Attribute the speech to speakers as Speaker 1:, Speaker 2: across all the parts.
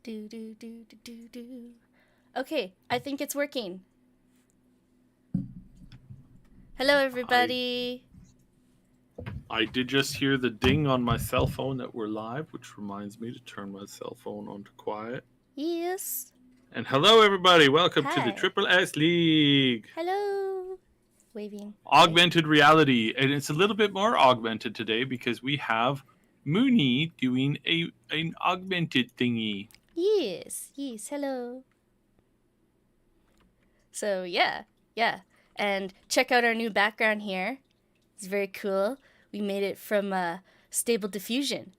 Speaker 1: Do, do, do, do, do, do. Okay, I think it's working. Hello, everybody.
Speaker 2: I did just hear the ding on my cell phone that we're live, which reminds me to turn my cell phone on to quiet.
Speaker 1: Yes.
Speaker 2: And hello, everybody. Welcome to the
Speaker 1: Hi.
Speaker 2: Triple S League.
Speaker 1: Hello. Waving. Hi.
Speaker 2: Augmented reality. And it's a little bit more augmented today because we have Mooney doing an augmented thingy.
Speaker 1: Yes. Yes. Hello. So, yeah. And check out our new background here. It's very cool. We made it from Stable Diffusion.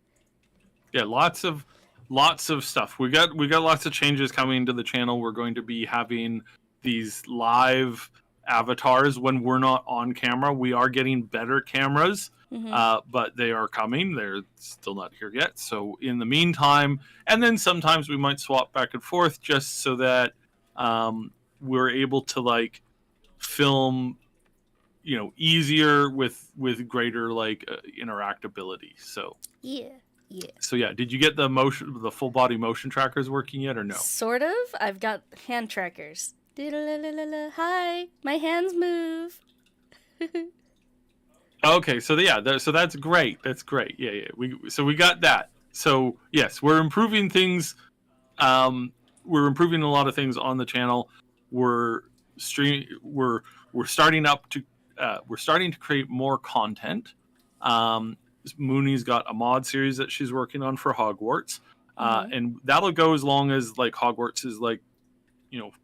Speaker 2: Yeah, lots of stuff. We got lots of changes coming to the channel. We're going to be having these live avatars when we're not on camera. We are getting better cameras, but they are coming. They're still not here yet. So in the meantime, and then sometimes we might swap back and forth just so that we're able to film easier with greater interactability.
Speaker 1: Yeah.
Speaker 2: So yeah, did you get the full body motion trackers working yet or no?
Speaker 1: Sort of. I've got hand trackers. Hi. My hands move.
Speaker 2: Okay, so yeah, so that's great. That's great. Yeah. We got that. So yes, we're improving things. We're improving a lot of things on the channel. We're stream. We're starting up to. We're starting to create more content. Mooney's got a mod series that she's working on for Hogwarts, and that'll go as long as Hogwarts is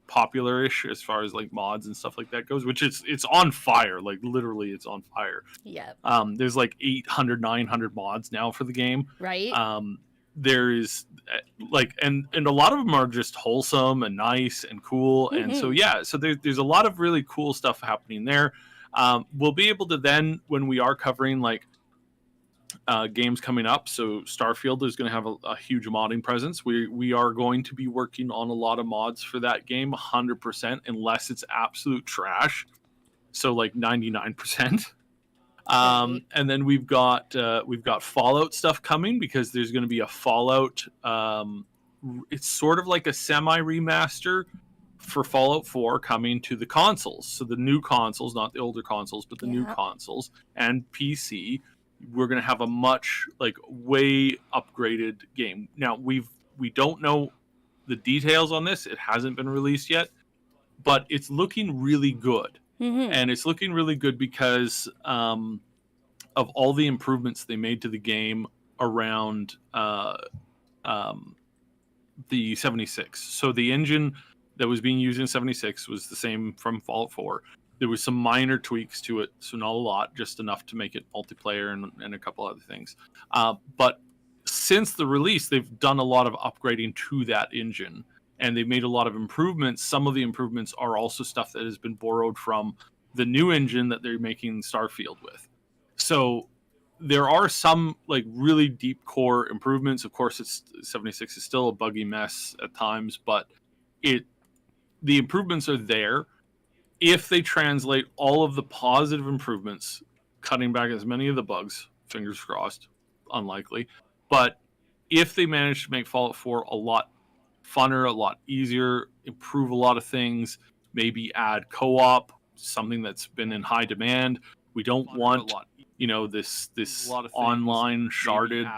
Speaker 2: popular-ish as far as mods and stuff like that goes, which it's on fire. Literally it's on fire.
Speaker 1: Yeah.
Speaker 2: There's 800 900 mods now for the game,
Speaker 1: right?
Speaker 2: There is and a lot of them are just wholesome and nice and cool. And so yeah, so there's a lot of really cool stuff happening there. We'll be able to then, when we are covering games coming up, so Starfield is going to have a huge modding presence. We are going to be working on a lot of mods for that game, 100%, unless it's absolute trash, so 99%.
Speaker 1: Right.
Speaker 2: And then we've got Fallout stuff coming, because there's going to be a Fallout. It's sort of like a semi remaster for Fallout 4 coming to the consoles. So the new consoles, not the older consoles, but the new consoles and PC. We're going to have a much way upgraded game. Now we don't know the details on this. It hasn't been released yet, but it's looking really good. And it's looking really good because of all the improvements they made to the game around the 76. So the engine that was being used in 76 was the same from Fallout 4. There was some minor tweaks to it, so not a lot, just enough to make it multiplayer and a couple other things. But since the release, they've done a lot of upgrading to that engine, and they've made a lot of improvements. Some of the improvements are also stuff that has been borrowed from the new engine that they're making Starfield with. So there are some really deep core improvements. Of course, 76 is still a buggy mess at times, but the improvements are there. If they translate all of the positive improvements, cutting back as many of the bugs, fingers crossed, unlikely, but if they manage to make Fallout 4 a lot funner, a lot easier, improve a lot of things, maybe add co-op, something that's been in high demand. We don't want this online sharded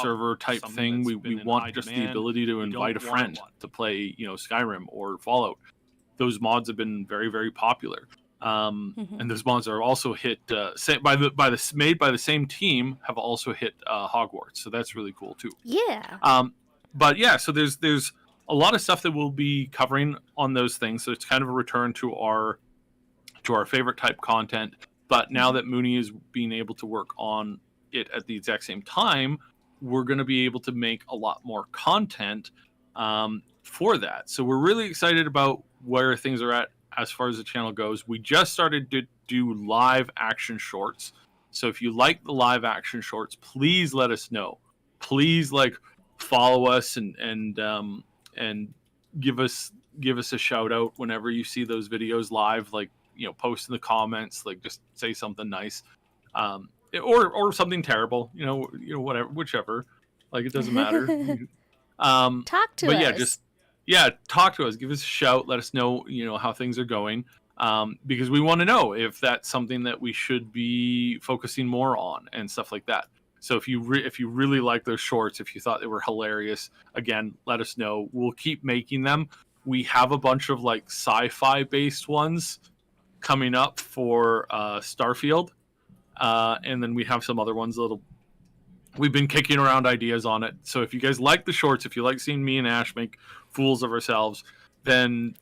Speaker 2: server type thing. We want just the ability to invite a friend to play Skyrim or Fallout. Those mods have been very, very popular, and those mods are also hit made by the same team, have also hit Hogwarts. So that's really cool too.
Speaker 1: Yeah.
Speaker 2: But yeah, so there's a lot of stuff that we'll be covering on those things. So it's kind of a return to our favorite type content. But now that Mooney is being able to work on it at the exact same time, we're going to be able to make a lot more content for that. So we're really excited about where things are at as far as the channel goes. We just started to do live action shorts. So if you like the live action shorts, please let us know. Please follow us and give us a shout out whenever you see those videos live. Post in the comments, just say something nice, or something terrible. Whatever, whichever. It doesn't matter.
Speaker 1: Talk to
Speaker 2: But yeah,
Speaker 1: us.
Speaker 2: just talk to us, give us a shout, let us know, how things are going, because we want to know if that's something that we should be focusing more on and stuff like that. So if you if you really like those shorts, if you thought they were hilarious, again, let us know. We'll keep making them. We have a bunch of like sci-fi based ones coming up for Starfield, and then we have some other ones that'll we've been kicking around ideas on it. So if you guys like the shorts, if you like seeing me and Ash make fools of ourselves, then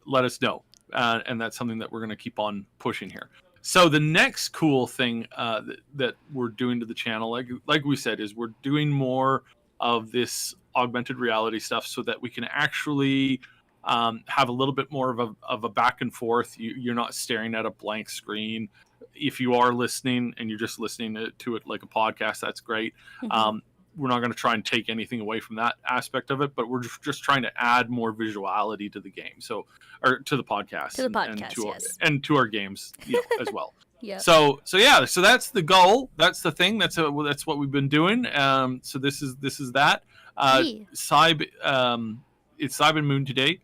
Speaker 2: let us know, and that's something that we're going to keep on pushing here. So the next cool thing that we're doing to the channel, like we said, is we're doing more of this augmented reality stuff so that we can actually have a little bit more of a back and forth. You're not staring at a blank screen. If you are listening and you're just listening to it like a podcast, that's great. We're not going to try and take anything away from that aspect of it, but we're just trying to add more visuality to the game, or to the podcast,
Speaker 1: To the podcast,
Speaker 2: and to our games, as well.
Speaker 1: Yeah.
Speaker 2: So that's the goal. That's the thing. That's what we've been doing. So this is that. It's Cyber Moon today.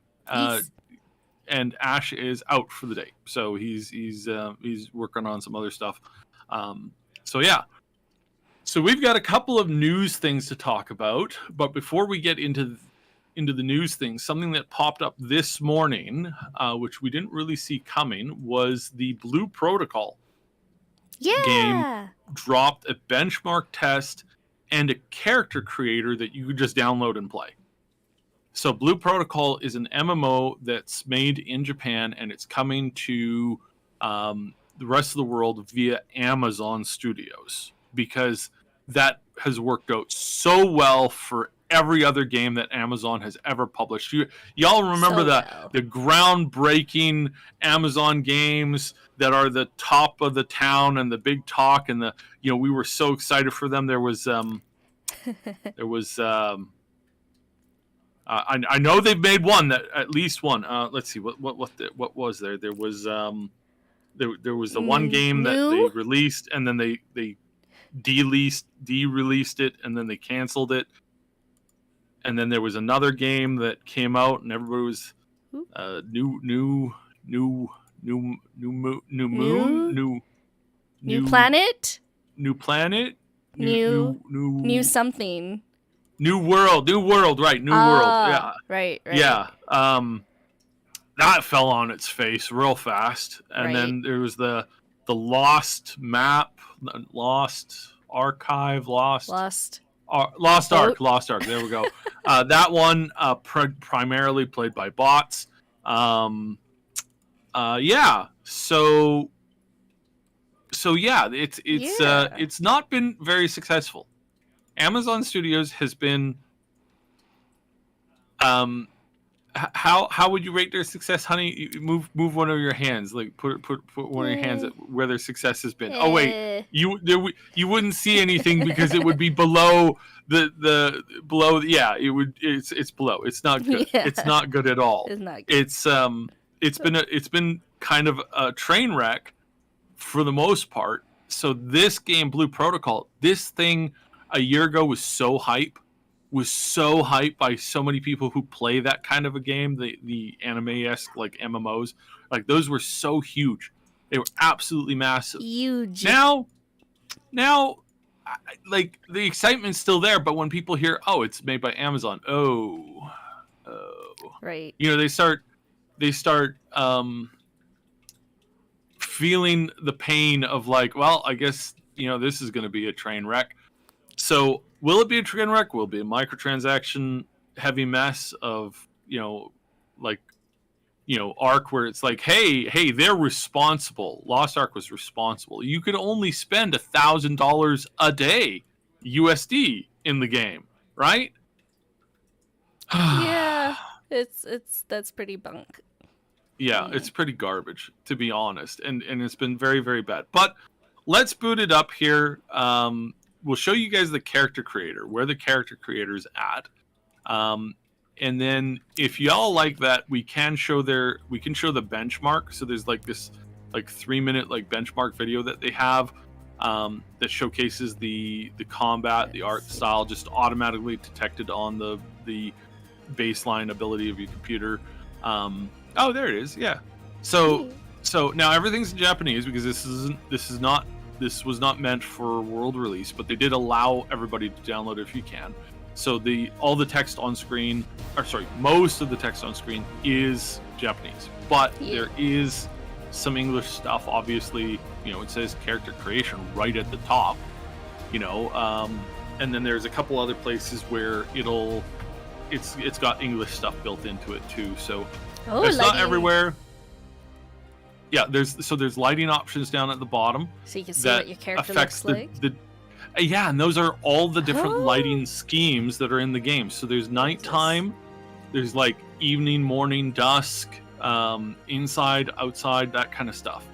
Speaker 2: And Ash is out for the day, so he's working on some other stuff. So yeah. So we've got a couple of news things to talk about, but before we get into the news things, something that popped up this morning, which we didn't really see coming, was the Blue Protocol game dropped a benchmark test and a character creator that you could just download and play. So Blue Protocol is an MMO that's made in Japan, and it's coming to the rest of the world via Amazon Studios, because that has worked out so well for every other game that Amazon has ever published. Y'all remember the groundbreaking Amazon games that are the top of the town and the big talk, and we were so excited for them. There was I know they've made one, that at least one. Let's see what was there. There was there was the one game that they released, and then they de-released it, and then they canceled it. And then there was another game that came out, and everybody was new
Speaker 1: planet,
Speaker 2: new
Speaker 1: something.
Speaker 2: New World, right? New World, yeah,
Speaker 1: right.
Speaker 2: Yeah, that fell on its face real fast. And then there was the Lost Map, Lost Archive, Lost Ark. There we go. That one primarily played by bots. Yeah. So yeah, it's not been very successful. Amazon Studios has been how would you rate their success, honey? Move one of your hands, like put one of your hands at where their success has been. Oh wait, you wouldn't see anything because it would be below the below. Yeah, it's below. It's not good. Yeah. It's not good at all.
Speaker 1: It's not good.
Speaker 2: It's been kind of a train wreck for the most part. So this game, Blue Protocol, this thing a year ago was so hyped by so many people who play that kind of a game, the anime-esque like MMOs. Like those were so huge. They were absolutely massive.
Speaker 1: Huge.
Speaker 2: Now like the excitement's still there, but when people hear, oh, it's made by Amazon,
Speaker 1: right.
Speaker 2: They start feeling the pain of like, well, I guess, this is going to be a train wreck. So will it be a train wreck? Will it be a microtransaction heavy mess of, Ark, where it's like, hey, they're responsible. Lost Ark was responsible. You could only spend $1,000 a day USD in the game, right?
Speaker 1: Yeah, that's pretty bunk.
Speaker 2: Yeah, it's pretty garbage, to be honest, and it's been very, very bad. But let's boot it up here. We'll show you guys the character creator, where the character creator's at. And then if y'all like that, we can show the benchmark. So there's like this 3-minute like benchmark video that they have. that showcases the combat, the art style, just automatically detected on the baseline ability of your computer. Oh, there it is. Yeah. So now everything's in Japanese because this was not meant for world release, but they did allow everybody to download it if you can. So all the text on screen, most of the text on screen is Japanese, but there is some English stuff. Obviously, it says character creation right at the top, and then there's a couple other places where it's got English stuff built into it too. So it's not everywhere. Yeah, there's lighting options down at the bottom,
Speaker 1: so you can see what your character looks like.
Speaker 2: Yeah, and those are all the different lighting schemes that are in the game. So there's nighttime, there's like evening, morning, dusk, inside, outside, that kind of stuff.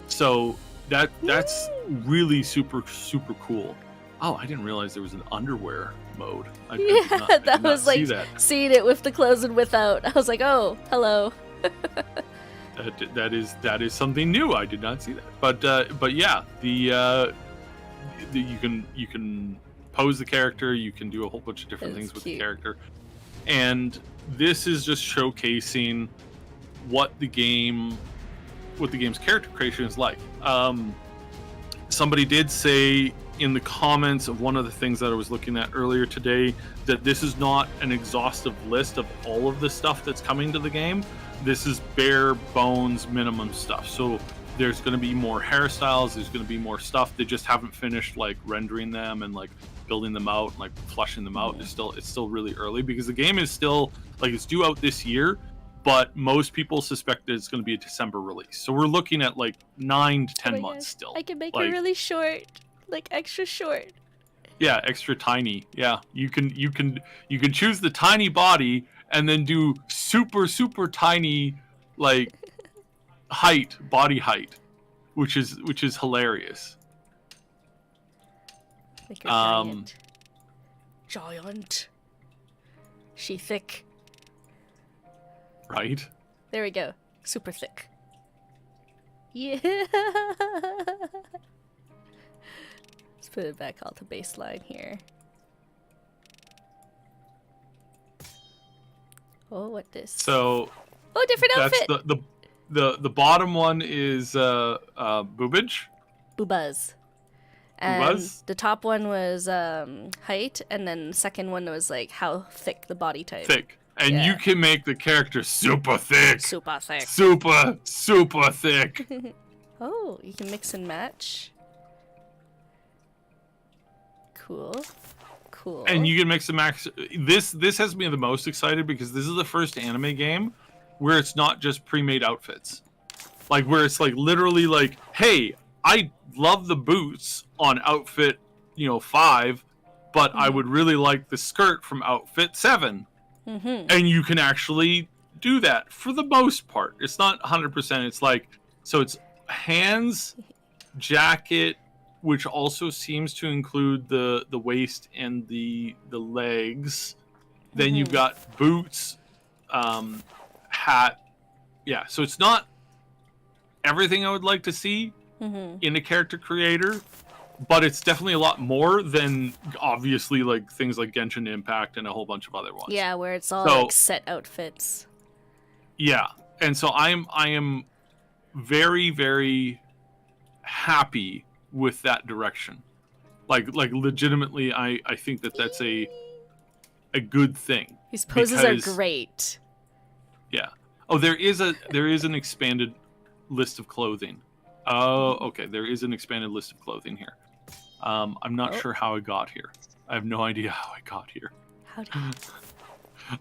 Speaker 2: So that's really super, super cool. Oh, I didn't realize there was an underwear mode.
Speaker 1: That was like seeing it with the clothes and without. I was like, oh, hello.
Speaker 2: That is something new. I did not see that. But yeah, you can pose the character. You can do a whole bunch of different things with the character, and this is just showcasing what the game's character creation is like. Somebody did say in the comments of one of the things that I was looking at earlier today that this is not an exhaustive list of all of the stuff that's coming to the game. This is bare bones minimum stuff. So there's going to be more hairstyles, there's going to be more stuff. They just haven't finished like rendering them and like building them out and like fleshing them out. It's still really early because the game is still like it's due out this year, but most people suspect that it's going to be a December release. So we're looking at like 9 to 10 months still.
Speaker 1: I can make it really short, like extra short.
Speaker 2: Yeah, extra tiny. Yeah, you can choose the tiny body and then do super tiny like body height, which is hilarious.
Speaker 1: Like a giant. She thick.
Speaker 2: Right.
Speaker 1: There we go. Super thick. Yeah. Let's put it back all to baseline here. Oh, what this?
Speaker 2: So.
Speaker 1: Oh, different outfit.
Speaker 2: That's the bottom one is boobage.
Speaker 1: Boobas. And the top one was height, and then the second one was like how thick the body type.
Speaker 2: Thick. And you can make the character super thick.
Speaker 1: Super thick.
Speaker 2: Super thick.
Speaker 1: Oh, you can mix and match. Cool.
Speaker 2: And you can mix and match. This has me the most excited because this is the first anime game where it's not just pre-made outfits. Like where it's like literally like, hey, I love the boots on outfit, 5, but I would really like the skirt from outfit 7.
Speaker 1: Mm-hmm.
Speaker 2: And you can actually do that for the most part. It's not 100%. It's like, so it's hands, jacket, which also seems to include the waist and the legs. Then you've got boots, hat. Yeah, so it's not everything I would like to see in a character creator, but it's definitely a lot more than obviously like things like Genshin Impact and a whole bunch of other ones.
Speaker 1: Yeah, where it's all like set outfits.
Speaker 2: Yeah, and so I am very, very happy with that direction. Like legitimately, I think that's a good thing.
Speaker 1: These poses are great.
Speaker 2: Yeah. Oh, there is an expanded list of clothing. Oh, okay. There is an expanded list of clothing here. I'm not sure how I got here. I have no idea how I got here.
Speaker 1: How did you...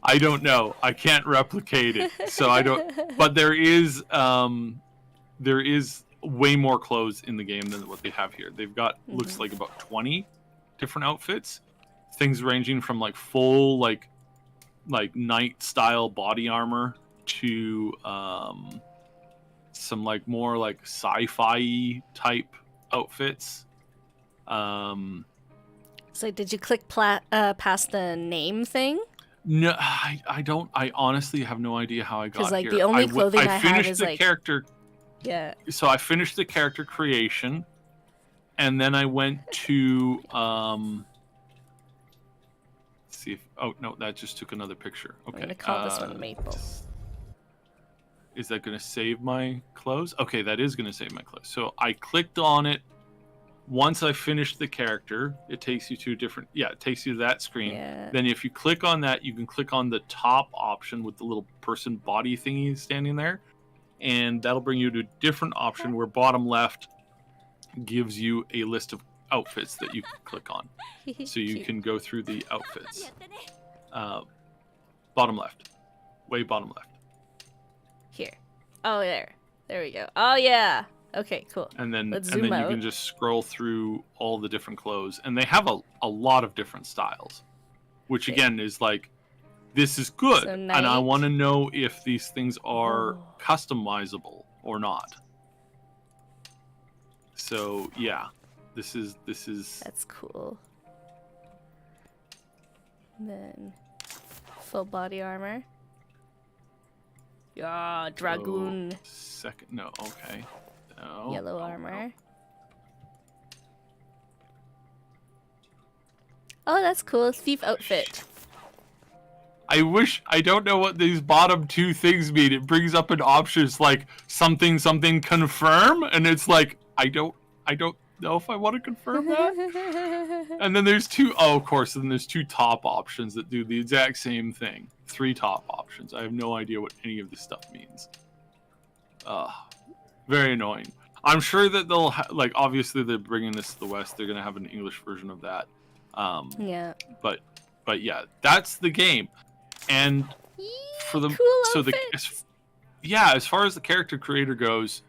Speaker 2: I don't know. I can't replicate it. So I don't. But there is way more clothes in the game than what they have here. They've got looks like about 20 different outfits. Things ranging from like full like knight style body armor to some like more like sci-fi type outfits.
Speaker 1: So did you click past the name thing?
Speaker 2: No, I don't. I honestly have no idea how I got here.
Speaker 1: Because like the only clothing I have is like
Speaker 2: character.
Speaker 1: Yeah.
Speaker 2: So I finished the character creation, and then I went to let's see if, oh no, that just took another picture. Okay,
Speaker 1: I'm gonna call this one Maple.
Speaker 2: Is that going to save my clothes? Okay, that is going to save my clothes. So I clicked on it. Once I finished the character, it takes you to a different, it takes you to that screen.
Speaker 1: Yeah.
Speaker 2: Then if you click on that, you can click on the top option with the little person body thingy standing there. And that'll bring you to a different option where bottom left gives you a list of outfits that you can click on. So you
Speaker 1: Cute.
Speaker 2: can go through the outfits. Bottom left. Way bottom left.
Speaker 1: Here. Oh, there. There we go. Oh, yeah. Okay, cool.
Speaker 2: And then,
Speaker 1: Let's
Speaker 2: and
Speaker 1: zoom
Speaker 2: then you
Speaker 1: out.
Speaker 2: can just scroll through all the different clothes. And they have a lot of different styles. Which,
Speaker 1: Okay.
Speaker 2: again, is like, this is good.
Speaker 1: So
Speaker 2: And I
Speaker 1: night.
Speaker 2: want to know if these things are
Speaker 1: Oh.
Speaker 2: customizable or not. So, yeah. This is...
Speaker 1: That's cool. And then full body armor. Yeah, Dragoon.
Speaker 2: Second... No, okay. No.
Speaker 1: Yellow
Speaker 2: no,
Speaker 1: armor. Oh, that's cool. Thief outfit.
Speaker 2: I wish... I don't know what these bottom two things mean. It brings up an option. It's like, something confirm. And it's like, I don't know if I want to confirm that. And then there's two... Oh, of course. And then there's two top options that do the exact same thing. 3 top options. I have no idea what any of this stuff means. Very annoying. I'm sure that they'll... like, obviously, they're bringing this to the West. They're going to have an English version of that.
Speaker 1: Yeah.
Speaker 2: But yeah, that's the game. And for the...
Speaker 1: Cool
Speaker 2: so
Speaker 1: outfits.
Speaker 2: as far as the character creator goes,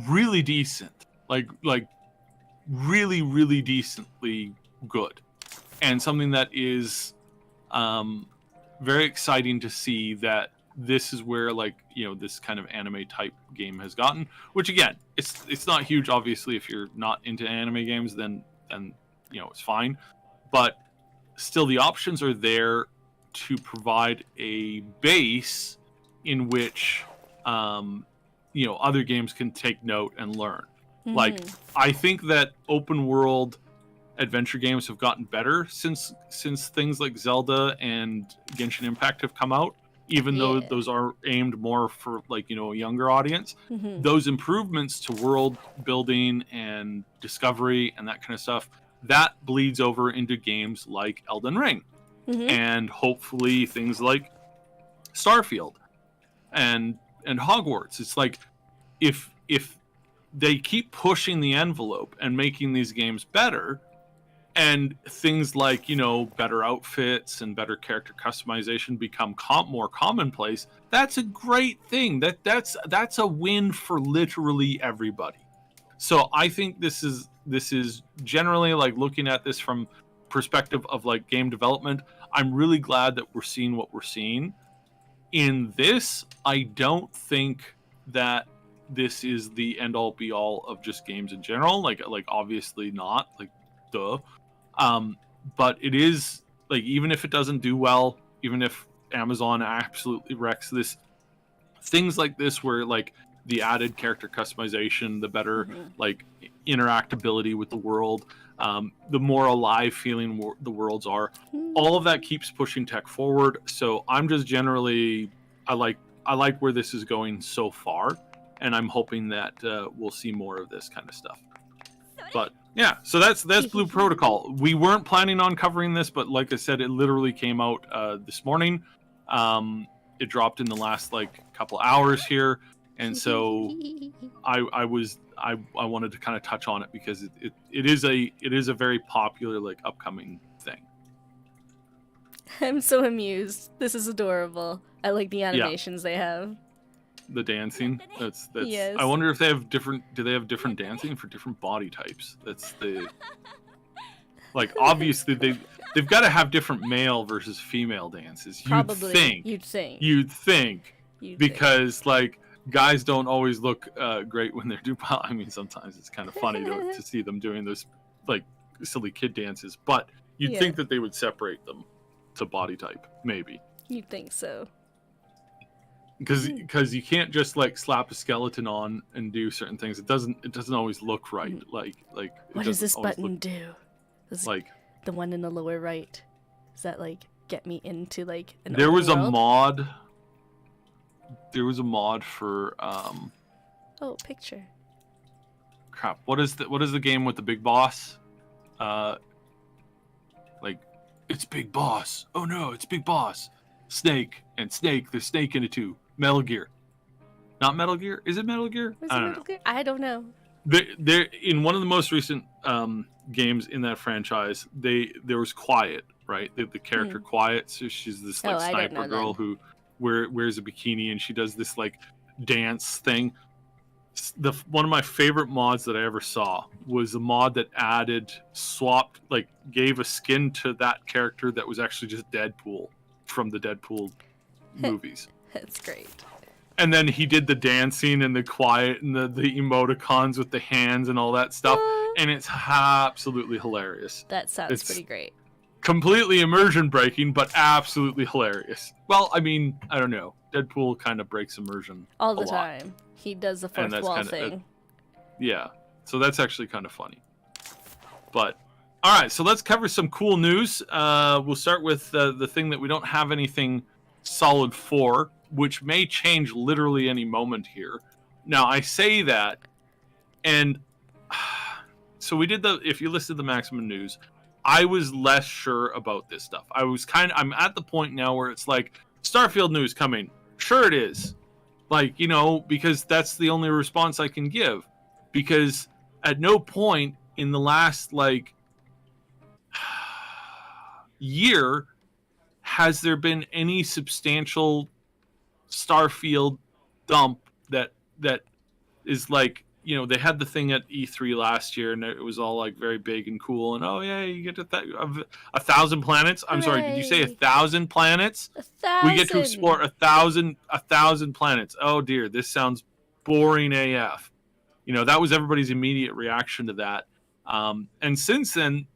Speaker 2: really decent. Like really, really decently good. And something that is very exciting to see that this is where, like, you know, this kind of anime type game has gotten. Which, again, it's not huge, obviously. If you're not into anime games, then you know, it's fine. But still, the options are there to provide a base in which you know, other games can take note and learn. Like, I think that open world adventure games have gotten better since things like Zelda and Genshin Impact have come out, even though those are aimed more for, like, you know, a younger audience. Those improvements to world building and discovery and that kind of stuff, that bleeds over into games like Elden Ring. And hopefully things like Starfield and Hogwarts. It's like, if they keep pushing the envelope and making these games better, and things like, you know, better outfits and better character customization become more commonplace, that's a great thing. That's a win for literally everybody. So I think this is generally, like, looking at this from perspective of, like, game development, I'm really glad that we're seeing what we're seeing. In this, I don't think that this is the end all be all of just games in general. Like obviously not. Like, duh. But it is, like, even if it doesn't do well, even if Amazon absolutely wrecks this, things like this where, like, the added character customization, the better like interactability with the world, the more alive feeling the worlds are, all of that keeps pushing tech forward. So I'm just generally, I like where this is going so far, and I'm hoping that we'll see more of this kind of stuff. But yeah, so that's Blue Protocol. We weren't planning on covering this, but like I said, it literally came out this morning. It dropped in the last, like, couple hours here, and so I wanted to kind of touch on it because it is a very popular, like, upcoming thing.
Speaker 1: I'm so amused. This is adorable. I like the animations they have.
Speaker 2: The dancing, that's
Speaker 1: Yes.
Speaker 2: I wonder if they have different dancing for different body types. That's the, like, obviously they've got to have different male versus female dances.
Speaker 1: Probably.
Speaker 2: You'd think because, like, guys don't always look great when they're doing. I mean, sometimes it's kind of funny to see them doing those, like, silly kid dances, but you'd think that they would separate them to body type, maybe.
Speaker 1: You'd think so.
Speaker 2: because you can't just like slap a skeleton on and do certain things. It doesn't always look right. Like it
Speaker 1: What does
Speaker 2: doesn't
Speaker 1: this
Speaker 2: always
Speaker 1: button
Speaker 2: look
Speaker 1: do? Does
Speaker 2: like.
Speaker 1: the one in the lower right, does that like get me into like an
Speaker 2: There
Speaker 1: open
Speaker 2: was a
Speaker 1: world?
Speaker 2: mod. There was a mod for
Speaker 1: Oh, picture.
Speaker 2: crap. What is the game with the big boss? Like, it's Big Boss. Oh no, it's Big Boss. Snake and Snake. There's Snake in it too. Metal Gear. Not Metal Gear. Is it Metal Gear?
Speaker 1: Was
Speaker 2: I
Speaker 1: it
Speaker 2: don't
Speaker 1: Metal
Speaker 2: know.
Speaker 1: Gear? I don't know.
Speaker 2: There in one of the most recent games in that franchise, there was Quiet, right? The character Quiet. So she's this
Speaker 1: Oh,
Speaker 2: like
Speaker 1: I don't
Speaker 2: sniper
Speaker 1: know
Speaker 2: girl
Speaker 1: then.
Speaker 2: who wears a bikini and she does this like dance thing. One of my favorite mods that I ever saw was a mod that gave a skin to that character that was actually just Deadpool from the Deadpool movies.
Speaker 1: That's great.
Speaker 2: And then he did the dancing and the quiet and the emoticons with the hands and all that stuff, and it's absolutely hilarious.
Speaker 1: That sounds
Speaker 2: It's
Speaker 1: pretty great.
Speaker 2: completely immersion breaking, but absolutely hilarious. Well, I mean, I don't know. Deadpool kind of breaks immersion
Speaker 1: All the
Speaker 2: a lot.
Speaker 1: time. He does the fourth
Speaker 2: that's
Speaker 1: wall
Speaker 2: kinda-
Speaker 1: thing.
Speaker 2: Yeah, so that's actually kind of funny. But all right, so let's cover some cool news. We'll start with the thing that we don't have anything solid for, which may change literally any moment here. Now, I say that, and so we did if you listed the Maximum News, I was less sure about this stuff. I'm at the point now where it's like, Starfield news coming. Sure it is. Like, because that's the only response I can give. Because at no point in the last, like, year has there been any substantial Starfield dump that is like, they had the thing at E3 last year and it was all like very big and cool and oh yeah, you get to 1,000 planets. I'm sorry, did you say
Speaker 1: Hooray.
Speaker 2: 1,000 planets?
Speaker 1: 1,000.
Speaker 2: We get to explore a thousand planets. Oh dear, this sounds boring AF. That was everybody's immediate reaction to that. And since then,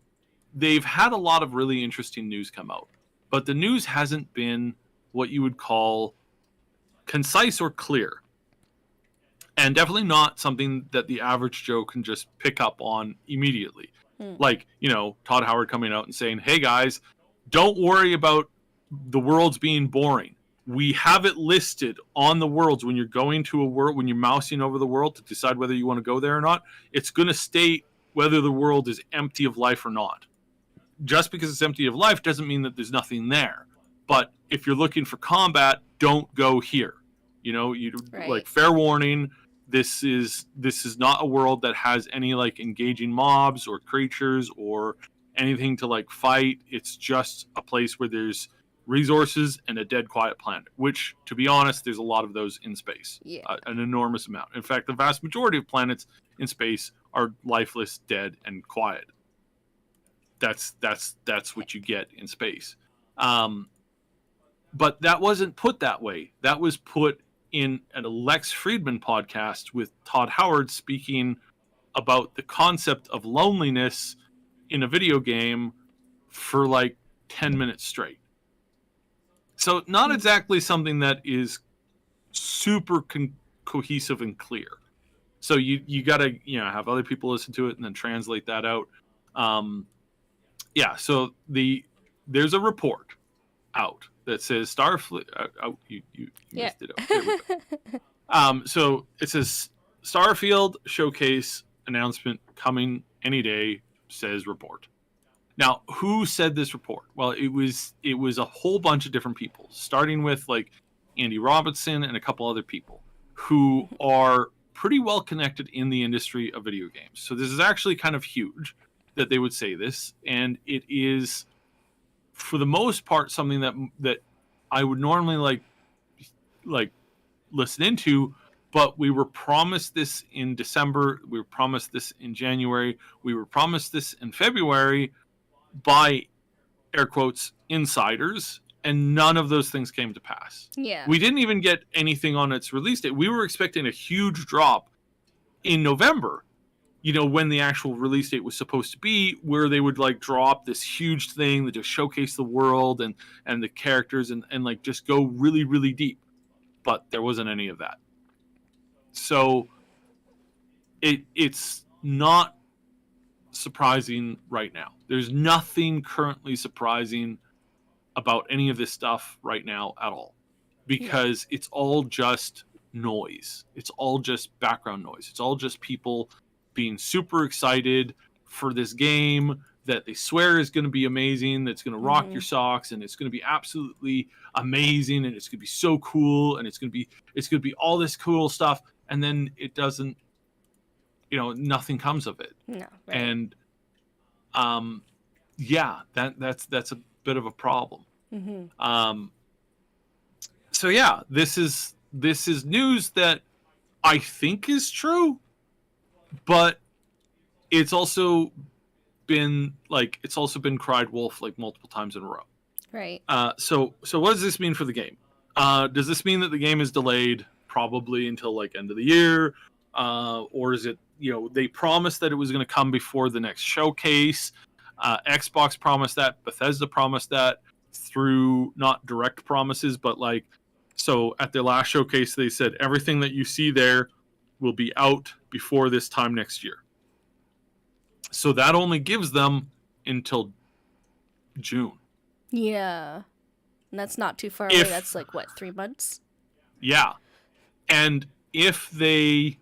Speaker 2: they've had a lot of really interesting news come out, but the news hasn't been what you would call concise or clear, and definitely not something that the average Joe can just pick up on immediately. Like, Todd Howard coming out and saying, hey guys, don't worry about the worlds being boring. We have it listed on the worlds when you're going to a world, when you're mousing over the world to decide whether you want to go there or not. It's going to state whether the world is empty of life or not. Just because it's empty of life doesn't mean that there's nothing there. But if you're looking for combat, don't go here.
Speaker 1: Right.
Speaker 2: Like, fair warning, this is not a world that has any like engaging mobs or creatures or anything to like fight. It's just a place where there's resources and a dead quiet planet, which, to be honest, there's a lot of those in space.
Speaker 1: Yeah.
Speaker 2: An enormous amount. In fact, the vast majority of planets in space are lifeless, dead, and quiet. That's what you get in space. But that wasn't put that way. That was put in a Lex Friedman podcast with Todd Howard speaking about the concept of loneliness in a video game for like 10 minutes straight. So not exactly something that is super cohesive and clear. So you got to have other people listen to it and then translate that out. So there's a report out that says Starfleet. You missed it out. There we go. So it says Starfield showcase announcement coming any day, says report. Now, who said this report? Well, it was a whole bunch of different people, starting with like Andy Robinson and a couple other people who are pretty well connected in the industry of video games. So this is actually kind of huge that they would say this, and it is, for the most part, something that I would normally like listen into, but we were promised this in December, we were promised this in January, we were promised this in February by, air quotes, insiders, and none of those things came to pass.
Speaker 1: Yeah.
Speaker 2: We didn't even get anything on its release date. We were expecting a huge drop in November, when the actual release date was supposed to be, where they would like drop this huge thing that just showcase the world and the characters and like just go really, really deep. but there wasn't any of that. So it's not surprising right now. There's nothing currently surprising about any of this stuff right now at all,
Speaker 1: Yeah.
Speaker 2: because it's all just noise. It's all just background noise. It's all just people being super excited for this game that they swear is going to be amazing, that's going to rock your
Speaker 1: Mhm.
Speaker 2: socks, and it's going to be absolutely amazing, and it's going to be so cool, and it's going to be all this cool stuff, and then it doesn't, nothing comes of it.
Speaker 1: No, right.
Speaker 2: And um yeah, that's a bit of a problem.
Speaker 1: Mhm.
Speaker 2: um so yeah, this is news that I think is true, but it's also been cried wolf like multiple times in a row.
Speaker 1: Right.
Speaker 2: So what does this mean for the game? Does this mean that the game is delayed probably until like end of the year? Or is it, they promised that it was going to come before the next showcase? Xbox promised that, Bethesda promised that through not direct promises, but like, so at their last showcase, they said everything that you see there will be out before this time next year. So that only gives them until June.
Speaker 1: Yeah. And that's not too far away.
Speaker 2: If,
Speaker 1: That's like what, 3 months?
Speaker 2: yeah. And if they,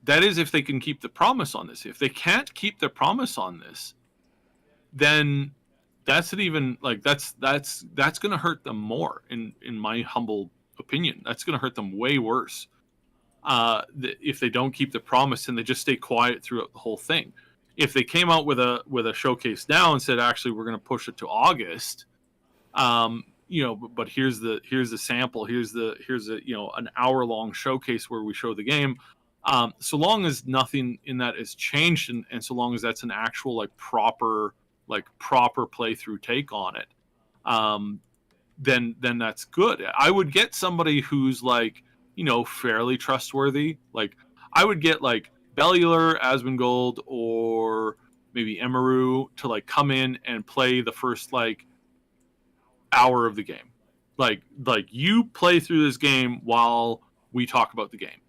Speaker 2: that is if they can keep the promise on this. If they can't keep their promise on this, then that's an even like that's going to hurt them more, in my humble opinion. That's going to hurt them way worse. If they don't keep the promise and they just stay quiet throughout the whole thing. If they came out with a showcase now and said, actually, we're going to push it to August, but here's the sample, here's a an hour long showcase where we show the game. So long as nothing in that has changed, and so long as that's an actual proper playthrough take on it, then that's good. I would get somebody who's fairly trustworthy. Like I would get Bellular, Asmongold, or maybe Emaru to come in and play the first hour of the game. Like you play through this game while we talk about the game,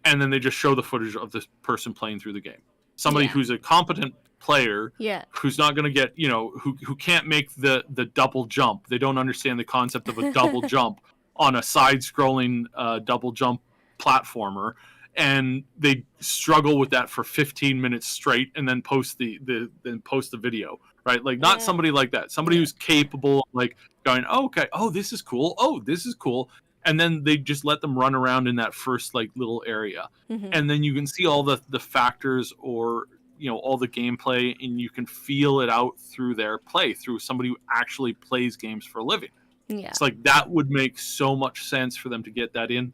Speaker 2: and then they just show the footage of this person playing through the game. Somebody
Speaker 1: Yeah.
Speaker 2: who's a competent player,
Speaker 1: Yeah.
Speaker 2: who's not going to get who can't make the double jump. They don't understand the concept of a double jump on a side-scrolling double jump platformer, and they struggle with that for 15 minutes straight, and then post the video, right? Like not
Speaker 1: Mm.
Speaker 2: somebody like that. Somebody
Speaker 1: Yeah.
Speaker 2: who's capable of going, oh, okay, oh, this is cool, oh, this is cool, and then they just let them run around in that first little area,
Speaker 1: Mhm.
Speaker 2: and then you can see all the factors, or all the gameplay, and you can feel it out through their play, through somebody who actually plays games for a living.
Speaker 1: Yeah.
Speaker 2: It's that would make so much sense for them to get that in.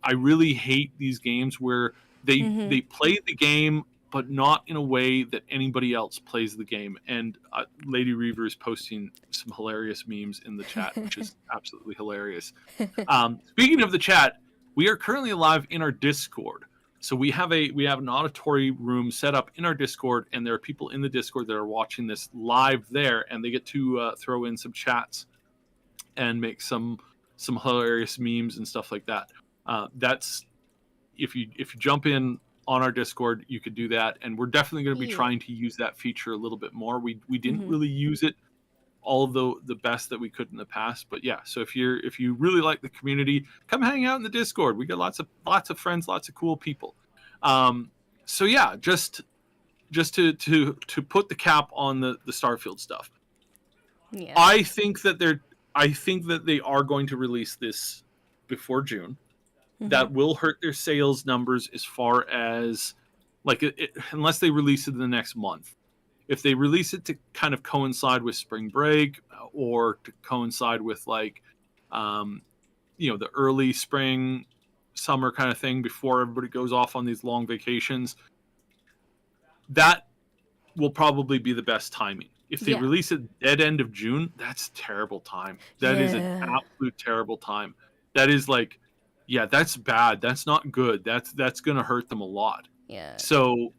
Speaker 2: I really hate these games where
Speaker 1: Mhm.
Speaker 2: they play the game, but not in a way that anybody else plays the game. And Lady Reaver is posting some hilarious memes in the chat, which is absolutely hilarious. Speaking of the chat, we are currently live in our Discord. So we have an auditory room set up in our Discord, and there are people in the Discord that are watching this live there, and they get to throw in some chats and make some hilarious memes and stuff like that. That's if you jump in on our Discord, you could do that, and we're definitely going to be
Speaker 1: Yeah.
Speaker 2: trying to use that feature a little bit more. We didn't
Speaker 1: Mhm.
Speaker 2: really use it all the best that we could in the past, but yeah. So if you really like the community, come hang out in the Discord. We got lots of friends, lots of cool people. So yeah, just to put the cap on the Starfield stuff.
Speaker 1: Yeah.
Speaker 2: I think that they are going to release this before June.
Speaker 1: Mhm.
Speaker 2: That will hurt their sales numbers as far as unless they release it in the next month. If they release it to kind of coincide with spring break, or to coincide with the early spring, summer kind of thing before everybody goes off on these long vacations, that will probably be the best timing. If they
Speaker 1: Yeah.
Speaker 2: release it dead end of June, that's terrible time. That is an
Speaker 1: Yeah.
Speaker 2: absolute terrible time. That is yeah, that's bad. That's not good. That's going to hurt them a lot.
Speaker 1: Yeah.
Speaker 2: So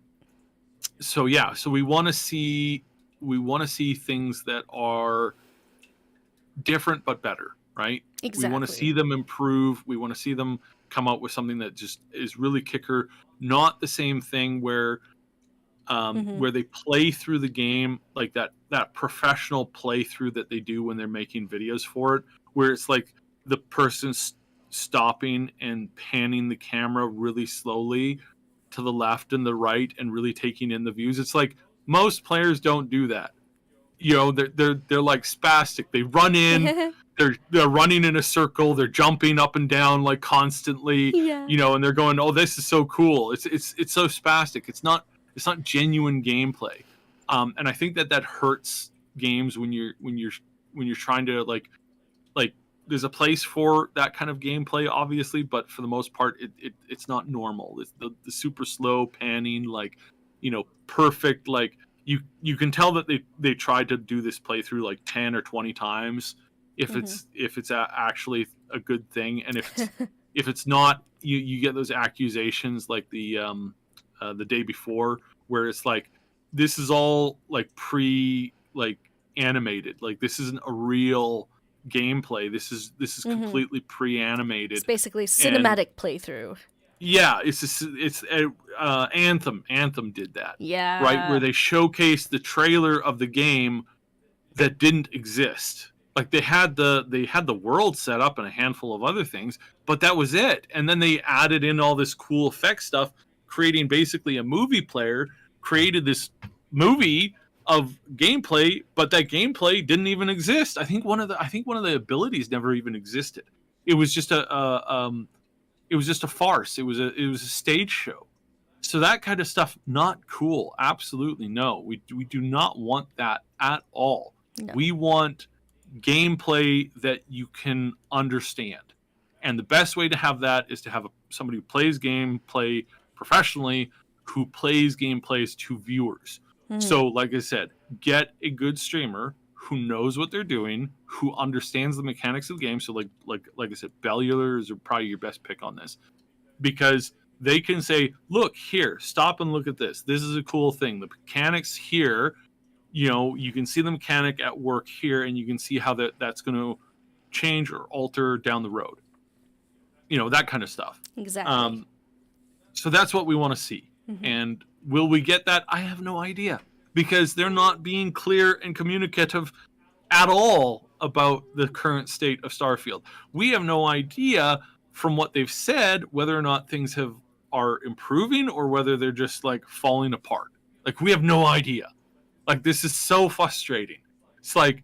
Speaker 2: yeah, so we want to see things that are different but better. right? We want to see
Speaker 1: Exactly.
Speaker 2: them improve. We want to see them come out with something that just is really kicker. Not the same thing
Speaker 1: Mhm.
Speaker 2: where they play through the game like that professional playthrough that they do when they're making videos for it, where it's like the person's stopping and panning the camera really slowly to the left and the right and really taking in the views. It's like most players don't do that. They're like spastic. They run in, they're running in a circle, they're jumping up and down like constantly,
Speaker 1: Yeah.
Speaker 2: and they're going, "Oh, this is so cool." It's so spastic. It's not genuine gameplay. And I think that hurts games when you're trying to like there's a place for that kind of gameplay obviously, but for the most part it's not normal. It's the super slow panning, like perfect, like you can tell that they tried to do this playthrough like 10 or 20 times if
Speaker 1: Mhm.
Speaker 2: it's actually a good thing. And if it's not, you get those accusations like the day before, where it's like this is all like animated, like this isn't a real gameplay. This is
Speaker 1: Mhm.
Speaker 2: completely
Speaker 1: It's
Speaker 2: pre-animated.
Speaker 1: basically
Speaker 2: And
Speaker 1: cinematic playthrough.
Speaker 2: yeah, it's Anthem did that, right, where
Speaker 1: Yeah.
Speaker 2: they showcased the trailer of the game that didn't exist. Like they had the world set up and a handful of other things, but that was it. And then they added in all this cool effect stuff, creating basically a movie player, created this movie of gameplay, but that gameplay didn't even exist. I think one of the abilities never even existed. It was just a farce. It was a stage show. So that kind of stuff, not cool. Absolutely no. We do not want that at all.
Speaker 1: No.
Speaker 2: We want gameplay that you can understand. And the best way to have that is to have somebody who plays gameplay professionally, who plays gameplays to viewers.
Speaker 1: Mhm.
Speaker 2: So, like I said, get a good streamer who knows what they're doing, who understands the mechanics of the game. So, like I said, Bellulars are probably your best pick on this, because they can say, "Look here, stop and look at this. This is a cool thing. The mechanics here, you can see the mechanic at work here, and you can see how that's going to change or alter down the road, that kind of stuff."
Speaker 1: Exactly.
Speaker 2: um, so that's what we want to see.
Speaker 1: Mhm.
Speaker 2: And will we get that? I have no idea, because they're not being clear and communicative at all about the current state of Starfield. We have no idea from what they've said whether or not things are improving or whether they're just like falling apart. Like, we have no idea. Like, this is so frustrating. It's like,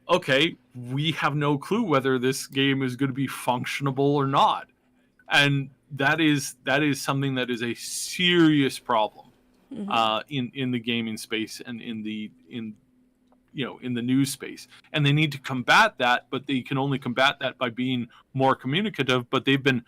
Speaker 2: okay, we have no clue whether this game is going to be functionable or not. And that is something that is a serious problem
Speaker 1: Mhm.
Speaker 2: in the gaming space and in the news space. And they need to combat that, but they can only combat that by being more communicative. But they've been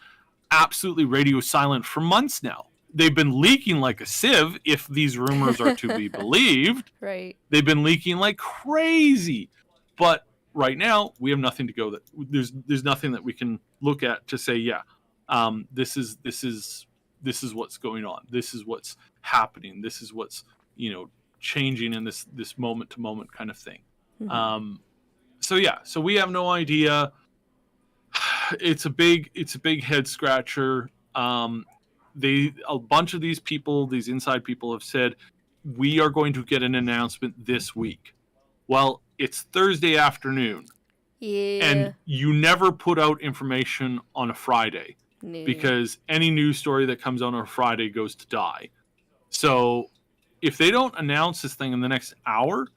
Speaker 2: absolutely radio silent for months now. They've been leaking like a sieve, if these rumors are to be believed.
Speaker 1: Right.
Speaker 2: They've been leaking like crazy. But right now we have nothing to go that there's nothing that we can look at to say, yeah, this is what's going on. This is what's happening. This is what's changing in this moment to moment kind of thing.
Speaker 1: Mhm.
Speaker 2: Um, so yeah, so we have no idea. It's a big head scratcher. A bunch of these people, these inside people, have said we are going to get an announcement this week. Well, it's Thursday afternoon, and
Speaker 1: Yeah.
Speaker 2: you never put out information on a Friday,
Speaker 1: No.
Speaker 2: because any news story that comes out on a Friday goes to die. So if they don't announce this thing in the next hour,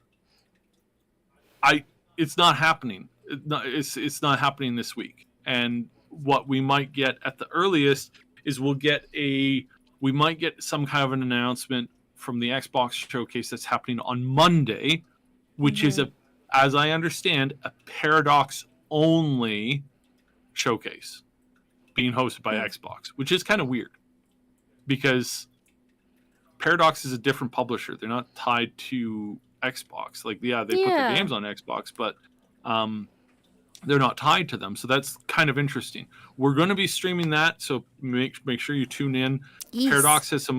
Speaker 2: I it's not happening. It's not happening this week. And what we might get at the earliest is we might get some kind of an announcement from the Xbox showcase that's happening on Monday, which is,
Speaker 1: Mhm.
Speaker 2: as I understand, a Paradox only showcase being hosted by
Speaker 1: Hmm.
Speaker 2: Xbox, which is kind of weird, because Paradox is a different publisher. They're not tied to Xbox. Like, yeah, they put their
Speaker 1: Yeah.
Speaker 2: games on Xbox, but um, they're not tied to them. So that's kind of interesting. We're going to be streaming that, so make sure you tune in.
Speaker 1: Yes.
Speaker 2: Paradox has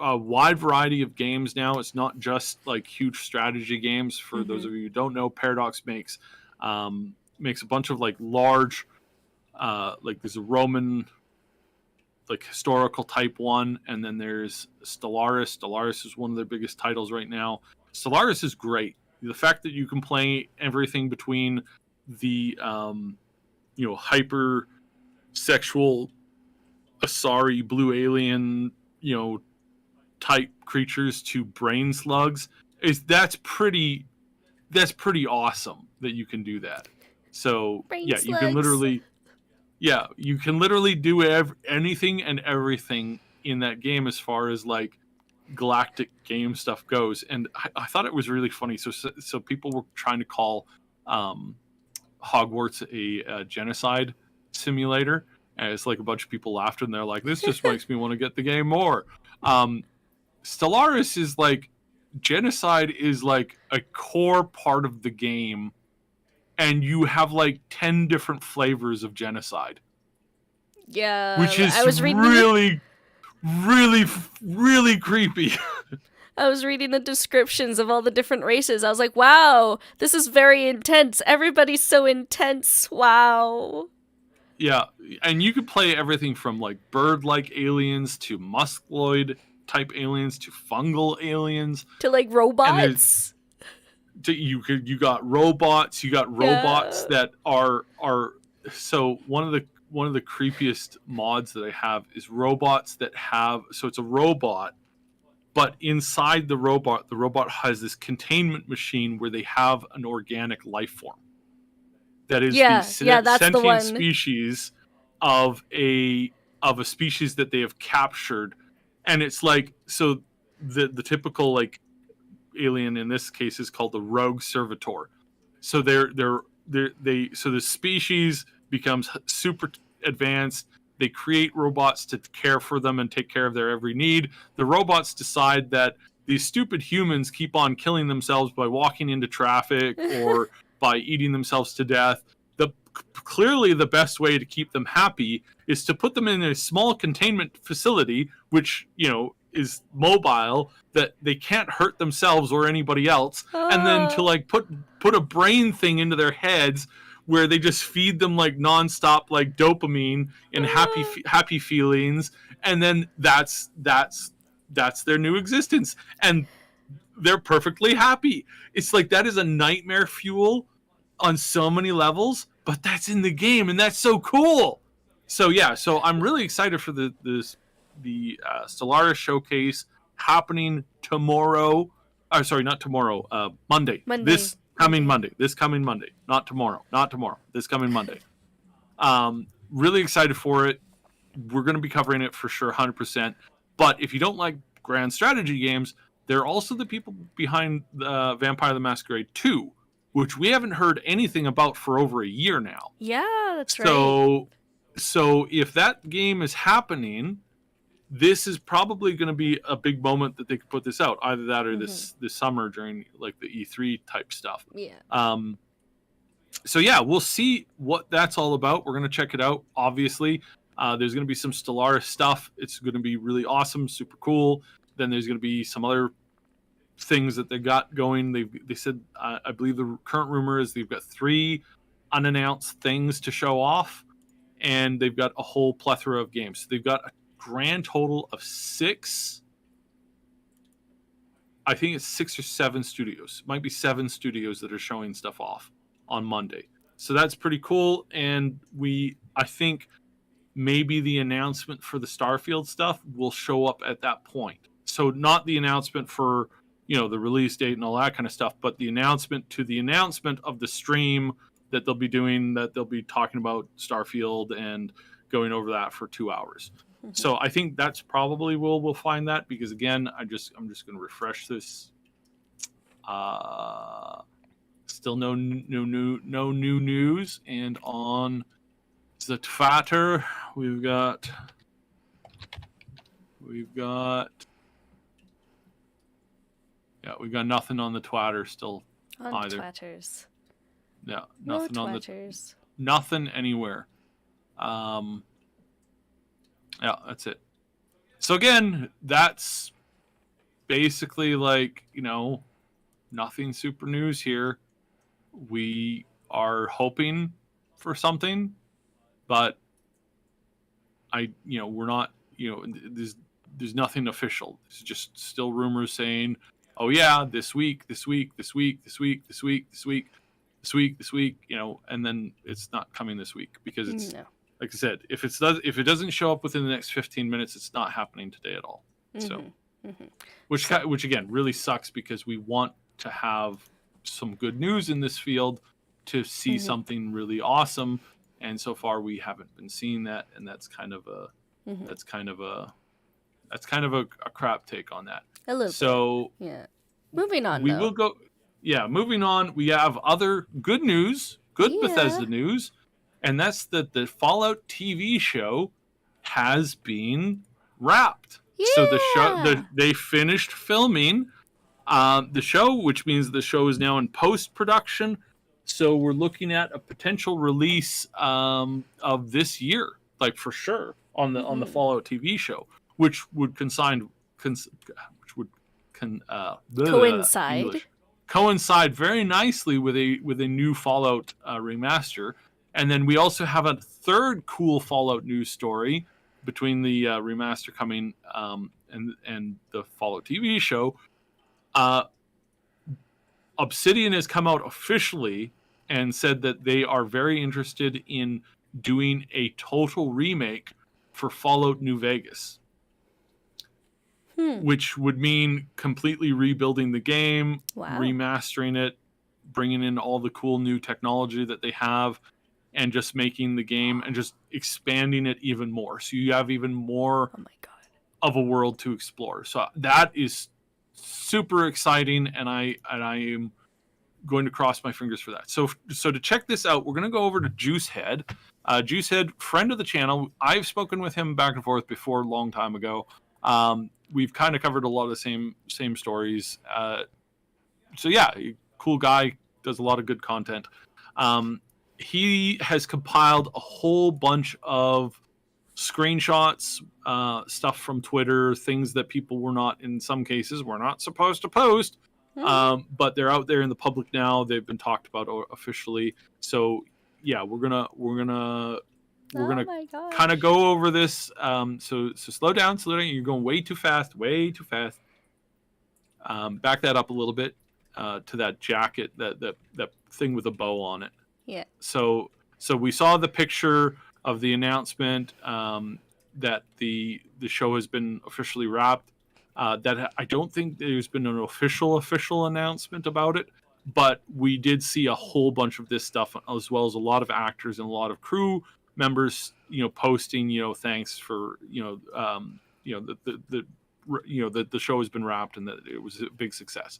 Speaker 2: a wide variety of games now. It's not just like huge strategy games. For those
Speaker 1: Mhm.
Speaker 2: of you who don't know, Paradox makes makes a bunch of like large, like there's a Roman like historical type one, and then there's Stellaris. Stellaris is one of their biggest titles right now. Stellaris is great. The fact that you can play everything between the hyper sexual Asari blue alien type creatures to brain slugs is that's pretty awesome that you can do that. So
Speaker 1: Brain
Speaker 2: yeah,
Speaker 1: slugs.
Speaker 2: you can literally do anything and everything in that game as far as like galactic game stuff goes. And I thought it was really funny. So people were trying to call um, Hogwarts a genocide simulator, and it's like a bunch of people laughed and they're like, "This just makes me want to get the game more." Um, Stellaris is like genocide is like a core part of the game, and you have like 10 different flavors of genocide, which
Speaker 1: Yeah,
Speaker 2: is really, really, really creepy.
Speaker 1: I was reading the descriptions of all the different races. I was like, wow, this is very intense. Everybody's so intense. Wow.
Speaker 2: Yeah, and you could play everything from like bird-like aliens to muscloid type aliens to fungal aliens,
Speaker 1: To like
Speaker 2: and there's
Speaker 1: robots.
Speaker 2: you got robots. You got robots
Speaker 1: Yeah.
Speaker 2: that are so one of the creepiest mods that I have is robots that have, so it's a robot, but inside the robot has this containment machine where they have an organic life form that is the
Speaker 1: Yeah, that's the
Speaker 2: sentient
Speaker 1: one.
Speaker 2: species of a species that they have captured. And it's like, so the typical like alien in this case is called the rogue servitor. So so the species becomes super advanced. They create robots to care for them and take care of their every need. The robots decide that these stupid humans keep on killing themselves by walking into traffic or by eating themselves to death. Clearly the best way to keep them happy is to put them in a small containment facility, which is mobile, that they can't hurt themselves or anybody else, and then to
Speaker 1: Ah.
Speaker 2: like put a brain thing into their heads where they just feed them like nonstop like dopamine and
Speaker 1: Ah.
Speaker 2: happy feelings, and then that's their new existence, and they're perfectly happy. It's like that is a nightmare fuel on so many levels, but that's in the game, and that's so cool. So yeah, so I'm really excited for the Stellaris showcase happening tomorrow. Sorry, not tomorrow. Monday.
Speaker 1: Monday. Monday.
Speaker 2: This coming Monday. Not tomorrow. Not tomorrow. This coming Monday. Really excited for it. We're going to be covering it for sure, 100%. But if you don't like grand strategy games, they're also the people behind Vampire the Masquerade 2, which we haven't heard anything about for over a year now.
Speaker 1: Yeah, that's right.
Speaker 2: So if that game is happening, this is probably going to be a big moment that they could put this out. Either that or this summer during like the E3 type stuff.
Speaker 1: Yeah.
Speaker 2: So yeah, we'll see what that's all about. We're going to check it out. Obviously, there's going to be some Stellaris stuff. It's going to be really awesome, super cool. Then there's going to be some other things that they got going. They said, I believe the current rumor is they've got 3 unannounced things to show off, and they've got a whole plethora of games. So they've got a grand total of 6. I think it's 6 or 7 studios. It might be 7 studios that are showing stuff off on Monday. So that's pretty cool. And I think maybe the announcement for the Starfield stuff will show up at that point. So not the announcement for, the release date and all that kind of stuff, but the announcement of the stream that they'll be doing, that they'll be talking about Starfield and going over that for 2 hours. So I think that's probably we'll find that, because again, I'm just going to refresh this. Still no new news, and on the Twitter we've got nothing on the Twitter still
Speaker 1: On
Speaker 2: either.
Speaker 1: Twatters.
Speaker 2: Yeah,
Speaker 1: No
Speaker 2: nothing on
Speaker 1: Twatters.
Speaker 2: nothing anywhere. Yeah, that's it. So again, that's basically like, nothing super news here. We are hoping for something, but we're not, there's nothing official. It's just still rumors saying, oh yeah, this week, and then it's not coming this week because it's,
Speaker 1: No.
Speaker 2: like I said, if it doesn't show up within the next 15 minutes, it's not happening today at all. So, which again really sucks because we want to have some good news in this field to see something really awesome, and so far we haven't been seeing that, and that's kind of a crap take on that.
Speaker 1: A little
Speaker 2: So
Speaker 1: bit. Yeah. Moving on.
Speaker 2: We will go. Yeah, moving on. We have other good news, good Bethesda news, and that's that the Fallout TV show has been wrapped.
Speaker 1: Yeah.
Speaker 2: So they finished filming the show, which means the show is now in post-production. So we're looking at a potential release of this year, like for sure, on the Fallout TV show, which would coincide very nicely with a new Fallout remaster. And then we also have a third cool Fallout news story between the remaster coming and the Fallout TV show. Obsidian has come out officially and said that they are very interested in doing a total remake for Fallout New Vegas. Which would mean completely rebuilding the game, remastering it, bringing in all the cool new technology that they have, and just making the game and just expanding it even more. So you have even more of a world to explore. So that is super exciting, and I am going to cross my fingers for that. So to check this out, we're going to go over to Juicehead. Juicehead, friend of the channel. I've spoken with him back and forth before a long time ago. We've kind of covered a lot of the same stories. So yeah, cool guy, does a lot of good content. He has compiled a whole bunch of screenshots, stuff from Twitter, things that people were not, in some cases, were not supposed to post. But they're out there in the public now. They've been talked about officially. So yeah, we're gonna kind of go over this. So slow down. You're going way too fast. Back that up a little bit to that jacket, that thing with a bow on it.
Speaker 1: Yeah.
Speaker 2: So we saw the picture of the announcement that the show has been officially wrapped. That I don't think there's been an official announcement about it, but we did see a whole bunch of this stuff, as well as a lot of actors and a lot of crew members, posting, thanks for, the show has been wrapped and that it was a big success.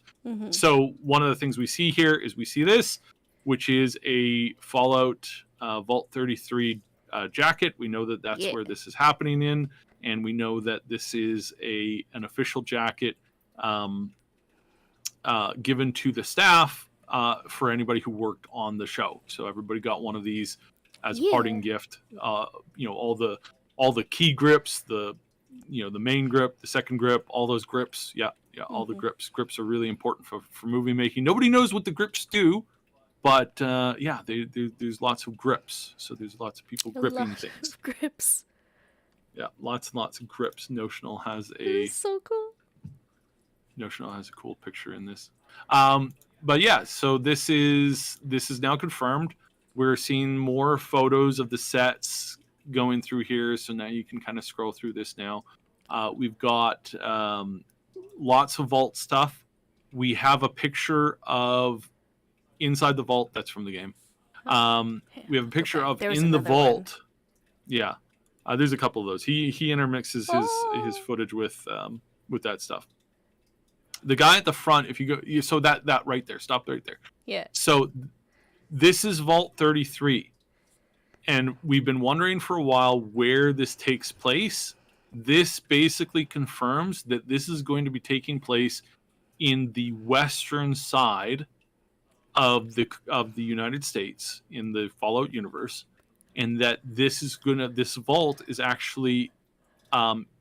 Speaker 2: So one of the things we see here is we see this, which is a Fallout Vault 33 jacket. We know that that's where this is happening in, and we know that this is an official jacket given to the staff for anybody who worked on the show. So everybody got one of these as a parting gift. All the key grips, the main grip, the second grip, all those grips. All the grips. Grips are really important for movie making. Nobody knows what the grips do, but there's lots of grips. So there's lots of people gripping things.
Speaker 1: Grips.
Speaker 2: Yeah, lots and lots of grips. Notional has
Speaker 1: so cool.
Speaker 2: Notional has a cool picture in this. But yeah, so this is now confirmed. We're seeing more photos of the sets going through here, so now you can kind of scroll through this now. We've got lots of vault stuff. We have a picture of inside the vault. That's from the game. We have a picture of in the vault. One. Yeah, there's a couple of those. He intermixes his footage with that stuff. The guy at the front, if you go, so that right there, stop right there.
Speaker 1: Yeah.
Speaker 2: So this is Vault 33, and we've been wondering for a while where this takes place. This basically confirms that this is going to be taking place in the western side of the United States in the Fallout universe, and that this vault is actually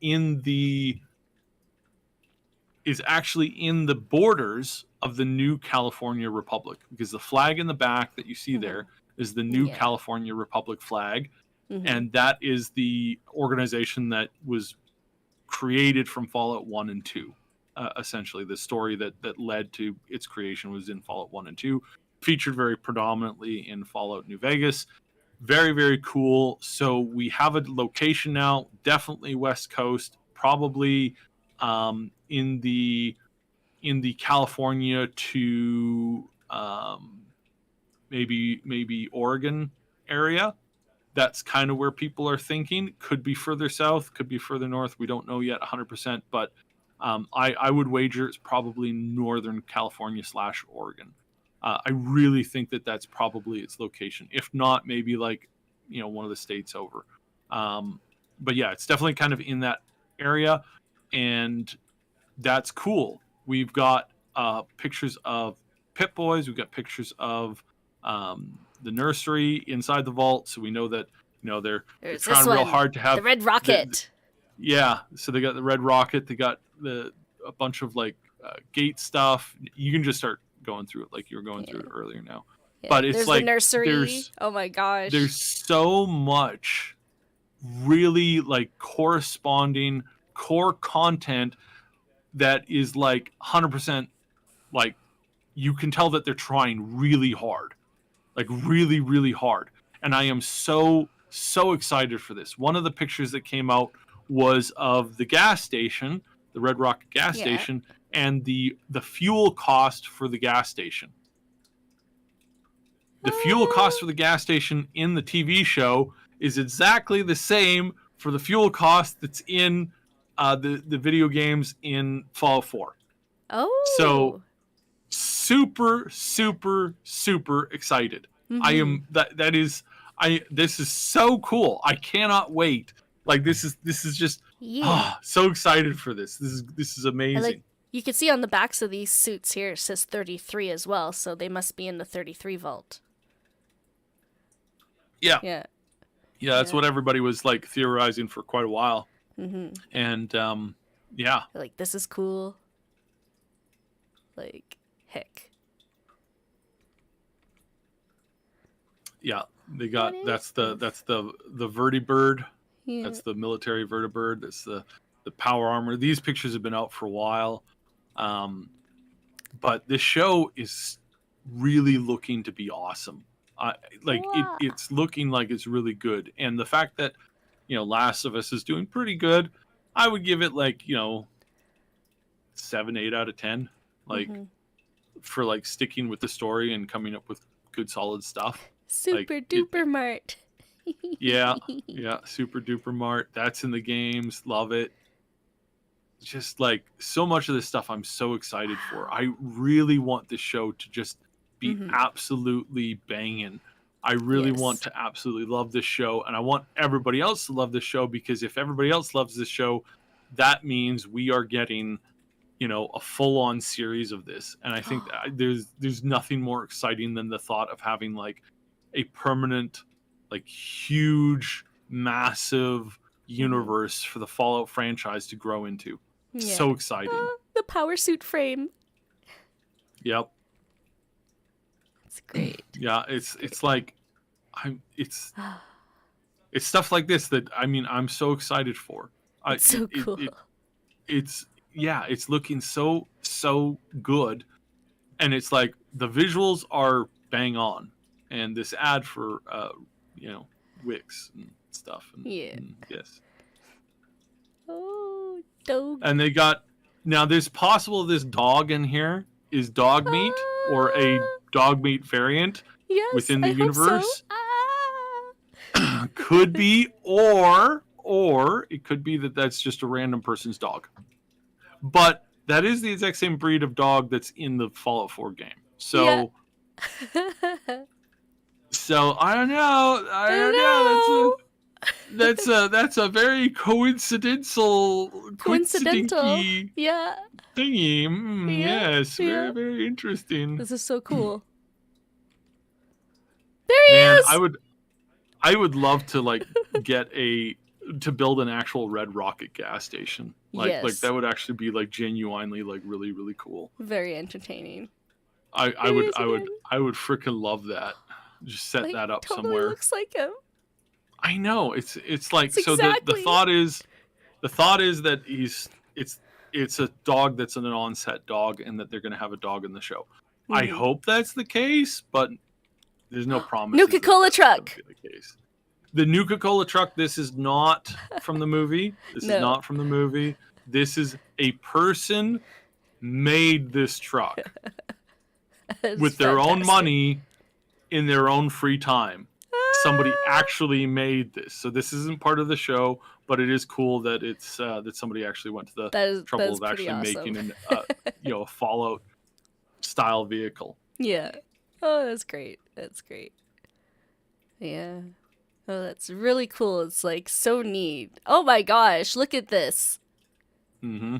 Speaker 2: in the borders of the new California Republic, because the flag in the back that you see there is the new
Speaker 1: Yeah.
Speaker 2: California Republic flag,
Speaker 1: Mm-hmm.
Speaker 2: and that is the organization that was created from Fallout 1 and 2. Essentially, the story that led to its creation was in Fallout 1 and 2, featured very predominantly in Fallout New Vegas. Very, very cool. So we have a location now, definitely West Coast, probably in the California to maybe Oregon area. That's kind of where people are thinking. Could be further south, could be further north. We don't know yet 100%, but I would wager it's probably Northern California / Oregon. I really think that that's probably its location. If not, maybe like, one of the states over. But yeah, it's definitely kind of in that area, and that's cool. We've got pictures of Pip Boys. We've got pictures of the nursery inside the vault, so we know that they're
Speaker 1: There's this
Speaker 2: trying real
Speaker 1: one,
Speaker 2: hard to have
Speaker 1: the Red
Speaker 2: the
Speaker 1: Rocket.
Speaker 2: yeah. So they got the red rocket. They got a bunch of like gate stuff. You can just start going through it like you were going through it earlier now.
Speaker 1: Yeah.
Speaker 2: But it's
Speaker 1: There's the
Speaker 2: like
Speaker 1: nursery. Oh my gosh.
Speaker 2: there's so much really like corresponding core content that is like 100% like you can tell that they're trying really hard, like really, really hard. And I am so excited for this. One of the pictures that came out was of the gas station, the Red Rock gas station, and the fuel cost for the gas station. The fuel cost for the gas station in the TV show is exactly the same for the fuel cost that's in the video games in Fallout 4.
Speaker 1: Oh.
Speaker 2: So super excited. I am this is so cool. I cannot wait. Like this is just so excited for this. This is amazing.
Speaker 1: You can see on the backs of these suits here it says 33 as well, so they must be in the 33 vault.
Speaker 2: Yeah.
Speaker 1: Yeah.
Speaker 2: Yeah, that's what everybody was like theorizing for quite a while.
Speaker 1: Mm-hmm.
Speaker 2: And yeah.
Speaker 1: Like, this is cool. Like, heck.
Speaker 2: Yeah, they got that's the vertibird.
Speaker 1: Yeah.
Speaker 2: That's the military vertibird. That's the power armor. These pictures have been out for a while. But this show is really looking to be awesome. It's looking like it's really good. And the fact that, Last of Us is doing pretty good, I would give it like, 7, 8 out of 10. Like, for like sticking with the story and coming up with good, solid stuff.
Speaker 1: Super duper mart.
Speaker 2: Yeah, super duper mart. That's in the games. Love it. Just like so much of this stuff I'm so excited for. I really want this show to just be absolutely banging. I really want to absolutely love this show, and I want everybody else to love this show, because if everybody else loves this show, that means we are getting, a full-on series of this. And I think that there's nothing more exciting than the thought of having like a permanent, like huge, massive universe for the Fallout franchise to grow into. Yeah. So exciting.
Speaker 1: The power suit frame.
Speaker 2: Yep.
Speaker 1: It's great.
Speaker 2: Yeah, it's like it's stuff like this that I'm so excited for.
Speaker 1: It's so cool.
Speaker 2: It's looking so good, and it's like the visuals are bang on, and this ad for Wix and stuff. And yes.
Speaker 1: Oh, dog.
Speaker 2: And they got now. There's possible this dog in here is dog meat or a dog meat variant within the universe. So. Could be, or it could be that that's just a random person's dog. But that is the exact same breed of dog that's in the Fallout 4 game. So, so I don't know. That's a very coincidental thingy. Yes, very, very interesting.
Speaker 1: This is so cool. There he is.
Speaker 2: I would love to like get a to build an actual Red Rocket gas station. Like
Speaker 1: Yes.
Speaker 2: that would actually be like genuinely like really really cool.
Speaker 1: Very entertaining.
Speaker 2: I
Speaker 1: There he
Speaker 2: would
Speaker 1: is
Speaker 2: I would
Speaker 1: again.
Speaker 2: I would freaking love that. Just set
Speaker 1: Like,
Speaker 2: that up
Speaker 1: totally
Speaker 2: somewhere.
Speaker 1: looks like him.
Speaker 2: I know it's like
Speaker 1: It's
Speaker 2: so the
Speaker 1: exactly.
Speaker 2: thought is that it's a dog that's an on-set dog and that they're going to have a dog in the show. I
Speaker 1: Mm-hmm.
Speaker 2: hope that's the case, but there's no promises that
Speaker 1: Nuka-Cola
Speaker 2: that's going to
Speaker 1: truck.
Speaker 2: be the case. The Nuka-Cola truck, this is not from the movie. This is
Speaker 1: No.
Speaker 2: not from the movie. This is a person made this truck
Speaker 1: That's
Speaker 2: with their own
Speaker 1: fantastic.
Speaker 2: money in their own free time. Somebody
Speaker 1: Ah,
Speaker 2: actually made this, so this isn't part of the show, but it is cool that it's that somebody actually went to the
Speaker 1: that
Speaker 2: trouble
Speaker 1: is
Speaker 2: of
Speaker 1: pretty
Speaker 2: actually
Speaker 1: awesome.
Speaker 2: making a Fallout style vehicle.
Speaker 1: Yeah. Oh, that's great. That's great. Yeah. Oh, that's really cool. It's like so neat. Oh my gosh, look at this.
Speaker 2: Hmm.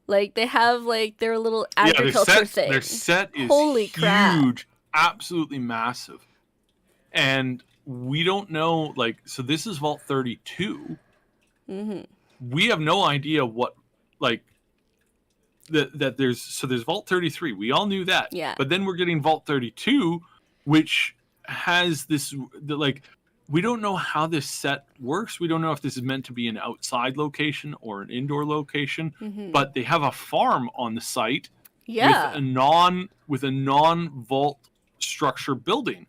Speaker 1: Like they have like their little
Speaker 2: Yeah,
Speaker 1: agriculture
Speaker 2: their
Speaker 1: thing.
Speaker 2: set is
Speaker 1: Holy crap.
Speaker 2: huge, absolutely massive, and we don't know like so. This is Vault 32.
Speaker 1: Mm-hmm.
Speaker 2: We have no idea what like that there's Vault 33. We all knew that.
Speaker 1: Yeah.
Speaker 2: But then we're getting Vault 32, which has like we don't know how this set works. We don't know if this is meant to be an outside location or an indoor location,
Speaker 1: Mm-hmm.
Speaker 2: but they have a farm on the site with
Speaker 1: Yeah.
Speaker 2: a non vault structure building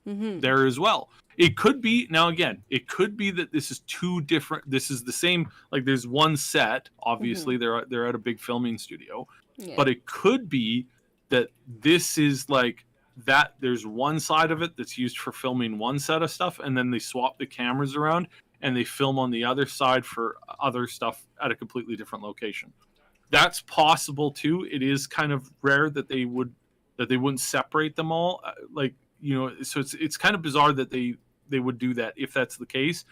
Speaker 1: Mm-hmm.
Speaker 2: there as well. It could be now again, it could be that this is two different this is the same like there's one set,
Speaker 1: Mm-hmm.
Speaker 2: obviously they're at a big filming studio,
Speaker 1: Yeah.
Speaker 2: but it could be that this is like that there's one side of it that's used for filming one set of stuff and then they swap the cameras around and they film on the other side for other stuff at a completely different location. That's possible too. It is kind of rare that they wouldn't separate them all. Like so it's kind of bizarre that they would do that if that's the case.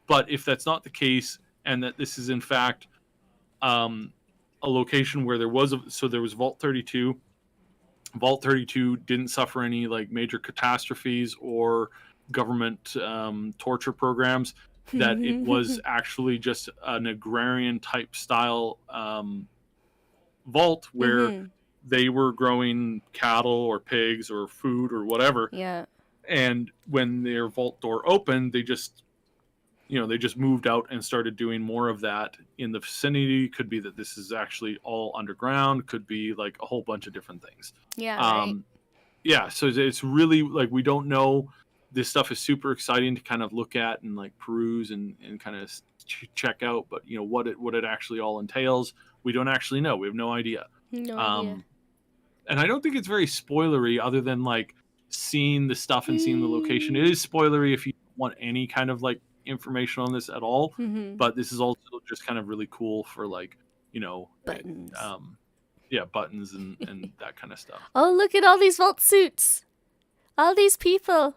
Speaker 2: But if that's not the case, and that this is in fact um, a location where there was Vault 32. Vault 32 didn't suffer any like major catastrophes or government torture programs. That it was actually just an agrarian type style vault where
Speaker 1: Mm-hmm.
Speaker 2: they were growing cattle or pigs or food or whatever.
Speaker 1: Yeah.
Speaker 2: And when their vault door opened, they just moved out and started doing more of that in the vicinity. Could be that this is actually all underground. Could be like a whole bunch of different things.
Speaker 1: Yeah, right?
Speaker 2: Um, yeah, so it's really like we don't know. This stuff is super exciting to kind of look at and like peruse and kind of check out. But what it actually all entails, we don't actually know. We have no idea.
Speaker 1: No idea.
Speaker 2: Um, and I don't think it's very spoilery, other than like seeing the stuff and seeing the location. It is spoilery if you want any kind of like information on this at all.
Speaker 1: Mm-hmm.
Speaker 2: But this is also just kind of really cool for like
Speaker 1: Buttons.
Speaker 2: yeah, buttons and that kind of stuff.
Speaker 1: Oh, look at all these vault suits. All these people.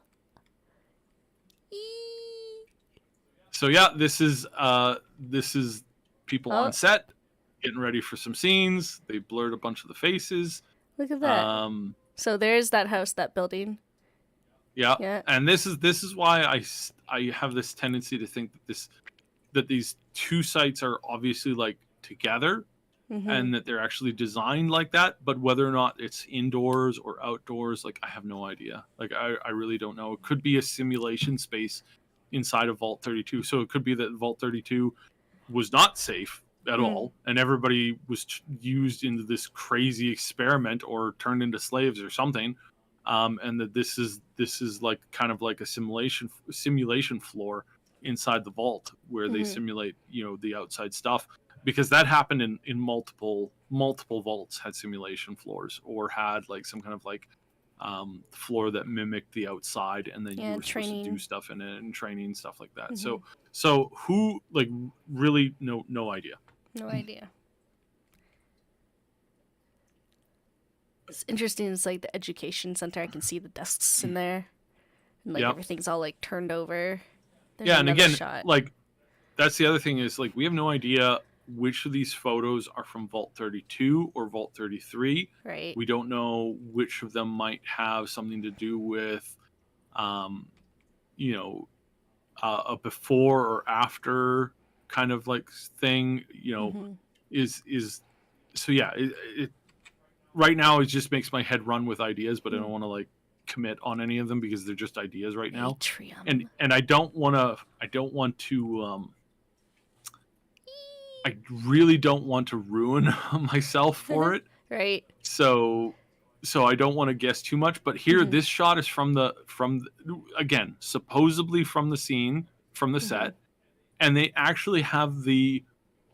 Speaker 1: Eee.
Speaker 2: So yeah, this is people
Speaker 1: Oh,
Speaker 2: on set getting ready for some scenes. They blurred a bunch of the faces.
Speaker 1: look at that.
Speaker 2: Um,
Speaker 1: So there's that house, that building.
Speaker 2: yeah,
Speaker 1: Yeah.
Speaker 2: and this is why I have this tendency to think that these two sites are obviously like together
Speaker 1: Mm-hmm.
Speaker 2: and that they're actually designed like that, but whether or not it's indoors or outdoors, like I have no idea. Like I really don't know. It could be a simulation space inside of Vault 32. So it could be that Vault 32 was not safe at
Speaker 1: Mm.
Speaker 2: all and everybody was used into this crazy experiment or turned into slaves or something. And that this is like kind of like a simulation floor inside the vault where they
Speaker 1: Mm-hmm.
Speaker 2: simulate the outside stuff, because that happened in multiple vaults had simulation floors or had like some kind of like floor that mimicked the outside, and then you
Speaker 1: Yeah,
Speaker 2: were supposed to do
Speaker 1: training.
Speaker 2: stuff in it and training stuff like that.
Speaker 1: Mm-hmm.
Speaker 2: So who like really no idea.
Speaker 1: No idea. It's interesting. It's like the education center. I can see the desks in there. And like
Speaker 2: Yeah,
Speaker 1: everything's all like turned over. There's
Speaker 2: yeah, and
Speaker 1: another
Speaker 2: again,
Speaker 1: shot.
Speaker 2: like that's the other thing is like we have no idea which of these photos are from Vault 32 or Vault 33.
Speaker 1: Right?
Speaker 2: We don't know which of them might have something to do with um you know a before or after kind of like thing,
Speaker 1: Mm-hmm.
Speaker 2: is so yeah. Right now it just makes my head run with ideas, but I don't
Speaker 1: Mm.
Speaker 2: want to like commit on any of them because they're just ideas right now,
Speaker 1: Atrium.
Speaker 2: and I really don't want to ruin myself for it.
Speaker 1: Right.
Speaker 2: So I don't want to guess too much, but here
Speaker 1: Mm-hmm.
Speaker 2: this shot is again, supposedly from the scene, from the
Speaker 1: Mm-hmm.
Speaker 2: set, and they actually have the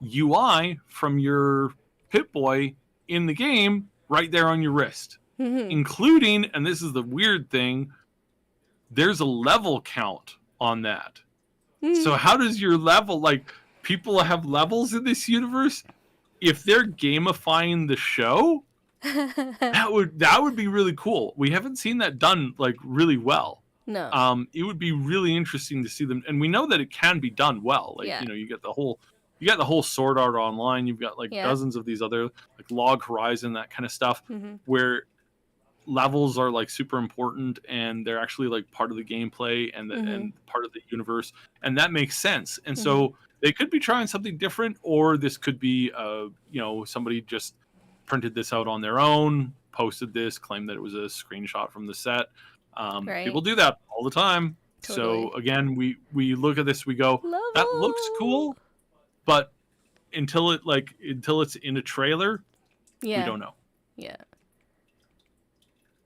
Speaker 2: UI from your Pip-Boy in the game right there on your wrist,
Speaker 1: Mm-hmm.
Speaker 2: including, and this is the weird thing, there's a level count on that. So how does your level, like, people have levels in this universe? If they're gamifying the show,
Speaker 1: Mm-hmm.
Speaker 2: that would be really cool. We haven't seen that done like really well.
Speaker 1: No.
Speaker 2: It would be really interesting to see them, and we know that it can be done well. Like,
Speaker 1: Yeah.
Speaker 2: you got the whole Sword Art Online. You've got like
Speaker 1: Yeah.
Speaker 2: dozens of these other like Log Horizon, that kind of stuff,
Speaker 1: Mm-hmm.
Speaker 2: where levels are like super important and they're actually like part of the gameplay
Speaker 1: Mm-hmm.
Speaker 2: and part of the universe, and that makes sense. And
Speaker 1: Mm-hmm.
Speaker 2: so they could be trying something different, or this could be somebody just printed this out on their own, posted this, claimed that it was a screenshot from the set.
Speaker 1: Right.
Speaker 2: People do that all the time.
Speaker 1: Totally.
Speaker 2: So again, we look at this, we go, that looks
Speaker 1: Level.
Speaker 2: cool, but until it's in a trailer, we
Speaker 1: Yeah.
Speaker 2: don't know.
Speaker 1: Yeah.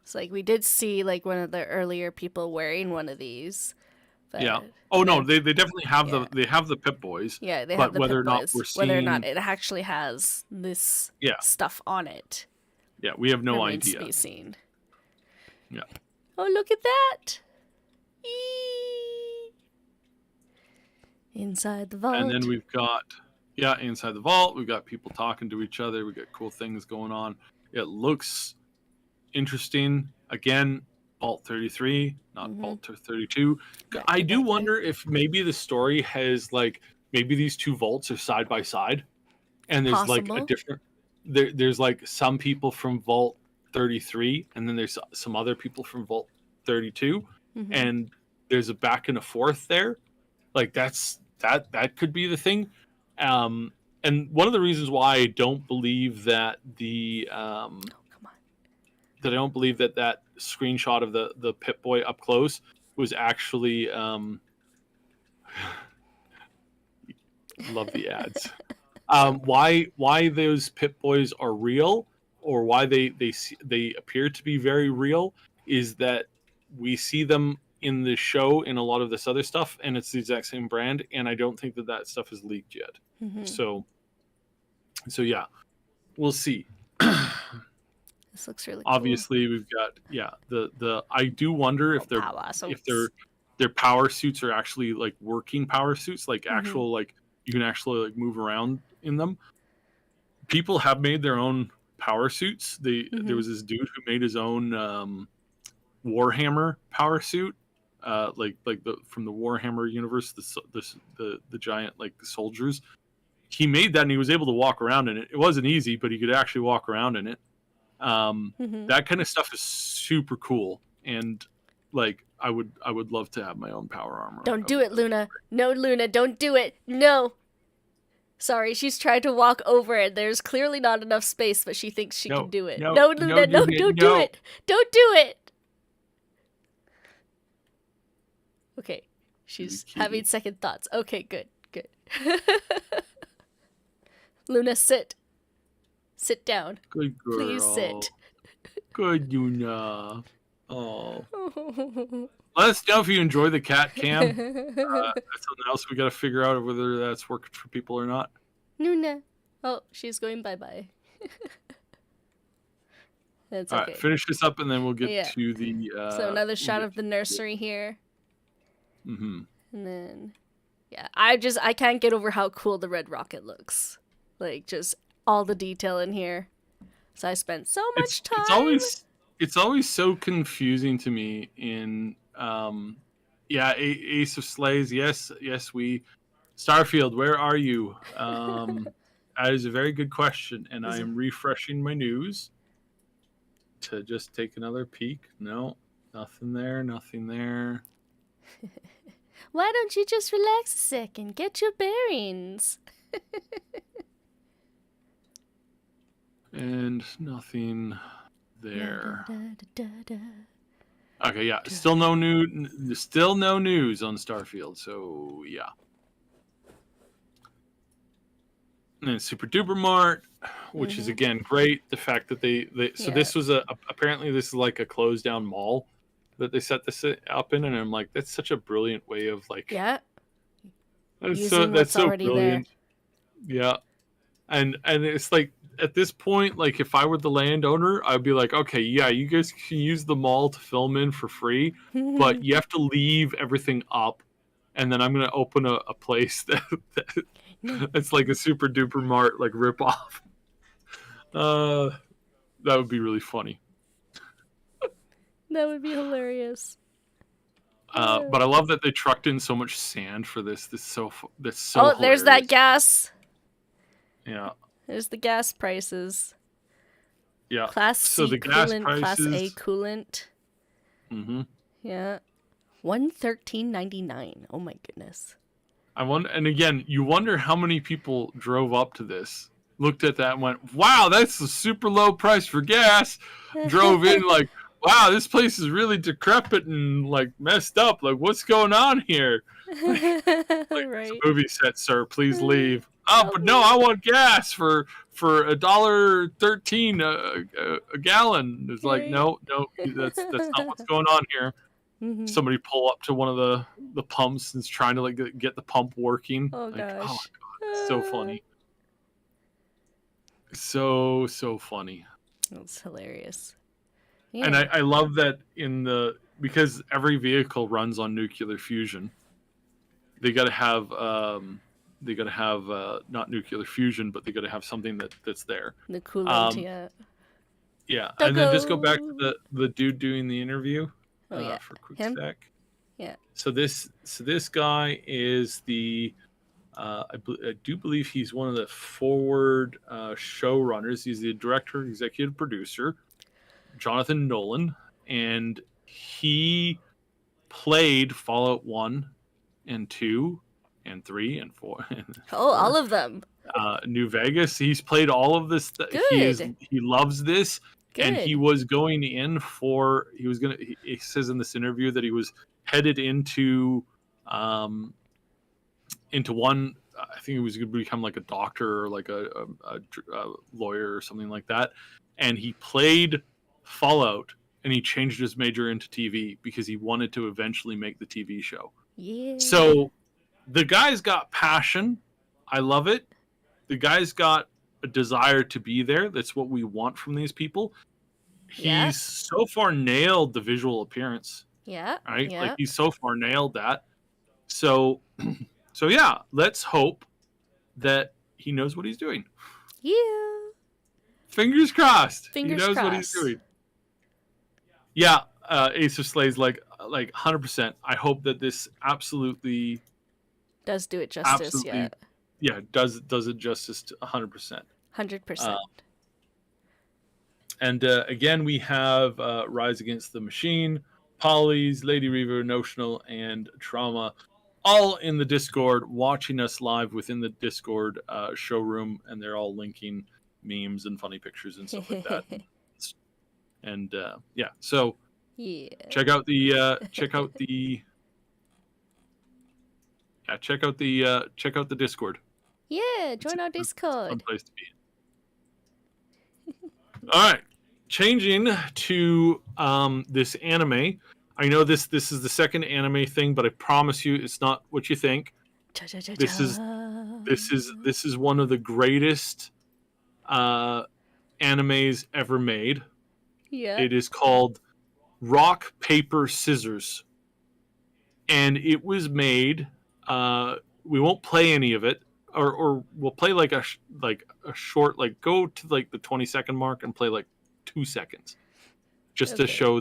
Speaker 1: It's like we did see like one of the earlier people wearing one of these,
Speaker 2: Yeah.
Speaker 1: but
Speaker 2: Oh no,
Speaker 1: then
Speaker 2: they definitely have
Speaker 1: yeah,
Speaker 2: the Pip Boys,
Speaker 1: yeah, they have
Speaker 2: but
Speaker 1: the
Speaker 2: whether
Speaker 1: Pip
Speaker 2: or not
Speaker 1: Boys.
Speaker 2: we're
Speaker 1: Whether or not
Speaker 2: seeing,
Speaker 1: it actually has this
Speaker 2: yeah,
Speaker 1: stuff on it
Speaker 2: yeah, we have no
Speaker 1: remains to
Speaker 2: idea.
Speaker 1: be seen.
Speaker 2: Yeah.
Speaker 1: Oh, look at that! Eee! Inside the
Speaker 2: And then
Speaker 1: vault.
Speaker 2: we've got, yeah, inside the vault, we've got people talking to each other. We got cool things going on. It looks interesting. Again, Vault 33, not
Speaker 1: Mm-hmm.
Speaker 2: Vault 32.
Speaker 1: Back
Speaker 2: I
Speaker 1: to
Speaker 2: do
Speaker 1: back there.
Speaker 2: wonder if maybe the story has like, maybe these two vaults are side by side, and there's like a
Speaker 1: Possible.
Speaker 2: different, there's like some people from Vault 33, and then there's some other people from Vault 32,
Speaker 1: Mm-hmm.
Speaker 2: and there's a back and a forth there. Like that could be the thing. um and one of the reasons why I don't believe that
Speaker 1: Oh, come on.
Speaker 2: I don't believe that screenshot of the Pip Boy up close was actually love the ads. Why those Pip Boys are real, or why they appear to be very real, is that we see them in the show in a lot of this other stuff, and it's the exact same brand, and I don't think that stuff is leaked yet.
Speaker 1: Mm-hmm.
Speaker 2: So yeah, we'll see.
Speaker 1: This looks really cool.
Speaker 2: Obviously, we've got, yeah, the I do wonder
Speaker 1: Oh,
Speaker 2: if
Speaker 1: power
Speaker 2: their
Speaker 1: suits.
Speaker 2: power suits are actually like working power suits, like
Speaker 1: Mm-hmm.
Speaker 2: actual, like you can actually like move around in them. People have made their own power suits. There
Speaker 1: Mm-hmm.
Speaker 2: was this dude who made his own Warhammer power suit, like the from the Warhammer universe, the giant like soldiers. He made that, and he was able to walk around in it. It wasn't easy, but he could actually walk around in it.
Speaker 1: Mm-hmm.
Speaker 2: That kind of stuff is super cool, and like I would love to have my own power armor.
Speaker 1: Don't do it, Luna. No, Luna, don't do it. No. Sorry, she's tried to walk over it. There's clearly not enough space, but she thinks she can
Speaker 2: No,
Speaker 1: do it.
Speaker 2: no,
Speaker 1: No,
Speaker 2: no,
Speaker 1: Luna, no,
Speaker 2: Juliet,
Speaker 1: don't do
Speaker 2: no.
Speaker 1: it. Don't do it. Okay, she's having
Speaker 2: Kitty.
Speaker 1: second thoughts. Okay, good, good. Luna, sit. Sit down.
Speaker 2: Good
Speaker 1: Please
Speaker 2: girl.
Speaker 1: sit.
Speaker 2: Good Yuna. Oh. Let us know if you enjoy the cat cam. That's something else we got to figure out whether that's working for people or not.
Speaker 1: Luna. Oh, she's going bye-bye. That's
Speaker 2: All
Speaker 1: okay.
Speaker 2: right, finish this up, and then we'll get
Speaker 1: Yeah.
Speaker 2: to the.
Speaker 1: So another shot of the nursery here.
Speaker 2: Mm-hmm.
Speaker 1: And then, yeah, I can't get over how cool the red rocket looks. Like, just all the detail in here. So I spent so much time.
Speaker 2: It's always so confusing to me in yeah, Ace of Slays. Yes, we Starfield. Where are you? That is a very good question, and I am refreshing my news to just take another peek. No, nothing there. Nothing there.
Speaker 1: Why don't you just relax a second? Get your bearings.
Speaker 2: And nothing there.
Speaker 1: Da, da, da, da,
Speaker 2: Okay, yeah,
Speaker 1: da.
Speaker 2: still no news on Starfield. So yeah, and then Super Duper Mart, which is again great. The fact that they so
Speaker 1: Yeah.
Speaker 2: this was apparently this is like a closed down mall that they set this up in, and I'm like, that's such a brilliant way of like
Speaker 1: Yeah. Using
Speaker 2: that's
Speaker 1: what's
Speaker 2: so
Speaker 1: already there.
Speaker 2: brilliant. Yeah, and it's like at this point, like if I were the landowner, I'd be like, okay, yeah, you guys can use the mall to film in for free, but you have to leave everything up, and then I'm gonna open a place that
Speaker 1: No.
Speaker 2: it's like a Super Duper Mart like rip off. Uh, that would be really funny.
Speaker 1: That would be hilarious.
Speaker 2: But I love that they trucked in so much sand for this. That's so
Speaker 1: Oh, there's that
Speaker 2: hilarious.
Speaker 1: gas.
Speaker 2: Yeah,
Speaker 1: There's the gas prices.
Speaker 2: yeah.
Speaker 1: Class
Speaker 2: So
Speaker 1: C
Speaker 2: the gas
Speaker 1: coolant, Class A
Speaker 2: prices.
Speaker 1: coolant.
Speaker 2: Mm-hmm.
Speaker 1: Yeah. $113.99. Oh my goodness.
Speaker 2: I wonder, and again, you wonder how many people drove up to this, looked at that, and went, "Wow, that's a super low price for gas." Drove in like, "Wow, this place is really decrepit and like messed up. Like, what's going on here?" Like it's
Speaker 1: Right.
Speaker 2: a movie set, sir. Please leave. Oh, but no, I want gas for $1.13 a gallon. It's like,
Speaker 1: Right.
Speaker 2: no, that's not what's going on here.
Speaker 1: Hmm.
Speaker 2: Somebody pull up to one of the pumps and is trying to like get the pump working.
Speaker 1: Oh
Speaker 2: Like, oh my
Speaker 1: gosh.
Speaker 2: god, it's so funny, so funny.
Speaker 1: That's hilarious.
Speaker 2: And
Speaker 1: Yeah.
Speaker 2: I love that because every vehicle runs on nuclear fusion. They got to have not nuclear fusion, but they got to have something that's there.
Speaker 1: The coolant,
Speaker 2: Um,
Speaker 1: yeah.
Speaker 2: yeah, and then just go back to
Speaker 1: Duggo.
Speaker 2: the dude doing the interview
Speaker 1: Oh yeah.
Speaker 2: for a quick
Speaker 1: Him?
Speaker 2: sec.
Speaker 1: Yeah.
Speaker 2: So this guy is the I do believe he's one of the forward showrunners. He's the director, executive producer, Jonathan Nolan, and he played Fallout 1 and 2 and 3 and 4 and
Speaker 1: Oh,
Speaker 2: 4.
Speaker 1: all of them.
Speaker 2: New Vegas. He's played all of this.
Speaker 1: Good.
Speaker 2: He loves this, and he
Speaker 1: Good.
Speaker 2: was going in for. He was gonna. He says in this interview that he was headed um, into one. I think he was going to become like a doctor or like a lawyer or something like that. And he played Fallout, and he changed his major into TV because he wanted to eventually make the TV show.
Speaker 1: Yeah.
Speaker 2: So the guy's got passion. I love it. The guy's got a desire to be there. That's what we want from these people.
Speaker 1: Yeah.
Speaker 2: He's so far nailed the visual appearance,
Speaker 1: Yeah.
Speaker 2: right? Like
Speaker 1: Yeah.
Speaker 2: he's so far nailed that. So, so yeah, let's hope that he knows what he's doing.
Speaker 1: Yeah.
Speaker 2: Fingers crossed. He
Speaker 1: Fingers
Speaker 2: knows what he's
Speaker 1: crossed.
Speaker 2: doing. Yeah, Ace of Slays, like 100%. I hope that this absolutely,
Speaker 1: Does do it justice,
Speaker 2: absolutely, yeah, does it justice to 100%.
Speaker 1: 100%.
Speaker 2: And again, we have Rise Against the Machine, Polly's, Lady Reaver, Notional, and Trauma, all in the Discord, watching us live within the Discord showroom, and they're all linking memes and funny pictures and stuff like that. And yeah, so
Speaker 1: Yeah.
Speaker 2: check out the Discord.
Speaker 1: Yeah, join our
Speaker 2: It's a
Speaker 1: Discord.
Speaker 2: fun place to be. All right, changing to this anime. I know this is the second anime thing, but I promise you, it's not what you think. This is one of the greatest animes ever made.
Speaker 1: Yeah.
Speaker 2: It is called Rock Paper Scissors, and it was made. We won't play any of it, or we'll play like a short, like go to like the 20-second mark and play like 2 seconds, just to
Speaker 1: Okay.
Speaker 2: show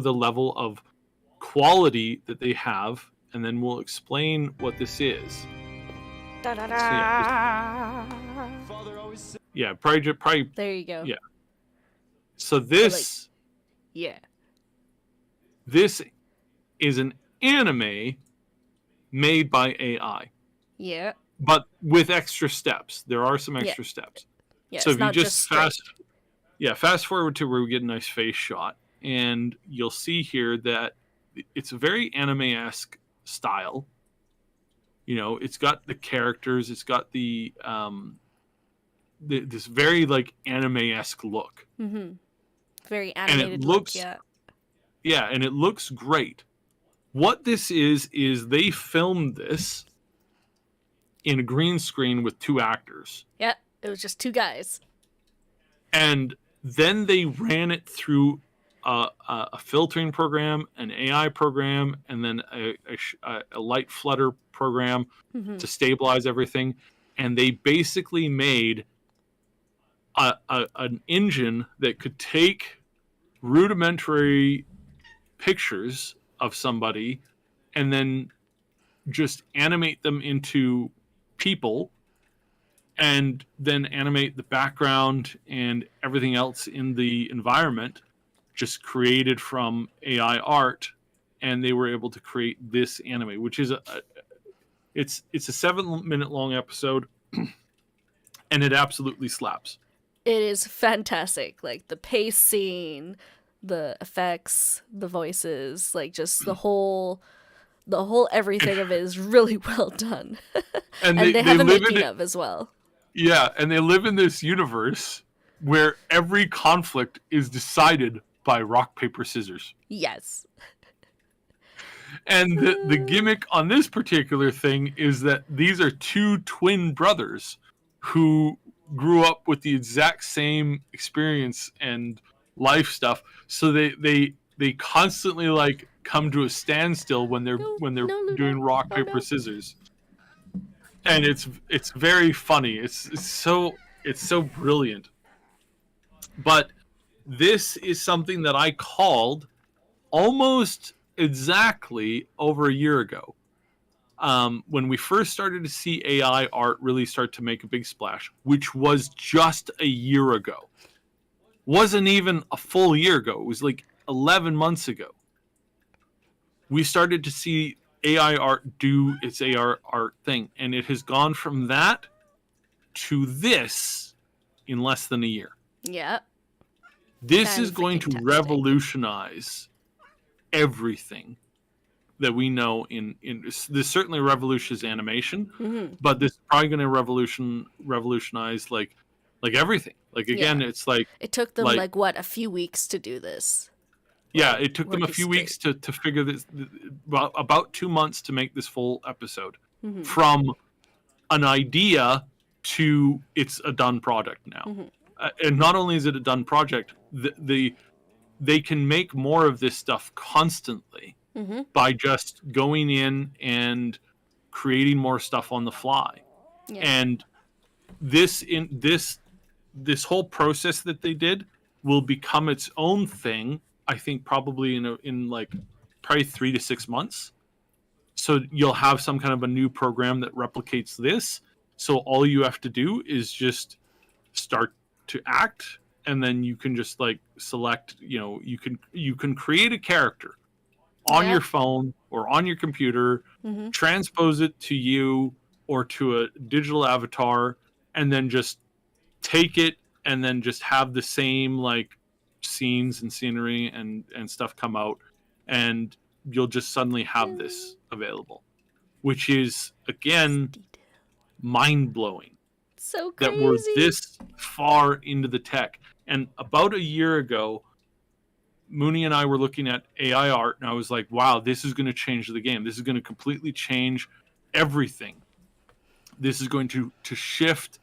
Speaker 2: the level of quality that they have, and then we'll explain what this is.
Speaker 1: Da, da,
Speaker 2: So,
Speaker 1: da.
Speaker 2: yeah, probably.
Speaker 1: There you go.
Speaker 2: Yeah. So this
Speaker 1: Yeah.
Speaker 2: this is an anime made by AI,
Speaker 1: Yeah.
Speaker 2: but with extra steps. There are some
Speaker 1: Yeah.
Speaker 2: extra steps.
Speaker 1: Yeah.
Speaker 2: So
Speaker 1: It's
Speaker 2: if you
Speaker 1: not just
Speaker 2: just
Speaker 1: straight.
Speaker 2: fast forward to where we get a nice face shot, and you'll see here that it's a very anime-esque style. You know, it's got the characters, it's got this very like anime-esque look,
Speaker 1: Mm-hmm. Very
Speaker 2: and it
Speaker 1: animated look.
Speaker 2: looks
Speaker 1: Yeah.
Speaker 2: yeah, and it looks great. What this is they filmed this in a green screen with two actors,
Speaker 1: Yeah. It was just two guys.
Speaker 2: and then they ran it through a filtering program, an AI program, and then a light flutter program
Speaker 1: Mm-hmm.
Speaker 2: to stabilize everything. And they basically made an engine that could take rudimentary pictures of somebody and then just animate them into people, and then animate the background and everything else in the environment just created from AI art. And they were able to create this anime, which is it's a 7 minute long episode, and it absolutely slaps.
Speaker 1: It is fantastic. Like the pace scene, the effects, the voices, like just the whole
Speaker 2: And,
Speaker 1: everything of it is really well done.
Speaker 2: and
Speaker 1: And they
Speaker 2: they
Speaker 1: have a
Speaker 2: live in
Speaker 1: making
Speaker 2: it.
Speaker 1: of as well.
Speaker 2: Yeah, and they live in this universe where every conflict is decided by rock paper scissors.
Speaker 1: Yes.
Speaker 2: And the gimmick on this particular thing is that these are two twin brothers who grew up with the exact same experience and life stuff. So they constantly like come to a standstill
Speaker 1: No,
Speaker 2: when they're
Speaker 1: no, Luna.
Speaker 2: doing rock
Speaker 1: Oh
Speaker 2: paper
Speaker 1: no.
Speaker 2: scissors. And it's very funny. It's so brilliant. But this is something that I called almost exactly over a year ago. When we first started to see AI art really start to make a big splash, which was just a year ago. Wasn't even a full year ago. It was like 11 months ago. We started to see AI art do its AR art thing, and it has gone from that to this in less than a year.
Speaker 1: Yeah.
Speaker 2: This is going to
Speaker 1: Fan-freaking-tastic.
Speaker 2: revolutionize everything that we know in this. Certainly revolutionize animation,
Speaker 1: Mm-hmm.
Speaker 2: but this is probably going to revolutionize like everything. Like again,
Speaker 1: Yeah.
Speaker 2: it's like
Speaker 1: It took them
Speaker 2: like
Speaker 1: like what, a few weeks to do this.
Speaker 2: yeah,
Speaker 1: Like
Speaker 2: it took them a
Speaker 1: working
Speaker 2: few
Speaker 1: straight.
Speaker 2: weeks to figure this, about 2 months to make this full episode,
Speaker 1: Mm-hmm.
Speaker 2: from an idea to it's a done product now.
Speaker 1: Mm-hmm.
Speaker 2: And not only is it a done project, they can make more of this stuff constantly
Speaker 1: Mm-hmm.
Speaker 2: by just going in and creating more stuff on the fly.
Speaker 1: Yeah.
Speaker 2: And this whole process that they did will become its own thing, I think, probably in like probably 3 to 6 months. So you'll have some kind of a new program that replicates this. So all you have to do is just start to act, and then you can just like select, you can create a character on
Speaker 1: Yeah.
Speaker 2: your phone or on your computer,
Speaker 1: Mm-hmm.
Speaker 2: transpose it to you or to a digital avatar, and then just take it and then just have the same like scenes and scenery and stuff come out, and you'll just suddenly have this available, which is again mind blowing
Speaker 1: So
Speaker 2: that we're
Speaker 1: crazy.
Speaker 2: this far into the tech. And about a year ago, Mooney and I were looking at AI art, and I was like, wow, this is going to change the game. This is going to completely change everything. This is going to shift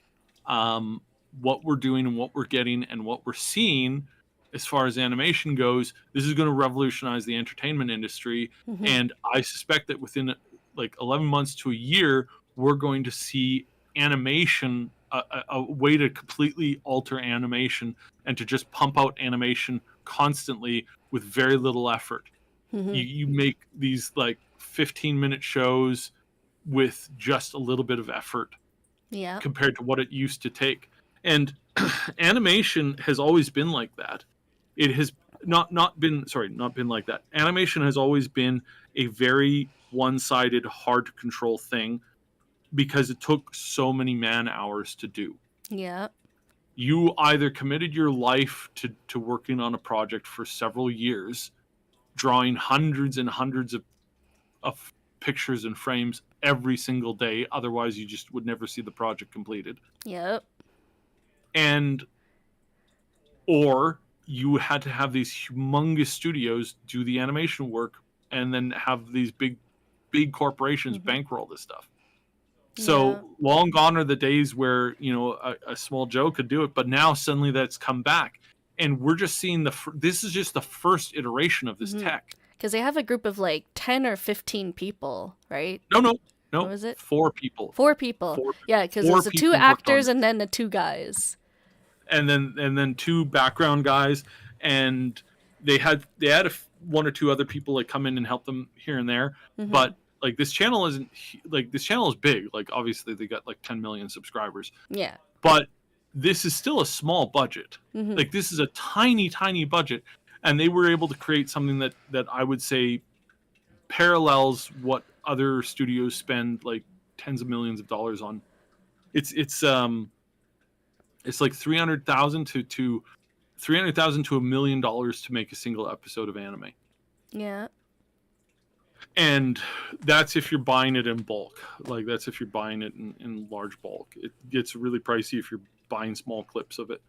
Speaker 2: what we're doing and what we're getting and what we're seeing as far as animation goes. This is going to revolutionize the entertainment industry.
Speaker 1: Mm-hmm.
Speaker 2: And I suspect that within like 11 months to a year, we're going to see animation, a way to completely alter animation and to just pump out animation constantly with very little effort.
Speaker 1: Mm-hmm.
Speaker 2: You make these like 15-minute shows with just a little bit of effort
Speaker 1: Yeah.
Speaker 2: compared to what it used to take. And animation has always been like that. It has not been like that. Animation has always been a very one-sided, hard to control thing because it took so many man hours to do.
Speaker 1: Yeah.
Speaker 2: You either committed your life to working on a project for several years, drawing hundreds and hundreds of pictures and frames every single day, otherwise you just would never see the project completed.
Speaker 1: Yep.
Speaker 2: And or you had to have these humongous studios do the animation work and then have these big corporations
Speaker 1: Mm-hmm.
Speaker 2: bankroll this stuff.
Speaker 1: Yeah.
Speaker 2: So long gone are the days where a small Joe could do it, but now suddenly that's come back, and we're just seeing this is just the first iteration of this
Speaker 1: Mm-hmm.
Speaker 2: tech.
Speaker 1: Because they have a group of like 10 or 15 people, right?
Speaker 2: No, no,
Speaker 1: What
Speaker 2: no,
Speaker 1: was it?
Speaker 2: four people,
Speaker 1: 4 people.
Speaker 2: four
Speaker 1: Yeah, because it
Speaker 2: four
Speaker 1: was the two
Speaker 2: people worked on
Speaker 1: actors and
Speaker 2: this,
Speaker 1: then the two guys.
Speaker 2: and then two background guys, and they had one or two other people like come in and help them here and there,
Speaker 1: Mm-hmm.
Speaker 2: but like this channel isn't like this channel is big. Like obviously they got like 10 million subscribers,
Speaker 1: Yeah.
Speaker 2: but this is still a small budget.
Speaker 1: Mm-hmm.
Speaker 2: Like this is a tiny budget, and they were able to create something that I would say parallels what other studios spend like tens of millions of dollars on. It's like 300,000 to $1 million to make a single episode of anime.
Speaker 1: Yeah.
Speaker 2: And that's if you're buying it in bulk. Like that's if you're buying it in large bulk. It gets really pricey if you're buying small clips of it.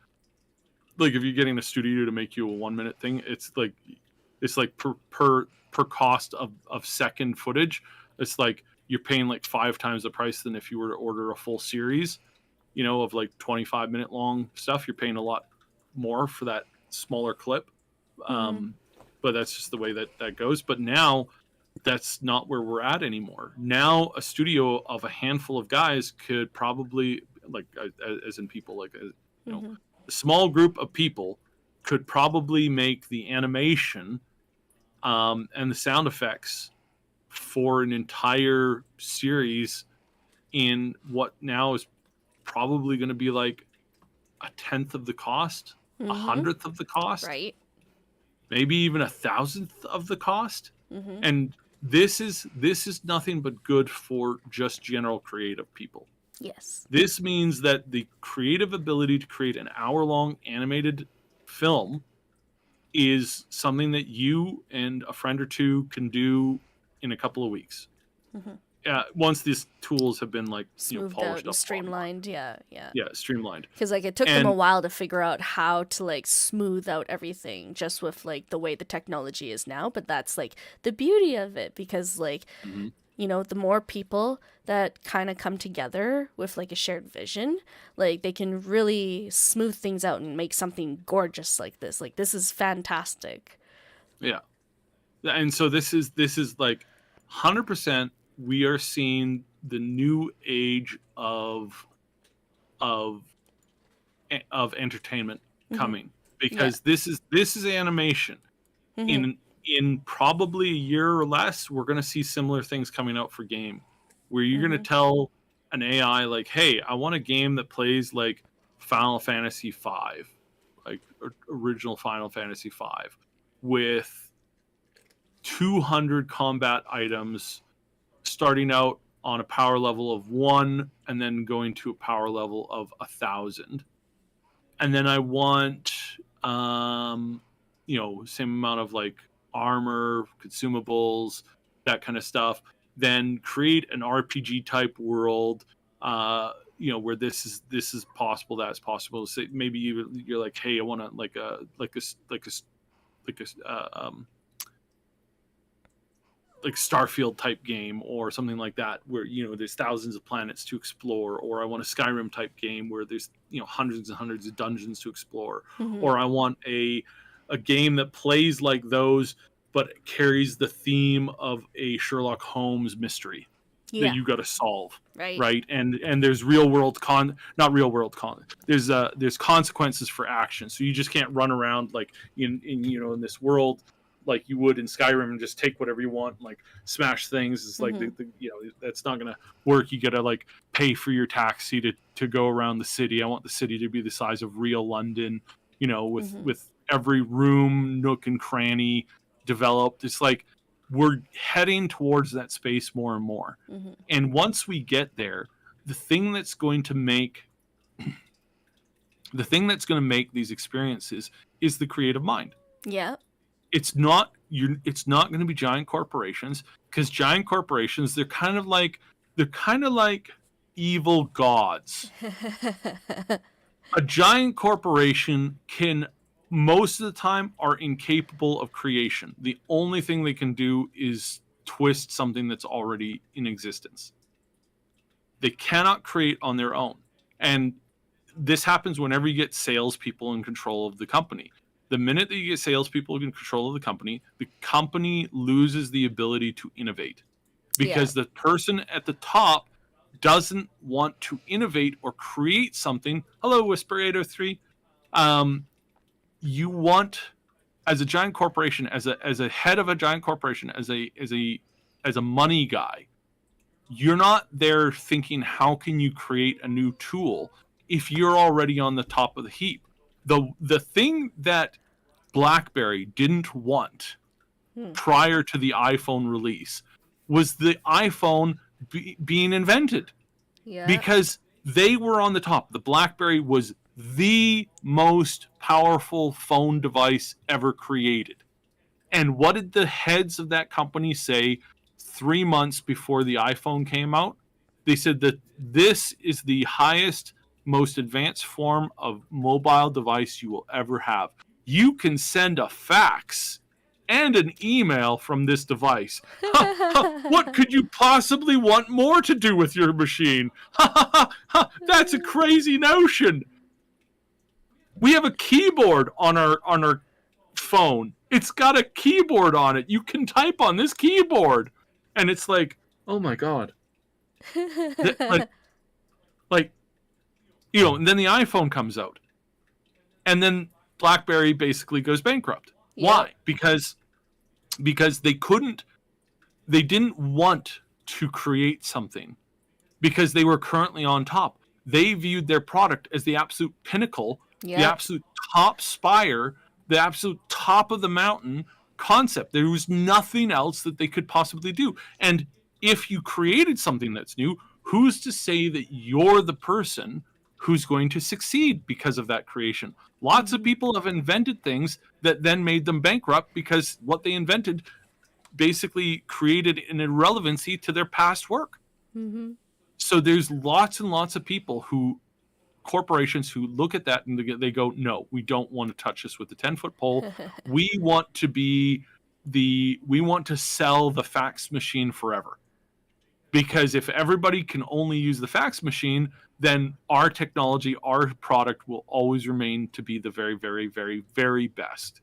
Speaker 2: Like if you're getting a studio to make you a 1 minute thing, it's like per cost of second footage. It's like you're paying like 5 times the price than if you were to order a full series, of like 25-minute long stuff. You're paying a lot more for that smaller clip.
Speaker 1: Mm-hmm.
Speaker 2: But that's just the way that goes. But now that's not where we're at anymore. Now a studio of a handful of guys could probably, like as in people, like
Speaker 1: Mm-hmm.
Speaker 2: a small group of people could probably make the animation and the sound effects for an entire series in what now is probably going to be like a tenth of the cost, a
Speaker 1: Mm-hmm.
Speaker 2: hundredth of the cost,
Speaker 1: Right.
Speaker 2: maybe even a thousandth of the cost.
Speaker 1: Mm-hmm.
Speaker 2: And this is nothing but good for just general creative people.
Speaker 1: Yes.
Speaker 2: This means that the creative ability to create an hour-long animated film is something that you and a friend or two can do in a couple of weeks.
Speaker 1: Mm-hmm.
Speaker 2: Once these tools have been like
Speaker 1: Smoothed out
Speaker 2: polished
Speaker 1: and
Speaker 2: up,
Speaker 1: streamlined. Yeah. Yeah.
Speaker 2: yeah, streamlined.
Speaker 1: Because like it took them a
Speaker 2: And
Speaker 1: while to figure out how to like smooth out everything just with like the way the technology is now, but that's like the beauty of it, because like
Speaker 2: mhm,
Speaker 1: the more people that kind of come together with like a shared vision, like they can really smooth things out and make something gorgeous like this. Like this is fantastic.
Speaker 2: yeah, and so this is like 100%. We are seeing the new age of of entertainment
Speaker 1: Mm-hmm.
Speaker 2: coming,
Speaker 1: Yeah.
Speaker 2: because this is animation.
Speaker 1: Mm-hmm.
Speaker 2: In probably a year or less, we're going to see similar things coming out for game, where you're going
Speaker 1: Mm-hmm.
Speaker 2: to tell an AI like, "Hey, I want a game that plays like Final Fantasy V, like original Final Fantasy V, with 200 combat items, starting out on a power level of 1 and then going to a power level of 1,000. And then I want same amount of like armor, consumables, that kind of stuff. Then create an RPG type world, where this is possible, that's possible. So maybe you're like, hey, I want to like Starfield type game or something like that, where there's thousands of planets to explore, or I want a Skyrim type game where there's hundreds and hundreds of dungeons to explore,
Speaker 1: Mm-hmm.
Speaker 2: or I want a game that plays like those but carries the theme of a Sherlock Holmes mystery that
Speaker 1: Yeah.
Speaker 2: you got to solve,
Speaker 1: Right.
Speaker 2: right? And there's not real world there's consequences for action, so you just can't run around like in this world like you would in Skyrim and just take whatever you want and like smash things. It's like
Speaker 1: Mm-hmm.
Speaker 2: that's not gonna work. You gotta like pay for your taxi to go around the city. I want the city to be the size of real London, with
Speaker 1: Mm-hmm.
Speaker 2: with every room, nook and cranny developed. It's like we're heading towards that space more and more.
Speaker 1: Mm-hmm.
Speaker 2: And once we get there, the thing that's going to make these experiences is the creative mind.
Speaker 1: Yeah.
Speaker 2: It's not going to be giant corporations, because giant corporations, they're kind of like evil gods. A giant corporation can, most of the time, are incapable of creation. The only thing they can do is twist something that's already in existence. They cannot create on their own. And this happens whenever you get salespeople in control of the company. The minute that you get salespeople in control of the company loses the ability to innovate,
Speaker 1: Yeah.
Speaker 2: because the person at the top doesn't want to innovate or create something. Hello, Whisper 803. You want, as a giant corporation, as a head of a giant corporation, as a money guy, you're not there thinking, how can you create a new tool if you're already on the top of the heap? The thing that BlackBerry didn't want
Speaker 1: Hmm.
Speaker 2: prior to the iPhone release was the iPhone being invented,
Speaker 1: Yeah.
Speaker 2: because they were on the top. The BlackBerry was the most powerful phone device ever created. And what did the heads of that company say 3 months before the iPhone came out? They said that this is the highest, most advanced form of mobile device you will ever have. You can send a fax and an email from this device. What could you possibly want more to do with your machine? That's a crazy notion. We have a keyboard on our phone. It's got a keyboard on it. You can type on this keyboard. And it's like, oh my god. That, like, and then the iPhone comes out. And then BlackBerry basically goes bankrupt.
Speaker 1: Yep.
Speaker 2: Why? Because they didn't want to create something, because they were currently on top. They viewed their product as the absolute pinnacle, the
Speaker 1: Yep.
Speaker 2: absolute top spire, the absolute top of the mountain concept. There was nothing else that they could possibly do. And if you created something that's new, who's to say that you're the person who's going to succeed because of that creation? Lots of people have invented things that then made them bankrupt, because what they invented basically created an irrelevancy to their past work.
Speaker 1: Mm-hmm.
Speaker 2: So there's lots and lots of people corporations who look at that and they go, no, we don't want to touch this with the 10-foot pole. We want to sell the fax machine forever. Because if everybody can only use the fax machine, then our technology, our product will always remain to be the very, very, very, very best.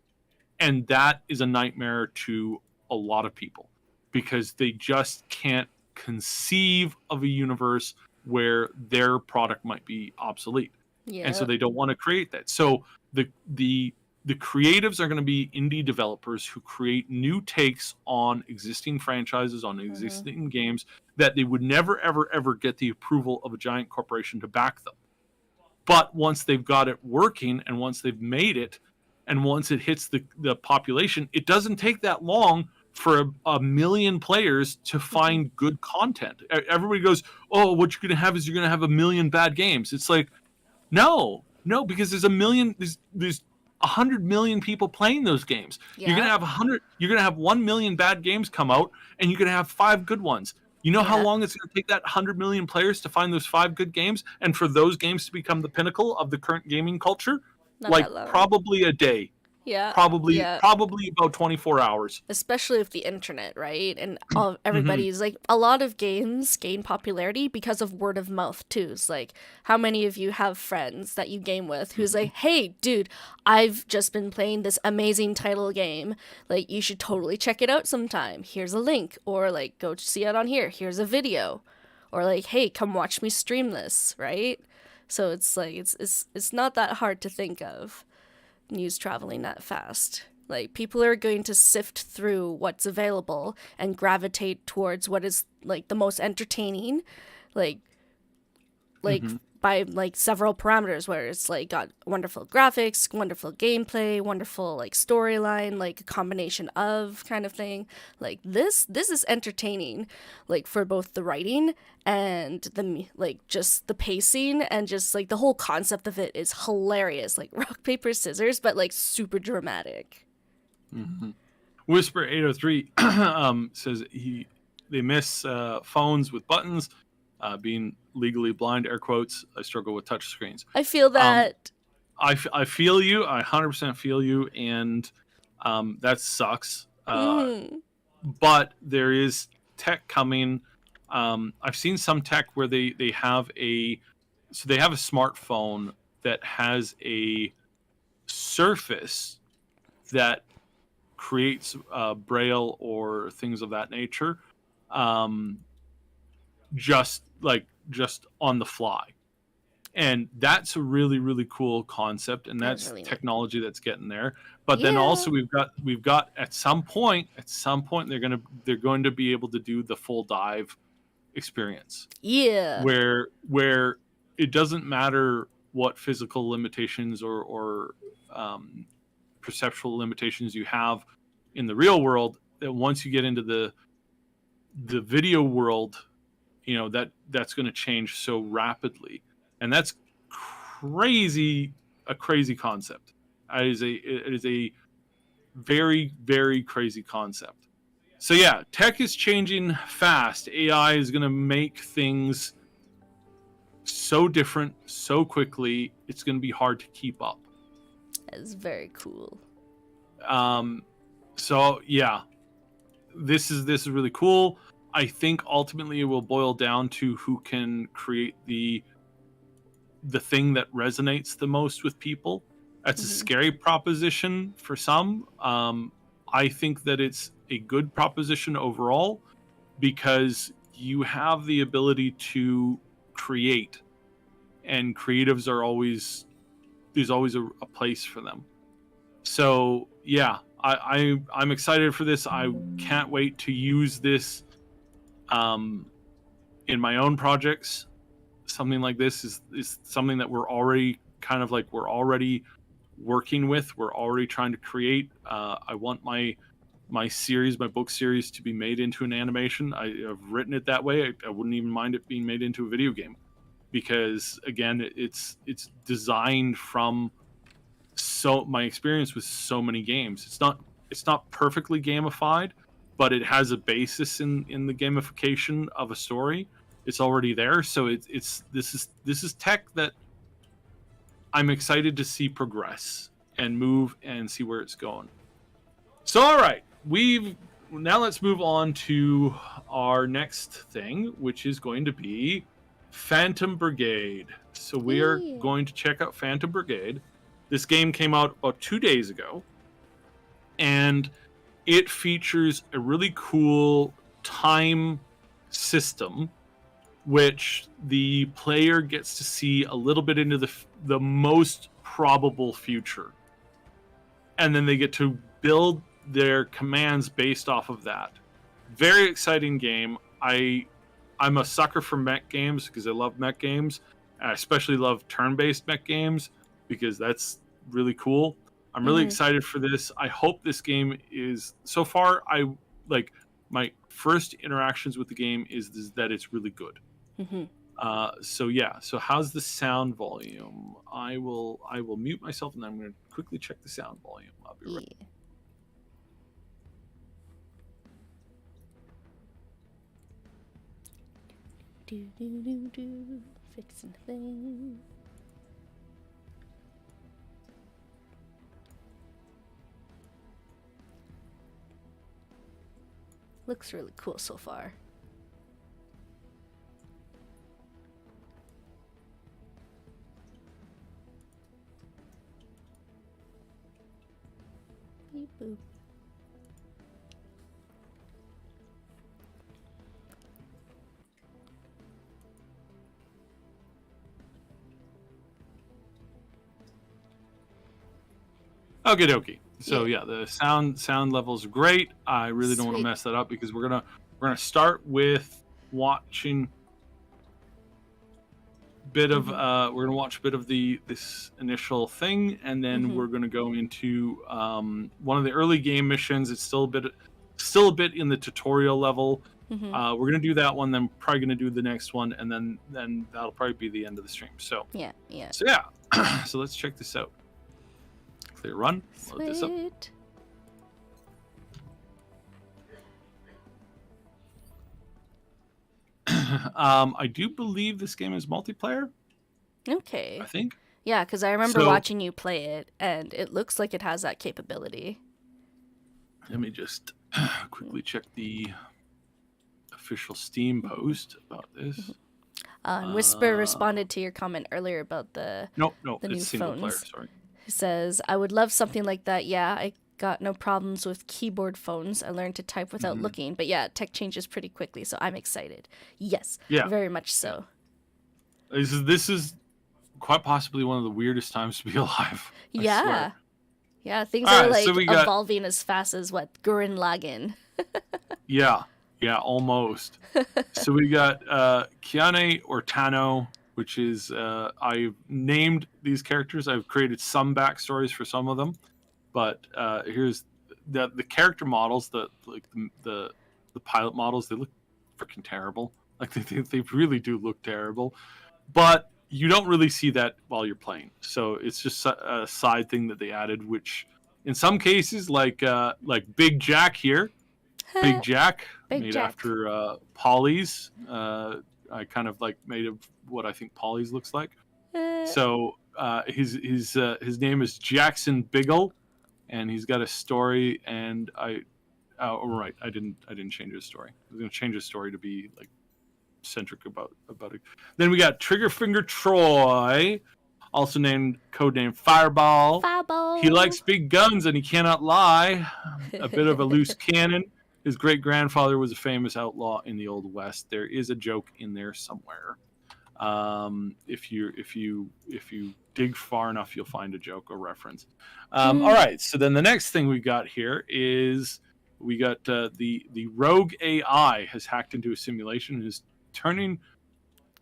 Speaker 2: And that is a nightmare to a lot of people, because they just can't conceive of a universe where their product might be obsolete.
Speaker 1: Yeah.
Speaker 2: And so they don't want to create that. So the creatives are going to be indie developers who create new takes on existing franchises, on existing games, that they would never, ever, ever get the approval of a giant corporation to back them. But once they've got it working, and once they've made it, and once it hits the population, it doesn't take that long for a million players to find good content. Everybody goes, oh, what you're going to have is you're going to have a million bad games. It's like, no, because there's 100 million people playing those games.
Speaker 1: Yeah.
Speaker 2: You're going to have 1 million bad games come out, and you're going to have 5 good ones. You know how long it's going to take that 100 million players to find those 5 good games, and for those games to become the pinnacle of the current gaming culture?
Speaker 1: Not
Speaker 2: Probably a day.
Speaker 1: Yeah.
Speaker 2: Probably about 24 hours.
Speaker 1: Especially with the internet, right? And everybody's like, a lot of games gain popularity because of word of mouth too. It's like, how many of you have friends that you game with who's like, hey, dude, I've just been playing this amazing title game. Like, you should totally check it out sometime. Here's a link. Or like, go see it on here. Here's a video. Or like, hey, come watch me stream this, right? So it's like, it's not that hard to think of news traveling that fast. Like, people are going to sift through what's available and gravitate towards what is like the most entertaining, like by like several parameters, where it's like got wonderful graphics, wonderful gameplay, wonderful like storyline, like a combination of kind of thing. Like this is entertaining, like for both the writing and like just the pacing, and just like the whole concept of it is hilarious, like rock paper scissors, but like super dramatic.
Speaker 2: Mm-hmm. Whisper 803 says they miss phones with buttons. Being legally blind, air quotes, I struggle with touch screens.
Speaker 1: I feel that.
Speaker 2: I feel you. I 100% feel you, and that sucks. But there is tech coming. I've seen some tech where they have a smartphone that has a surface that creates braille or things of that nature, um, just on the fly, and that's a really really cool concept, and
Speaker 1: That's
Speaker 2: that's
Speaker 1: really neat.
Speaker 2: technology that's getting there. But then
Speaker 1: Yeah.
Speaker 2: also we've got at some point they're going to be able to do the full dive experience,
Speaker 1: Yeah.
Speaker 2: where it doesn't matter what physical limitations or perceptual limitations you have in the real world, that once you get into the video world, that's going to change so rapidly, and that's a crazy concept. It is a very very crazy concept. So yeah, tech is changing fast. AI is going to make things so different so quickly, it's going to be hard to keep up.
Speaker 1: That's very cool.
Speaker 2: So yeah, this is really cool. I think ultimately it will boil down to who can create the thing that resonates the most with people. That's a scary proposition for some. I think that it's a good proposition overall, because you have the ability to create, and creatives are always there's always a place for them. So yeah, I'm excited for this. I can't wait to use this in my own projects. Something like this is something that we're already working with. We're already trying to create. I want my book series to be made into an animation. I've written it that way. I wouldn't even mind it being made into a video game, because again, it's designed from my experience with so many games. It's not perfectly gamified, but it has a basis in the gamification of a story. It's already there, so this is tech that I'm excited to see progress and move and see where it's going. So all right, now let's move on to our next thing, which is going to be Phantom Brigade. So we are going to check out Phantom Brigade. This game came out about 2 days ago, and it features a really cool time system, which the player gets to see a little bit into the most probable future, and then they get to build their commands based off of that. Very exciting game. I'm a sucker for mech games because I love mech games. I especially love turn-based mech games because that's really cool. I'm really excited for this. I hope this game is, so far, my first interactions with the game is that it's really good. So yeah, so how's the sound volume? I will mute myself, and I'm going to quickly check the sound volume. I'll be right.
Speaker 1: Fixing things. Looks really cool so far. Beep boop.
Speaker 2: Okie dokie. So yeah, the sound level's great. I really don't want to mess that up, because we're gonna start with watching bit of
Speaker 1: Mm-hmm.
Speaker 2: we're gonna watch a bit of this initial thing, and then
Speaker 1: Mm-hmm.
Speaker 2: we're gonna go into one of the early game missions. It's still a bit in the tutorial level.
Speaker 1: Mm-hmm.
Speaker 2: We're gonna do that one, then probably gonna do the next one, and then that'll probably be the end of the stream. So
Speaker 1: Yeah. Yeah.
Speaker 2: so yeah, so let's check this out. Clear run. Load this up.
Speaker 1: Sweet.
Speaker 2: I do believe this game is multiplayer. I
Speaker 1: Okay.
Speaker 2: think.
Speaker 1: Yeah, because I remember
Speaker 2: So
Speaker 1: watching you play it, and it looks like it has that capability.
Speaker 2: let me just quickly check the official Steam post about this.
Speaker 1: And Whisper responded to your comment earlier about the
Speaker 2: No,
Speaker 1: new
Speaker 2: it's single player.
Speaker 1: phones.
Speaker 2: Sorry.
Speaker 1: He says, "I would love something like that. Yeah, I got no problems with keyboard phones. I learned to type without looking. But yeah, tech changes pretty quickly, so I'm excited. Yes,
Speaker 2: Yeah,
Speaker 1: very much so.
Speaker 2: this is quite possibly one of the weirdest times to be alive. I
Speaker 1: Yeah,
Speaker 2: swear.
Speaker 1: yeah. Things
Speaker 2: All
Speaker 1: are
Speaker 2: right, so
Speaker 1: like
Speaker 2: we got
Speaker 1: evolving as fast as what Gurren Lagann.
Speaker 2: yeah, almost. So we got Kiane or Tano, which is I've named these characters. I've created some backstories for some of them, but here's the character models, the pilot models. They look freaking terrible. Like they really do look terrible, but you don't really see that while you're playing. So it's just a side thing that they added, which in some cases, like Big Jack here. Big Jack,
Speaker 1: Big
Speaker 2: made
Speaker 1: Jack.
Speaker 2: after Polly's. I kind of like made of what I think Polly's looks like. So his name is Jackson Biggle, and he's got a story. And right, I didn't change his story. I was gonna change his story to be like centric about it. Then we got Triggerfinger Troy, also named codename Fireball.
Speaker 1: Fireball.
Speaker 2: He likes big guns and he cannot lie. A bit of a loose cannon. His great grandfather was a famous outlaw in the Old West. There is a joke in there somewhere. If you dig far enough, you'll find a joke or reference. All right. So then the next thing we got here is we got the rogue AI has hacked into a simulation and is turning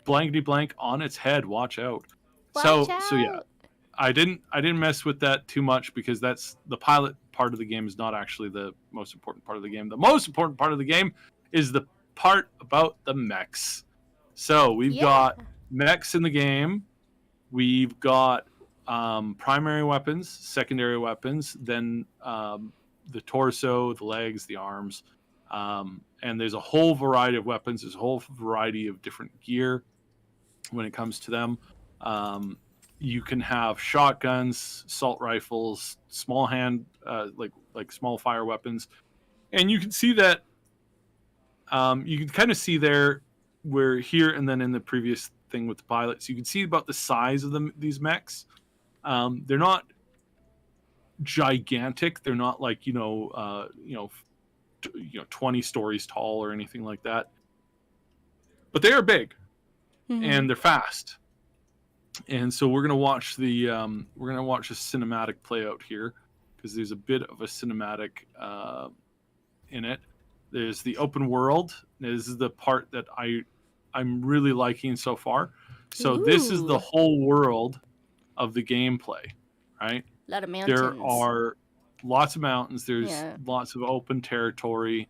Speaker 2: blankety blank on its head. Watch out. So yeah. I didn't mess with that too much because that's the pilot part of the game is not actually the most important part of the game. The most important part of the game is the part about the mechs. So we've got mechs in the game. We've got primary weapons, secondary weapons, then the torso, the legs, the arms, and there's a whole variety of weapons. There's a whole variety of different gear when it comes to them. You can have shotguns, assault rifles, small hand, like small fire weapons, and you can see that. You can kind of see there, where here and then in the previous thing with the pilots, you can see about the size of these mechs. They're not gigantic. They're not like 20 stories tall or anything like that. But they are big, and they're fast. And so we're gonna watch the cinematic play out here because there's a bit of a cinematic in it. There's the open world. This is the part that I'm really liking so far. So this is the whole world of the gameplay, right?
Speaker 1: A lot of mountains.
Speaker 2: There are lots of mountains. There's lots of open territory.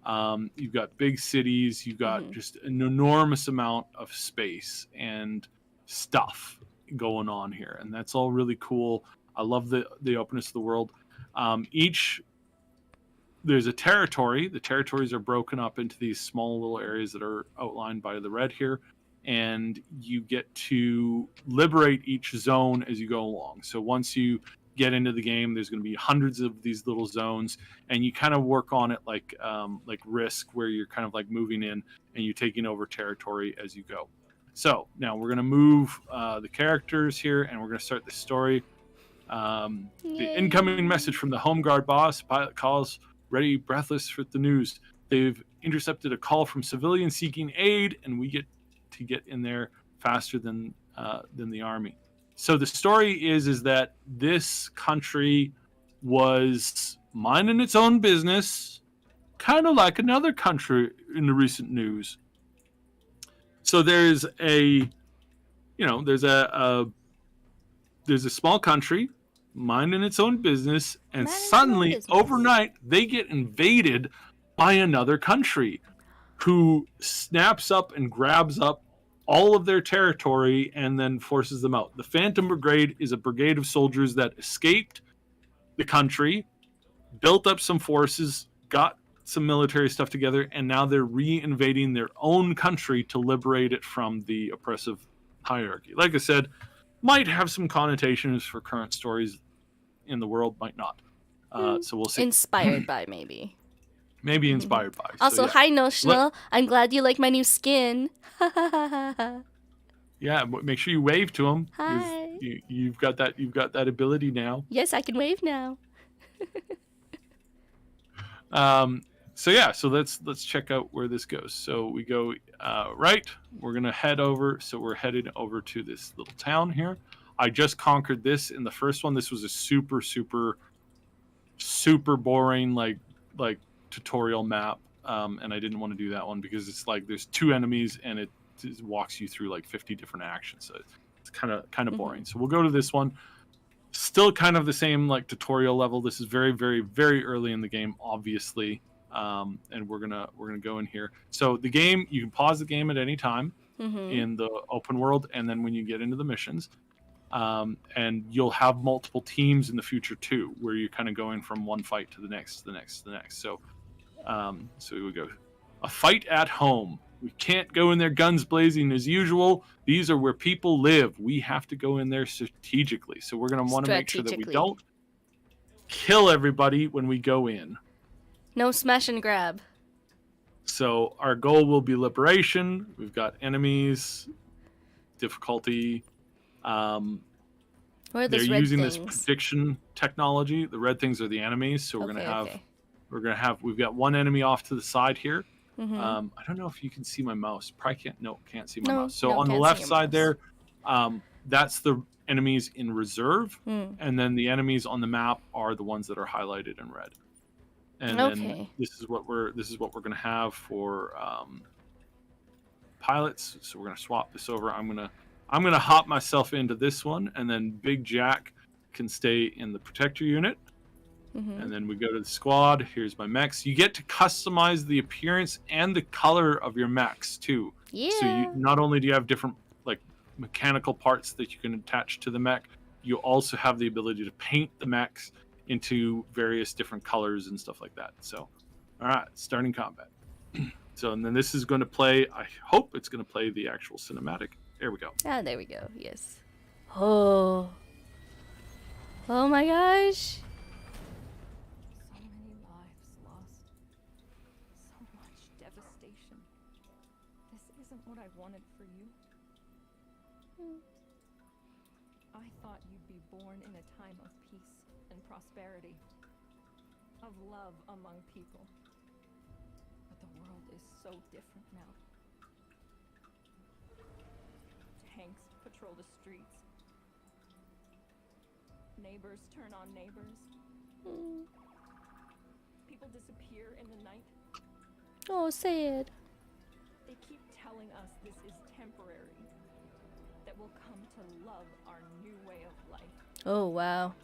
Speaker 2: You've got big cities. You've got just an enormous amount of space and stuff going on here, and that's all really cool. I love the openness of the world. There's a territory. The territories are broken up into these small little areas that are outlined by the red here, and you get to liberate each zone as you go along. So once you get into the game, there's going to be hundreds of these little zones, and you kind of work on it like Risk, where you're kind of like moving in and you're taking over territory as you go. So now we're going to move the characters here, and we're going to start the story. The incoming message from the Home Guard boss. Pilot calls, ready, breathless for the news. They've intercepted a call from civilians seeking aid, and we get to get in there faster than the army. So the story is that this country was minding its own business, kind of like another country in the recent news. So there's a there's a small country minding its own business, and
Speaker 1: Man in some own
Speaker 2: suddenly
Speaker 1: business.
Speaker 2: overnight they get invaded by another country who snaps up and grabs up all of their territory and then forces them out. The Phantom Brigade is a brigade of soldiers that escaped the country, built up some forces, got some military stuff together, and now they're re-invading their own country to liberate it from the oppressive hierarchy. Like I said, might have some connotations for current stories in the world, might not. So we'll see.
Speaker 1: Inspired by, maybe.
Speaker 2: Maybe inspired by. So
Speaker 1: Also,
Speaker 2: yeah,
Speaker 1: hi Notional. I'm glad you like my new skin.
Speaker 2: yeah. Make sure you wave to them.
Speaker 1: Hi.
Speaker 2: You've got that ability now.
Speaker 1: Yes, I can wave now.
Speaker 2: So yeah, so let's check out where this goes. So we go right. We're gonna head over. So we're headed over to this little town here. I just conquered this in the first one. This was a super boring like tutorial map, and I didn't want to do that one because it's like there's 2 enemies and it just walks you through like 50 different actions. So it's kind of boring. So we'll go to this one. Still kind of the same like tutorial level. This is very early in the game, obviously. And we're gonna go in here. So the game, you can pause the game at any time in the open world, and then when you get into the missions, and you'll have multiple teams in the future too, where you're kind of going from one fight to the next. So we would go a fight at home. We can't go in there guns blazing as usual. These are where people live. We have to go in there strategically. So we're going to want to make sure that we don't kill everybody when we go in.
Speaker 1: No smash and grab.
Speaker 2: So our goal will be liberation. We've got enemies, difficulty.
Speaker 1: What are
Speaker 2: They're
Speaker 1: those red
Speaker 2: using
Speaker 1: things?
Speaker 2: this prediction technology. The red things are the enemies. So we've got one enemy off to the side here. I don't know if you can see my mouse. Probably can't see my mouse. So on the left side there, that's the enemies in reserve, and then the enemies on the map are the ones that are highlighted in red. And then this is what we're going to have for pilots. So we're going to swap this over. I'm going to hop myself into this one, and then Big Jack can stay in the protector unit. And then we go to the squad. Here's my mechs. You get to customize the appearance and the color of your mechs too.
Speaker 1: Yeah.
Speaker 2: So you not only do you have different like mechanical parts that you can attach to the mech, you also have the ability to paint the mechs into various different colors and stuff like that. So, all right, starting combat. So, and then this is going to play. I hope it's going to play the actual cinematic. There we go.
Speaker 1: Ah, there we go. Yes. Oh my gosh.
Speaker 3: What I wanted for you. I thought you'd be born in a time of peace and prosperity, of love among people. But the world is so different now. Tanks patrol the streets. Neighbors turn on neighbors. People disappear in the night.
Speaker 1: Oh, sad.
Speaker 3: They keep telling us this is temporary, that we'll come to love our new way of life.
Speaker 1: Oh, wow.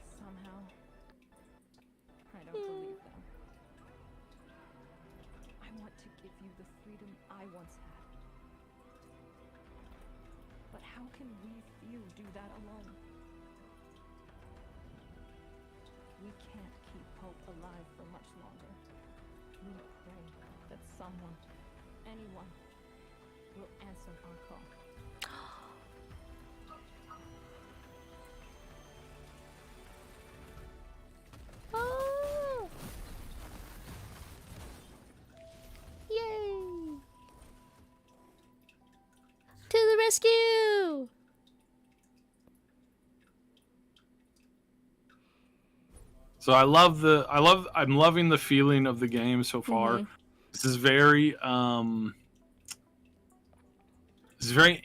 Speaker 3: Somehow, I don't believe them. I want to give you the freedom I once had. But how can we few do that alone? We can't keep hope alive for much longer. We pray that someone, anyone, will answer our call.
Speaker 1: Oh! Yay! To the rescue!
Speaker 2: So I'm loving the feeling of the game so far. This is very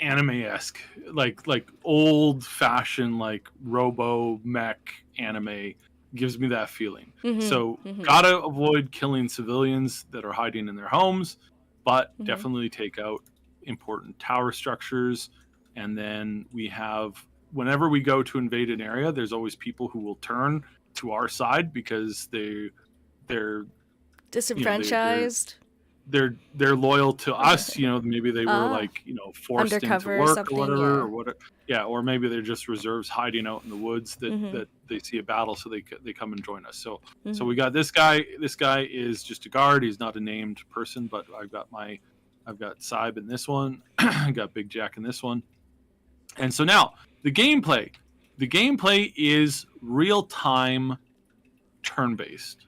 Speaker 2: anime-esque, like old-fashioned like robo mech anime gives me that feeling. So gotta avoid killing civilians that are hiding in their homes, but definitely take out important tower structures. And then we have, whenever we go to invade an area, there's always people who will turn to our side because they're
Speaker 1: Disenfranchised.
Speaker 2: they're loyal to us. Maybe they were
Speaker 1: Ah,
Speaker 2: like forced into
Speaker 1: undercover or
Speaker 2: work or
Speaker 1: something.
Speaker 2: whatever,
Speaker 1: Yeah.
Speaker 2: or whatever. Yeah, or maybe they're just reserves hiding out in the woods that
Speaker 1: Mm-hmm.
Speaker 2: that they see a battle, so they come and join us. So
Speaker 1: Mm-hmm.
Speaker 2: we got this guy. This guy is just a guard. He's not a named person, but I've got Saib in this one. I got Big Jack in this one. And so now the gameplay. The gameplay is real time, turn based.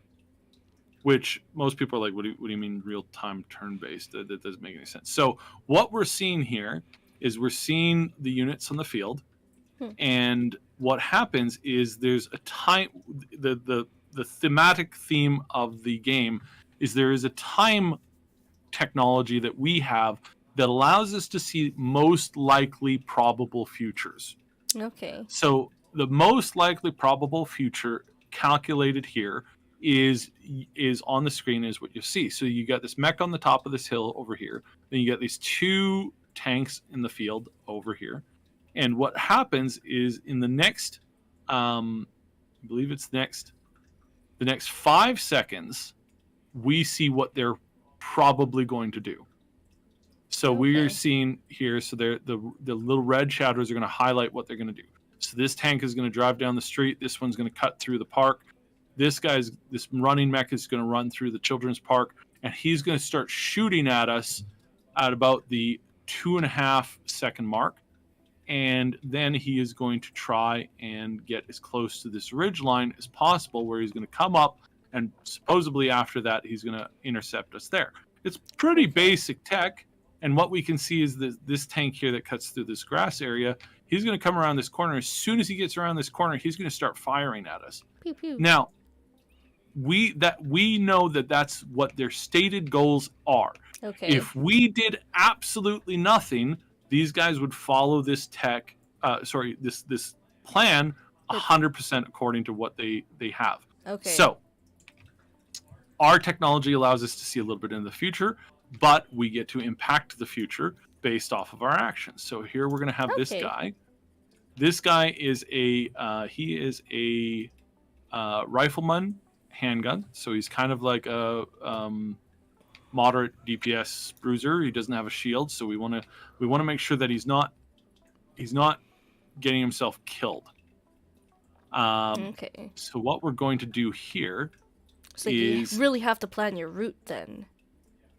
Speaker 2: Which most people are like, what do you mean real time turn based? That doesn't make any sense. So what we're seeing here is we're seeing the units on the field, and what happens is there's a time. The thematic theme of the game is there is a time technology that we have that allows us to see most likely probable futures.
Speaker 1: Okay.
Speaker 2: So the most likely probable future calculated here is on the screen is what you see. So you got this mech on the top of this hill over here. Then you got these 2 tanks in the field over here. And what happens is in the next, I believe it's the next 5 seconds, we see what they're probably going to do. So we are seeing here, so the little red shadows are going to highlight what they're going to do. So this tank is going to drive down the street. This one's going to cut through the park. This running mech is going to run through the children's park, and he's going to start shooting at us at about the 2.5 second mark. And then he is going to try and get as close to this ridge line as possible, where he's going to come up, and supposedly after that, he's going to intercept us there. It's pretty basic tech. And what we can see is this tank here that cuts through this grass area, he's going to come around this corner. As soon as he gets around this corner, he's going to start firing at us.
Speaker 1: Pew, pew.
Speaker 2: Now, we know that that's what their stated goals are.
Speaker 1: Okay.
Speaker 2: If we did absolutely nothing, these guys would follow this this plan 100% according to what they have.
Speaker 1: Okay.
Speaker 2: So our technology allows us to see a little bit into the future, but we get to impact the future based off of our actions. So here we're going to have this guy. This guy is a rifleman handgun. So he's kind of like a moderate DPS bruiser. He doesn't have a shield, so we want to make sure that he's not getting himself killed. So what we're going to do here
Speaker 1: so
Speaker 2: is
Speaker 1: you really have to plan your route then.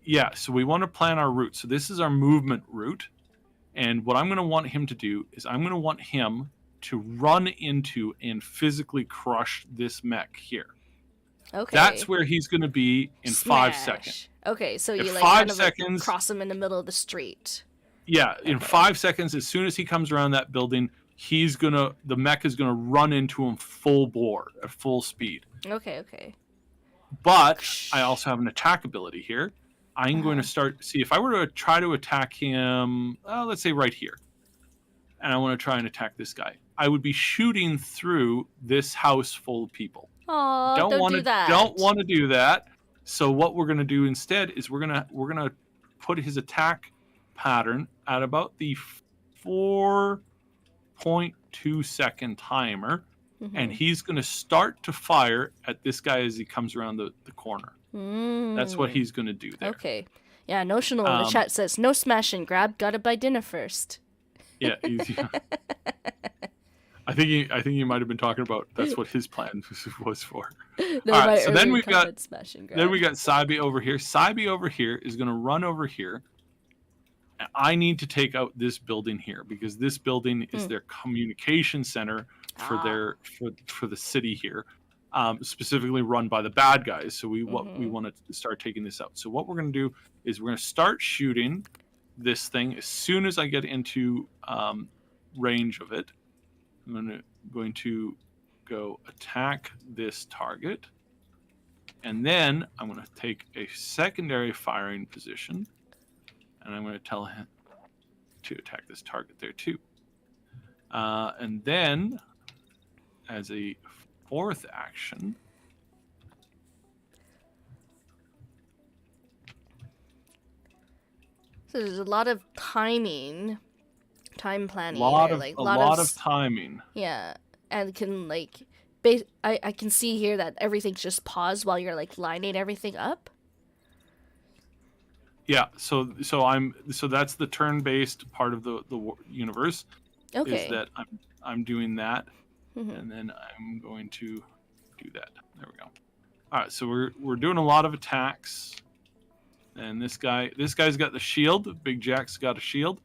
Speaker 2: Yeah, so we want to plan our route. So this is our movement route. And what I'm going to want him to do is I'm going to want him to run into and physically crush this mech here.
Speaker 1: Okay.
Speaker 2: That's where he's going to be in
Speaker 1: Smash.
Speaker 2: 5 seconds.
Speaker 1: Okay, so
Speaker 2: In
Speaker 1: you
Speaker 2: 5
Speaker 1: kind of
Speaker 2: seconds,
Speaker 1: cross him in the middle of the street.
Speaker 2: Yeah, in 5 seconds, as soon as he comes around that building, the mech is gonna run into him full bore at full speed.
Speaker 1: Okay.
Speaker 2: But I also have an attack ability here. I'm going to see if I were to try to attack him, let's say right here, and I want to try and attack this guy. I would be shooting through this house full of people.
Speaker 1: Oh, don't do that.
Speaker 2: Don't want to do that. So what we're going to do instead is we're gonna put his attack pattern at about the 4.2 second timer, and he's going to start to fire at this guy as he comes around the corner. That's what he's going to do there.
Speaker 1: Okay. Yeah, Notional in the chat says, no smash and grab, gotta buy dinner first.
Speaker 2: Yeah. I think he might have been talking about that's what his plan was for.
Speaker 1: No,
Speaker 2: all right, so then we got
Speaker 1: smash and grab.
Speaker 2: Then we got Sabi over here. Sabi over here is going to run over here. I need to take out this building here because this building is their communication center for for the city here, specifically run by the bad guys. So we want to start taking this out. So what we're going to do is we're going to start shooting this thing as soon as I get into range of it. I'm going to go attack this target, and then I'm going to take a secondary firing position. And I'm going to tell him to attack this target there too. And then, as a fourth action,
Speaker 1: so there's a lot of timing time planning,
Speaker 2: lot
Speaker 1: or
Speaker 2: of
Speaker 1: like
Speaker 2: a lot of timing.
Speaker 1: yeah, and can like I can see here that everything's just paused while you're like lining everything up.
Speaker 2: Yeah, so that's the turn-based part of the universe, is
Speaker 1: Okay.
Speaker 2: that I'm doing that,
Speaker 1: Hmm.
Speaker 2: and then I'm going to do that. There we go. All right, so we're doing a lot of attacks, and this guy's got the shield. Big Jack's got a shield.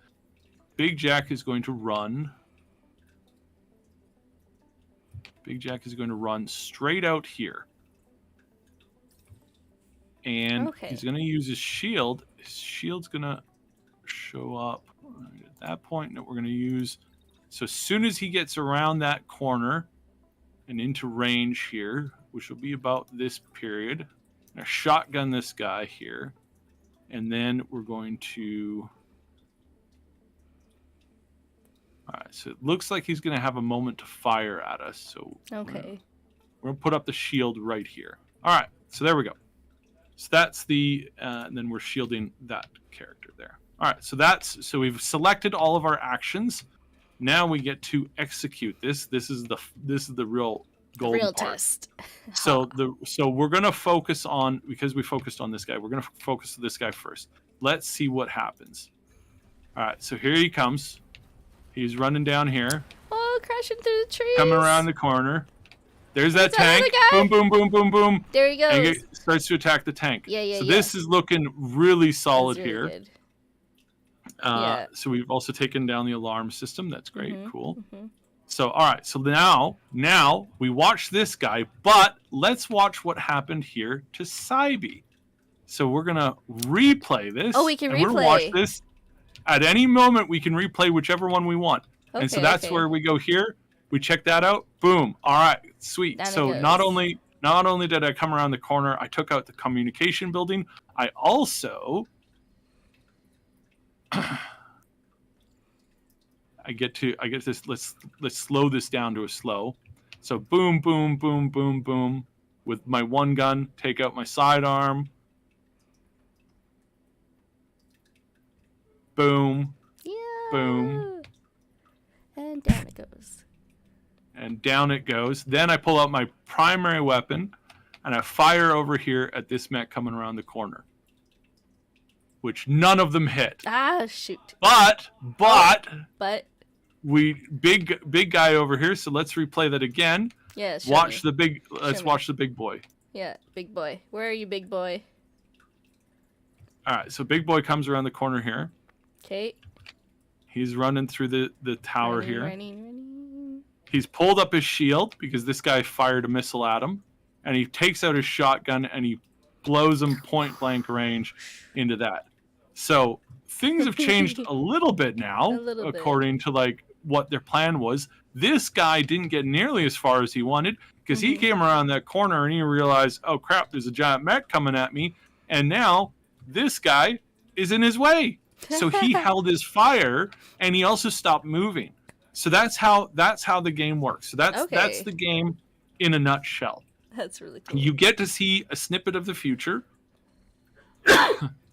Speaker 2: Big Jack is going to run. Big Jack is going to run straight out here, and
Speaker 1: Okay.
Speaker 2: he's going to use his shield. His shield's going to show up right at that point that we're going to use. So as soon as he gets around that corner and into range here, which will be about this period, I'm going to shotgun this guy here, and then we're going to... All right, so it looks like he's going to have a moment to fire at us. So
Speaker 1: Okay.
Speaker 2: we're going to put up the shield right here. All right, so there we go. So that's the... and then we're shielding that character there. All right, so we've selected all of our actions. Now we get to execute this. This is the real golden
Speaker 1: Real
Speaker 2: part.
Speaker 1: test.
Speaker 2: So we're gonna focus on, because we focused on this guy, we're gonna focus on this guy first. Let's see what happens. All right, so here he comes. He's running down here,
Speaker 1: Oh, crashing through the trees.
Speaker 2: coming around the corner. There's that
Speaker 1: Is that
Speaker 2: tank.
Speaker 1: another guy?
Speaker 2: Boom, boom, boom, boom, boom.
Speaker 1: There he goes.
Speaker 2: And he starts to attack the tank.
Speaker 1: Yeah.
Speaker 2: So this is looking really solid
Speaker 1: That's really
Speaker 2: here.
Speaker 1: good. Yeah.
Speaker 2: So we've also taken down the alarm system. That's great.
Speaker 1: Mhm,
Speaker 2: Cool.
Speaker 1: mhm.
Speaker 2: So, all right. So now we watch this guy, but let's watch what happened here to Saibi. So we're going to replay this.
Speaker 1: Oh, we can
Speaker 2: and we're gonna watch
Speaker 1: replay.
Speaker 2: this. At any moment, we can replay whichever one we want. And so
Speaker 1: Okay,
Speaker 2: that's
Speaker 1: okay.
Speaker 2: where we go here. We check that out. Boom. All right. Sweet.
Speaker 1: Down it
Speaker 2: So
Speaker 1: goes.
Speaker 2: not only did I come around the corner, I took out the communication building. I also... I get this. Let's slow this down to a slow. So boom, boom, boom, boom, boom. With my one gun, take out my sidearm. Boom,
Speaker 1: Yeah.
Speaker 2: boom,
Speaker 1: And down it goes.
Speaker 2: and down it goes. Then I pull out my primary weapon, and I fire over here at this mech coming around the corner, which none of them hit.
Speaker 1: Ah, shoot.
Speaker 2: But
Speaker 1: But
Speaker 2: big guy over here. So let's replay that again.
Speaker 1: yeah, show
Speaker 2: Watch
Speaker 1: me.
Speaker 2: let's
Speaker 1: me.
Speaker 2: watch the big boy.
Speaker 1: Yeah, big boy. Where are you, big boy?
Speaker 2: All right, so big boy comes around the corner here.
Speaker 1: Okay.
Speaker 2: He's running through the tower here.
Speaker 1: Running.
Speaker 2: He's pulled up his shield because this guy fired a missile at him, and he takes out his shotgun and he blows him point blank range into that. So things have changed a little bit now,
Speaker 1: A little bit.
Speaker 2: according to like what their plan was. This guy didn't get nearly as far as he wanted because he
Speaker 1: Mhm.
Speaker 2: came around that corner and he realized, oh crap, there's a giant mech coming at me, and now this guy is in his way. So he held his fire and he also stopped moving. So that's how the game works. So that's
Speaker 1: Okay.
Speaker 2: the game in a nutshell.
Speaker 1: That's really cool.
Speaker 2: You get to see a snippet of the future.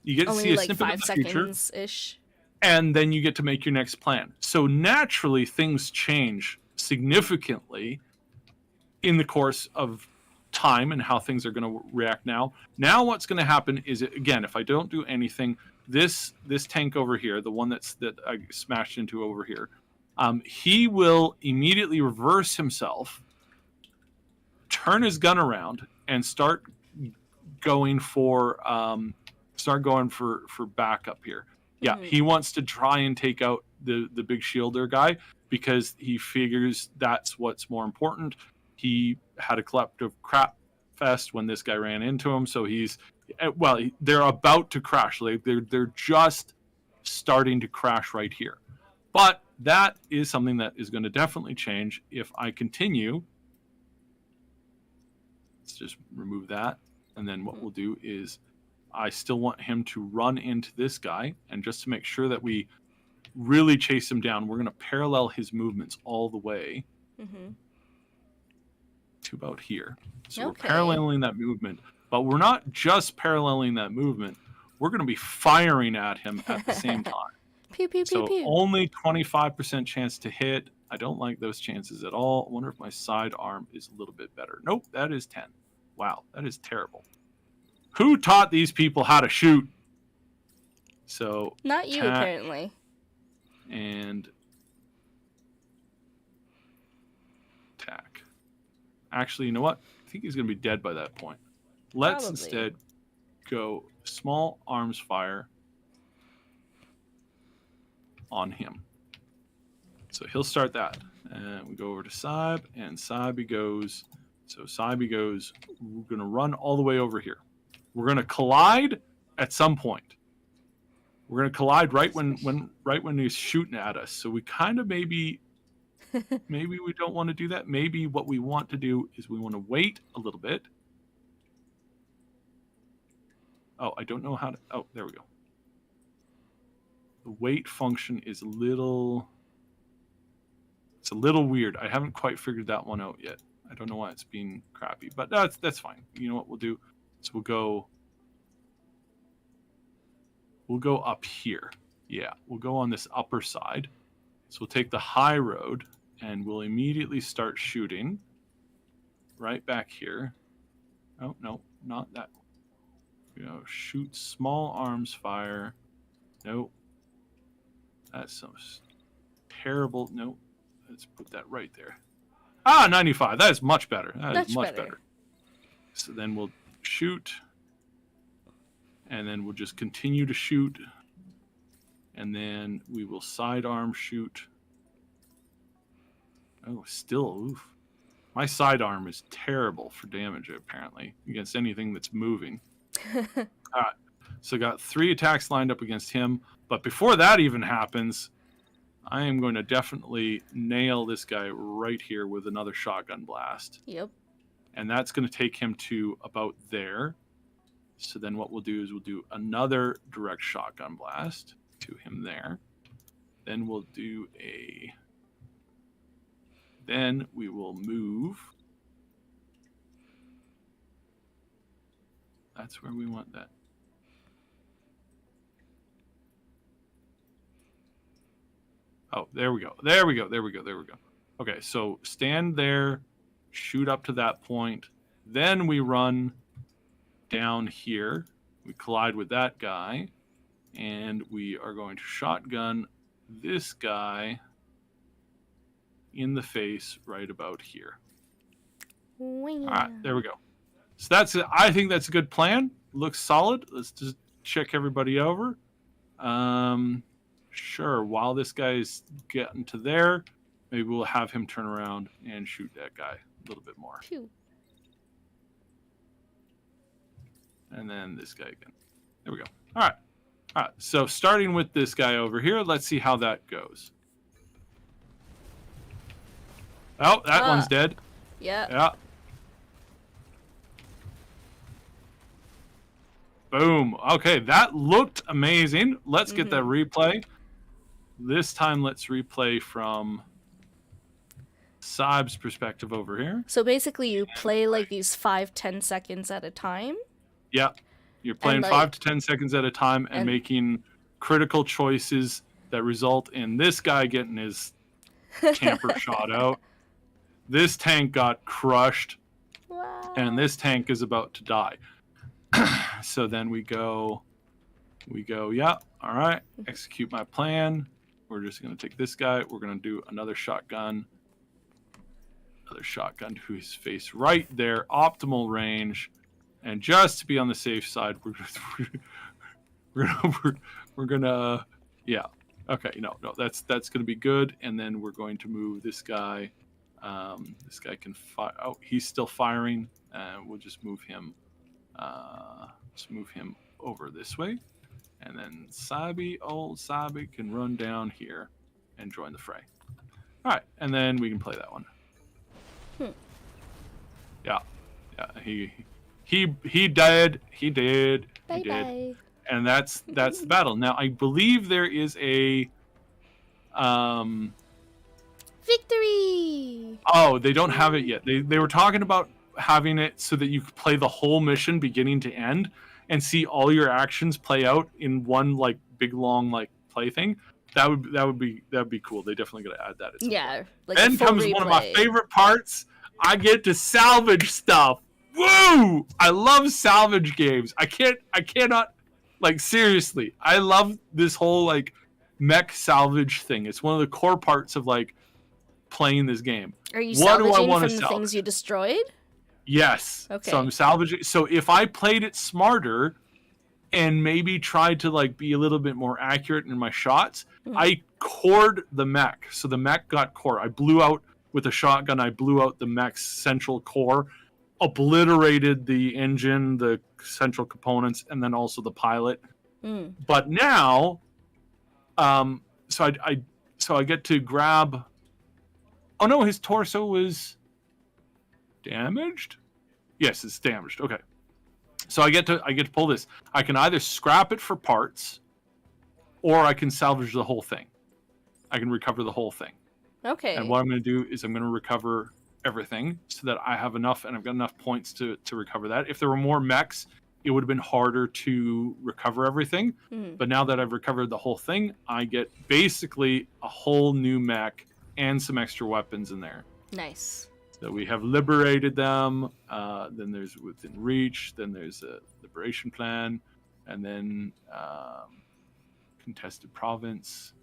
Speaker 2: You get to see
Speaker 1: Only
Speaker 2: a
Speaker 1: like
Speaker 2: snippet
Speaker 1: 5
Speaker 2: of the future,
Speaker 1: seconds ish.
Speaker 2: and then you get to make your next plan. So naturally, things change significantly in the course of time and how things are going to react now. Now what's going to happen is, again, if I don't do anything, this tank over here, the one that I smashed into over here, he will immediately reverse himself, turn his gun around, and start going for backup here. Yeah,
Speaker 1: Mhm.
Speaker 2: he wants to try and take out the big shielder guy because he figures that's what's more important. He had a collective crap fest when this guy ran into him, so they're about to crash. Like they're just starting to crash right here. But that is something that is going to definitely change if I continue. Let's just remove that, and then what we'll do is I still want him to run into this guy, and just to make sure that we really chase him down, we're going to parallel his movements all the way
Speaker 1: Mhm.
Speaker 2: to about here. So
Speaker 1: Okay.
Speaker 2: we're paralleling that movement, but we're not just paralleling that movement. We're going to be firing at him at the same time.
Speaker 1: Pew pew pew
Speaker 2: So
Speaker 1: pew.
Speaker 2: only 25% chance to hit. I don't like those chances at all. I wonder if my sidearm is a little bit better. Nope, that is 10. Wow, that is terrible. Who taught these people how to shoot? So
Speaker 1: Not you,
Speaker 2: attack
Speaker 1: apparently.
Speaker 2: and attack. Actually, you know what? I think he's going to be dead by that point. Let's
Speaker 1: Probably.
Speaker 2: instead go small arms fire on him. So he'll start that. And we go over to Saib, and Saib goes. So Saib goes, we're going to run all the way over here. We're going to collide at some point. We're going to collide right when he's shooting at us. So we kind of maybe we don't want to do that. Maybe what we want to do is we want to wait a little bit. Oh, I don't know how to. Oh, there we go. The wait function is a little weird. I haven't quite figured that one out yet. I don't know why it's being crappy, but that's fine. You know what we'll do? So we'll go up here. Yeah, we'll go on this upper side. So we'll take the high road and we'll immediately start shooting right back here. Oh, no, not that. Shoot small arms fire. Nope. That's so terrible. Nope. Let's put that right there. 95. That is much better. That is much better. So then we'll shoot. And then we'll just continue to shoot. And then we will sidearm shoot. Oh, still, oof. My sidearm is terrible for damage, apparently, against anything that's moving. All right. So got 3 attacks lined up against him. But before that even happens, I am going to definitely nail this guy right here with another shotgun blast.
Speaker 1: Yep.
Speaker 2: And that's going to take him to about there. So then what we'll do is we'll do another direct shotgun blast to him there. Then we'll do Then we will move. That's where we want that. Oh, there we go. There we go. There we go. There we go. Okay, so stand there, shoot up to that point. Then we run down here. We collide with that guy. And we are going to shotgun this guy in the face right about here. All right, there we go. So I think that's a good plan. Looks solid. Let's just check everybody over. Sure, while this guy's getting to there, maybe we'll have him turn around and shoot that guy a little bit more.
Speaker 1: Phew.
Speaker 2: And then this guy again. There we go. All right. All right, so starting with this guy over here, let's see how that goes. Oh, that one's dead.
Speaker 1: Yeah.
Speaker 2: Yeah. Boom. Okay, that looked amazing. Let's get that replay. This time, let's replay from Saib's perspective over here.
Speaker 1: So basically, you play like these 5-10 seconds at a time.
Speaker 2: Yeah. You're playing 5 to 10 seconds at a time and making critical choices that result in this guy getting his camper shot out. This tank got crushed.
Speaker 1: Wow.
Speaker 2: And this tank is about to die. So then we go, yeah, all right, execute my plan. We're just going to take this guy. We're going to do another shotgun to his face right there, optimal range. And just to be on the safe side, we're gonna yeah. Okay, no, that's gonna be good. And then we're going to move this guy. This guy can fire. Oh, he's still firing. We'll just move him. Let's move him over this way, and then old Sabi can run down here and join the fray. All right, and then we can play that one. Yeah, he did.
Speaker 1: Bye.
Speaker 2: And that's the battle. Now I believe there is a
Speaker 1: Victory!
Speaker 2: Oh, they don't have it yet. They were talking about having it so that you could play the whole mission beginning to end and see all your actions play out in one like big long like play thing. That would be cool. They definitely got to add that at some point.
Speaker 1: Yeah, like a
Speaker 2: Then
Speaker 1: full
Speaker 2: comes
Speaker 1: replay.
Speaker 2: one of my favorite parts. I get to salvage stuff. Woo! I love salvage games. I cannot, like, seriously. I love this whole like mech salvage thing. It's one of the core parts of like playing this game.
Speaker 1: Are you
Speaker 2: What do I
Speaker 1: salvaging
Speaker 2: want
Speaker 1: from
Speaker 2: to
Speaker 1: the
Speaker 2: salvage?
Speaker 1: things you destroyed?
Speaker 2: Yes.
Speaker 1: Okay.
Speaker 2: So I'm salvaging. So if I played it smarter and maybe tried to like be a little bit more accurate in my shots, I cored the mech. So the mech got core. I blew out with a shotgun. I blew out the mech's central core, obliterated the engine, the central components, and then also the pilot. But now, so I get to grab. Oh no, his torso was damaged. Yes, it's damaged. Okay. So I get to pull this. I can either scrap it for parts, or I can salvage the whole thing. I can recover the whole thing.
Speaker 1: Okay.
Speaker 2: And what I'm going to do is I'm going to recover everything so that I have enough, and I've got enough points to recover that. If there were more mechs, it would have been harder to recover everything. But now that I've recovered the whole thing, I get basically a whole new mech and some extra weapons in there.
Speaker 1: Nice.
Speaker 2: So we have liberated them. Then there's within reach. Then there's a liberation plan, and then contested province.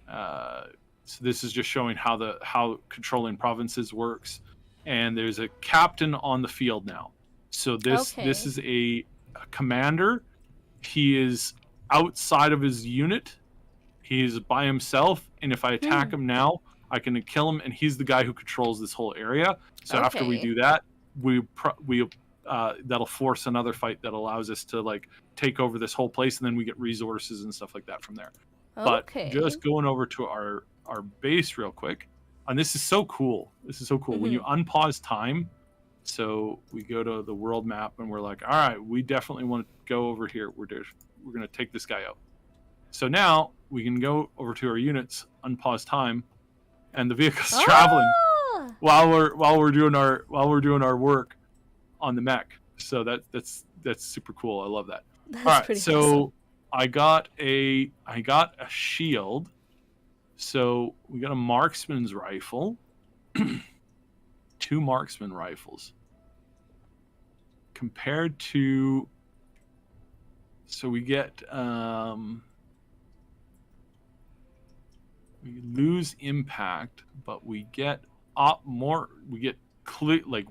Speaker 2: So this is just showing how controlling provinces works. And there's a captain on the field now. So this is a commander. He is outside of his unit. He's by himself, and if I attack him now, I can kill him, and he's the guy who controls this whole area. So after we do that, we that'll force another fight that allows us to like take over this whole place, and then we get resources and stuff like that from there. But just going over to our base real quick, and this is so cool. This is so cool. When you unpause time, so we go to the world map, and we're like, all right, we definitely want to go over here. We're going to take this guy out. So now we can go over to our units, unpause time, and the vehicle's traveling while we're doing our work on the mech. So that's super cool. I love that.
Speaker 1: That's
Speaker 2: all right,
Speaker 1: pretty
Speaker 2: so
Speaker 1: awesome.
Speaker 2: I got a shield. So we got a marksman's rifle, 2 marksman rifles. Compared to, so we get we lose impact, but we get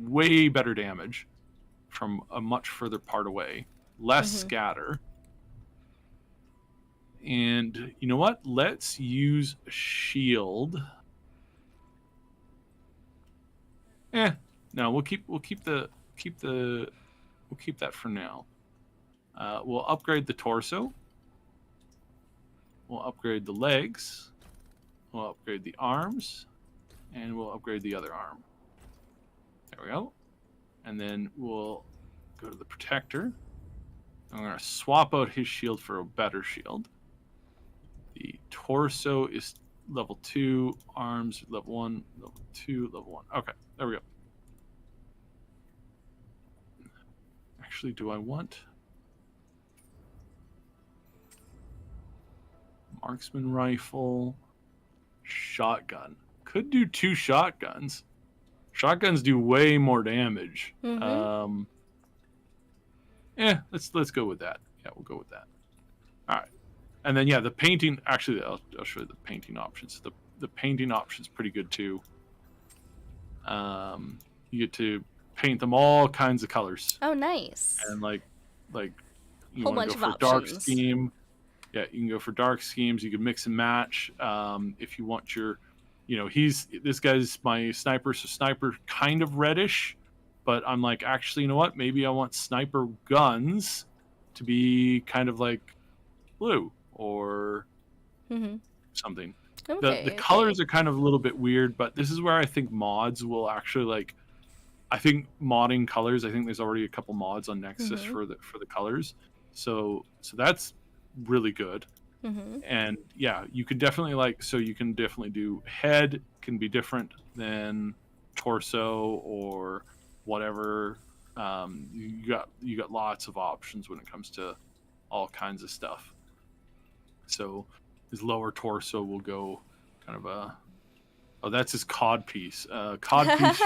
Speaker 2: way better damage from a much further part away, less scatter. And you know what? Let's use a shield. No, we'll keep that for now. We'll upgrade the torso. We'll upgrade the legs. We'll upgrade the arms, and we'll upgrade the other arm. There we go. And then we'll go to the protector. I'm going to swap out his shield for a better shield. The torso is level 2, arms level 1, level 2, level 1. Okay, there we go. Actually, do I want marksman rifle, shotgun? Could do 2 shotguns. Shotguns do way more damage. Let's go with that. Yeah, we'll go with that. All right. And then, yeah, the painting, actually, I'll show you the painting options. The painting option's pretty good, too. You get to paint them all kinds of colors.
Speaker 1: Oh, nice.
Speaker 2: And, like you
Speaker 1: Whole
Speaker 2: want to
Speaker 1: bunch
Speaker 2: go for
Speaker 1: of
Speaker 2: dark
Speaker 1: options.
Speaker 2: scheme. Yeah, you can go for dark schemes. You can mix and match. If you want your, this guy's my sniper, so sniper kind of reddish. But I'm like, actually, you know what? Maybe I want sniper guns to be kind of like blue or something. The colors are kind of a little bit weird, but this is where I think mods will actually I think modding colors. I think there's already a couple mods on Nexus for the colors, so that's really good. And yeah, you could definitely you can definitely do head can be different than torso or whatever. You got lots of options when it comes to all kinds of stuff. So his lower torso will go kind of a. Oh, that's his cod piece. Cod piece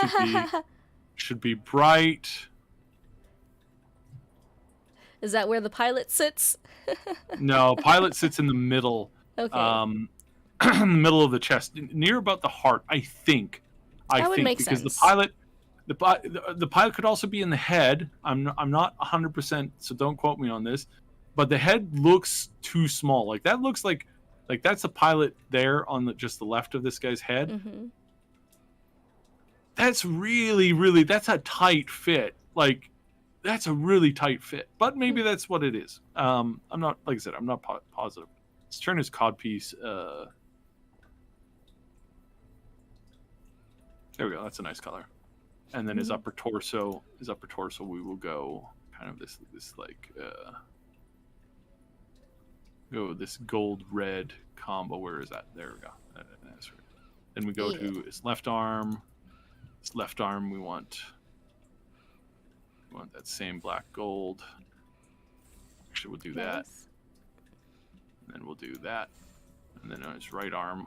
Speaker 2: should be bright.
Speaker 1: Is that where the pilot sits?
Speaker 2: No, pilot sits in the middle.
Speaker 1: Okay.
Speaker 2: In the middle of the chest, near about the heart, I think.
Speaker 1: That would make
Speaker 2: because
Speaker 1: sense.
Speaker 2: the pilot could also be in the head. I'm not 100%, so don't quote me on this. But the head looks too small. Like that looks like that's a pilot there on just the left of this guy's head.
Speaker 1: Mm-hmm.
Speaker 2: That's really that's a tight fit. Like that's a really tight fit. But maybe that's what it is. I'm not, like I said, I'm not positive. Let's turn his codpiece. There we go. That's a nice color. And then his upper torso, we will go kind of this like go this gold red combo. Where is that? There we go. That's right. Then we go to his left arm. His left arm, we want that same black gold. Actually, we'll do that. And then we'll do that. And then on his right arm,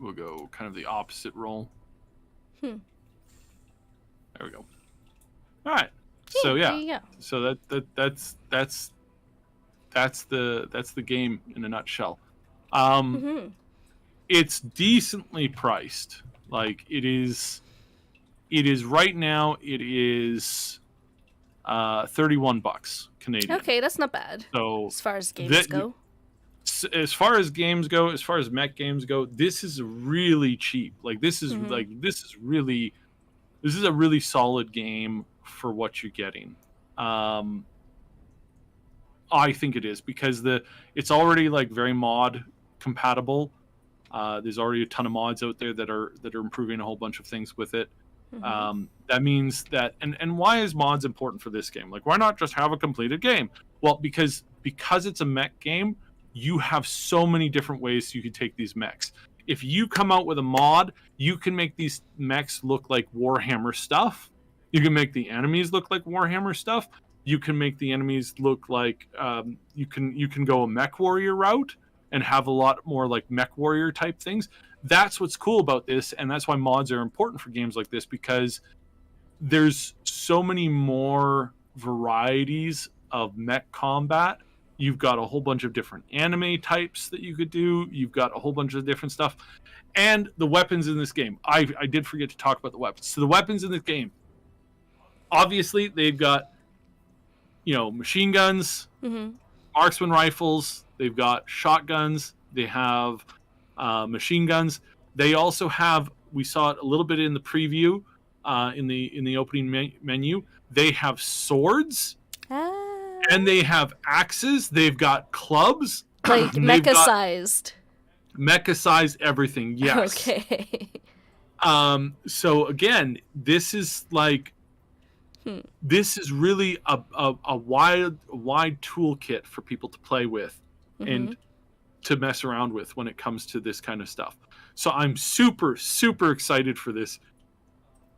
Speaker 2: we'll go kind of the opposite roll. There we go. All right. So yeah.
Speaker 1: There you go.
Speaker 2: So that's the game in a nutshell. It's decently priced. Like it is right now. It is $31 Canadian.
Speaker 1: Okay, that's not bad.
Speaker 2: So
Speaker 1: as far as games go.
Speaker 2: As far as games go, as far as mech games go, this is really cheap. Like this is this is a really solid game for what you're getting. I think it is because it's already like very mod compatible. There's already a ton of mods out there that are improving a whole bunch of things with it. That means that and why is mods important for this game? Like why not just have a completed game? Well, because it's a mech game, you have so many different ways you could take these mechs. If you come out with a mod, you can make these mechs look like Warhammer stuff. You can make the enemies look like Warhammer stuff. You can make the enemies look like you can go a mech warrior route and have a lot more like mech warrior type things. That's what's cool about this, and that's why mods are important for games like this, because there's so many more varieties of mech combat. You've got a whole bunch of different anime types that you could do. You've got a whole bunch of different stuff. And the weapons in this game. I did forget to talk about the weapons. So the weapons in this game, obviously, they've got, machine guns, marksman rifles, they've got shotguns, they have machine guns. They also have, we saw it a little bit in the preview, in the opening menu, they have swords. And they have axes. They've got clubs.
Speaker 1: Like mecha-sized.
Speaker 2: Mecha-sized everything, yes.
Speaker 1: Okay.
Speaker 2: So again, this is like, this is really a wide toolkit for people to play with and to mess around with when it comes to this kind of stuff. So I'm super, super excited for this.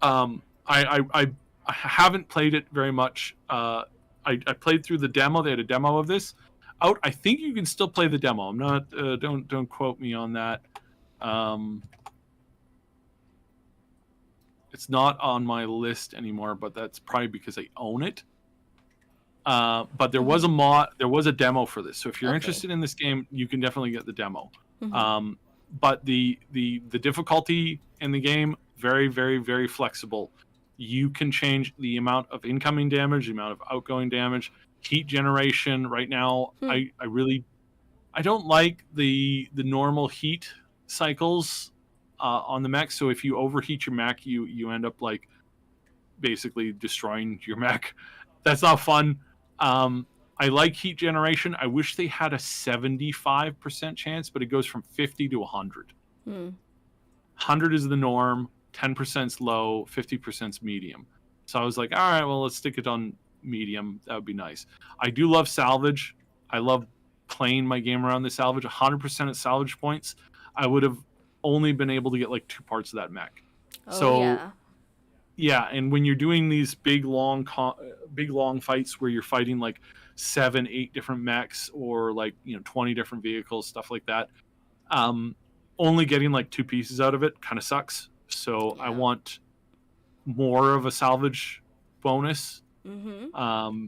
Speaker 2: I haven't played it very much. I played through the demo. They had a demo of this out. I think you can still play the demo. I'm not. Don't quote me on that. It's not on my list anymore, but that's probably because I own it. But there was a mod. There was a demo for this. So if you're interested in this game, you can definitely get the demo. But the difficulty in the game, very, very, very flexible. You can change the amount of incoming damage, the amount of outgoing damage, heat generation. Right now, I don't like the normal heat cycles on the mech. So if you overheat your mech, you end up like basically destroying your mech. That's not fun. I like heat generation. I wish they had a 75% chance, but it goes from 50 to 100. 100 is the norm. 10%'s low, 50%'s medium. So I was like, all right, well, let's stick it on medium. That would be nice. I do love salvage. I love playing my game around the salvage. 100% at salvage points, I would have only been able to get like 2 parts of that mech. Yeah, and when you're doing these big long fights where you're fighting like 7, 8 different mechs or like 20 different vehicles, stuff like that. Only getting like 2 pieces out of it kind of sucks. So I
Speaker 1: Yeah.
Speaker 2: want more of a salvage bonus.
Speaker 1: Mm-hmm.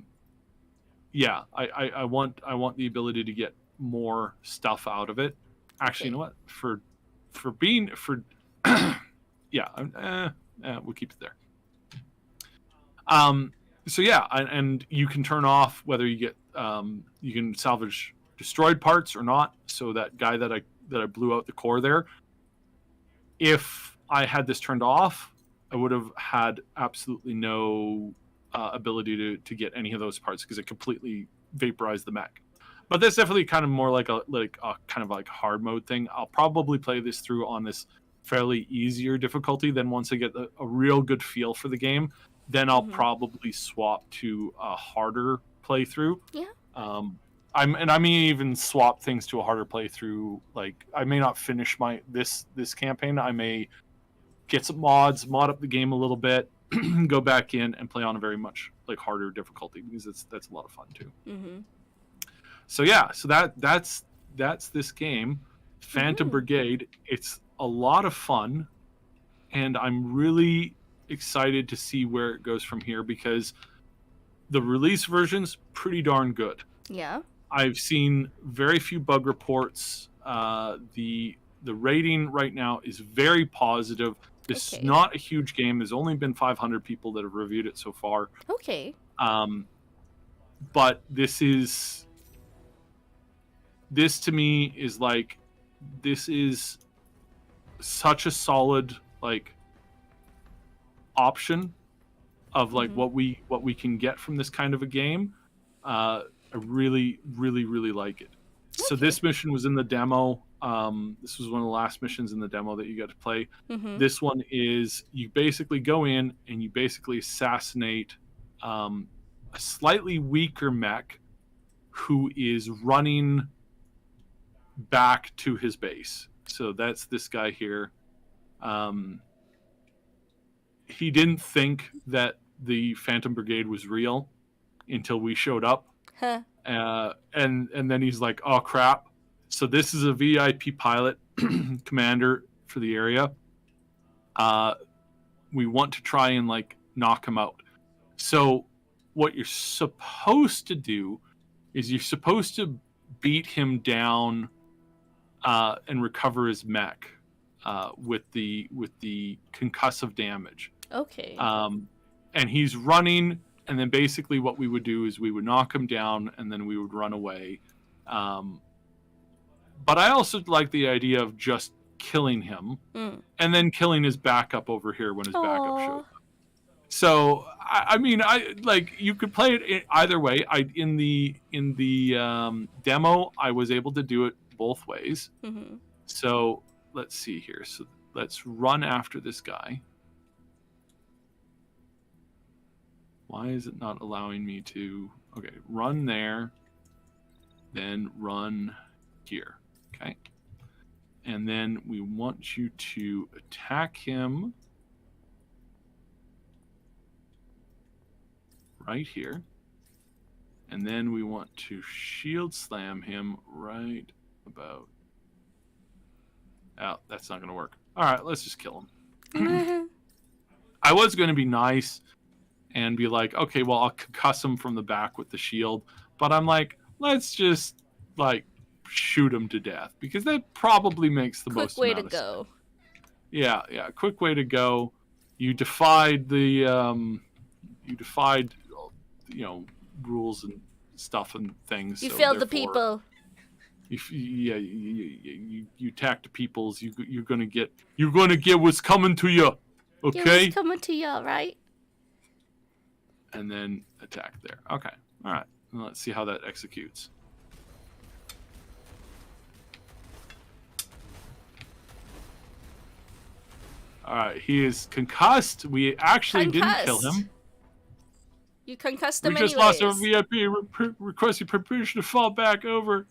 Speaker 2: Yeah, I want the ability to get more stuff out of it. Actually, you know what? For being for yeah, we'll keep it there. So yeah, and you can turn off whether you get you can salvage destroyed parts or not. So that guy that I blew out the core there, if I had this turned off, I would have had absolutely no ability to get any of those parts because it completely vaporized the mech. But that's definitely kind of more like a kind of like hard mode thing. I'll probably play this through on this fairly easier difficulty. Then once I get a real good feel for the game, then I'll probably swap to a harder playthrough.
Speaker 1: Yeah.
Speaker 2: I may even swap things to a harder playthrough. Like I may not finish this campaign. I may get some mods, mod up the game a little bit, go back in and play on a very much like harder difficulty because that's a lot of fun too.
Speaker 1: Mm-hmm.
Speaker 2: So yeah, so that's this game, Phantom Brigade. It's a lot of fun, and I'm really excited to see where it goes from here because the release version's pretty darn good.
Speaker 1: Yeah.
Speaker 2: I've seen very few bug reports. The rating right now is very positive. This is not a huge game. There's only been 500 people that have reviewed it so far.
Speaker 1: Okay.
Speaker 2: But this to me is like, this is such a solid like option of like what we can get from this kind of a game. I really like it. So this mission was in the demo. This was one of the last missions in the demo that you got to play. This one is you basically go in and you basically assassinate a slightly weaker mech who is running back to his base. So that's this guy here. He didn't think that the Phantom Brigade was real until we showed up.
Speaker 1: Huh.
Speaker 2: And then he's like, oh crap. So this is a VIP pilot commander for the area. We want to try and like knock him out. So what you're supposed to do is you're supposed to beat him down and recover his mech with the concussive damage.
Speaker 1: Okay.
Speaker 2: And he's running, and then basically what we would do is we would knock him down and then we would run away. But I also like the idea of just killing him and then killing his backup over here when his backup shows up. So I mean, I like, you could play it either way. In the demo, I was able to do it both ways. So let's see here. So let's run after this guy. Why is it not allowing me to? Okay, run there, then run here. Okay. And then we want you to attack him right here. And then we want to shield slam him right about. Oh, that's not going to work. All right, let's just kill him. I was going to be nice and be like, okay, well, I'll concuss him from the back with the shield. But I'm like, let's just, like, shoot him to death. Because that probably makes the most
Speaker 1: quick way
Speaker 2: amount
Speaker 1: to
Speaker 2: of
Speaker 1: go.
Speaker 2: sense. Yeah, quick way to go. You defied the, rules and stuff and things.
Speaker 1: You
Speaker 2: so
Speaker 1: failed the
Speaker 2: therefore,
Speaker 1: people.
Speaker 2: You attack the peoples. You're gonna get what's coming to you. Okay.
Speaker 1: It's coming to you, right?
Speaker 2: And then attack there. Okay. All right. Well, let's see how that executes. All right. He is concussed. We actually didn't kill him.
Speaker 1: You concussed
Speaker 2: We
Speaker 1: him
Speaker 2: just
Speaker 1: anyways.
Speaker 2: lost our VIP. Requesting permission to fall back over.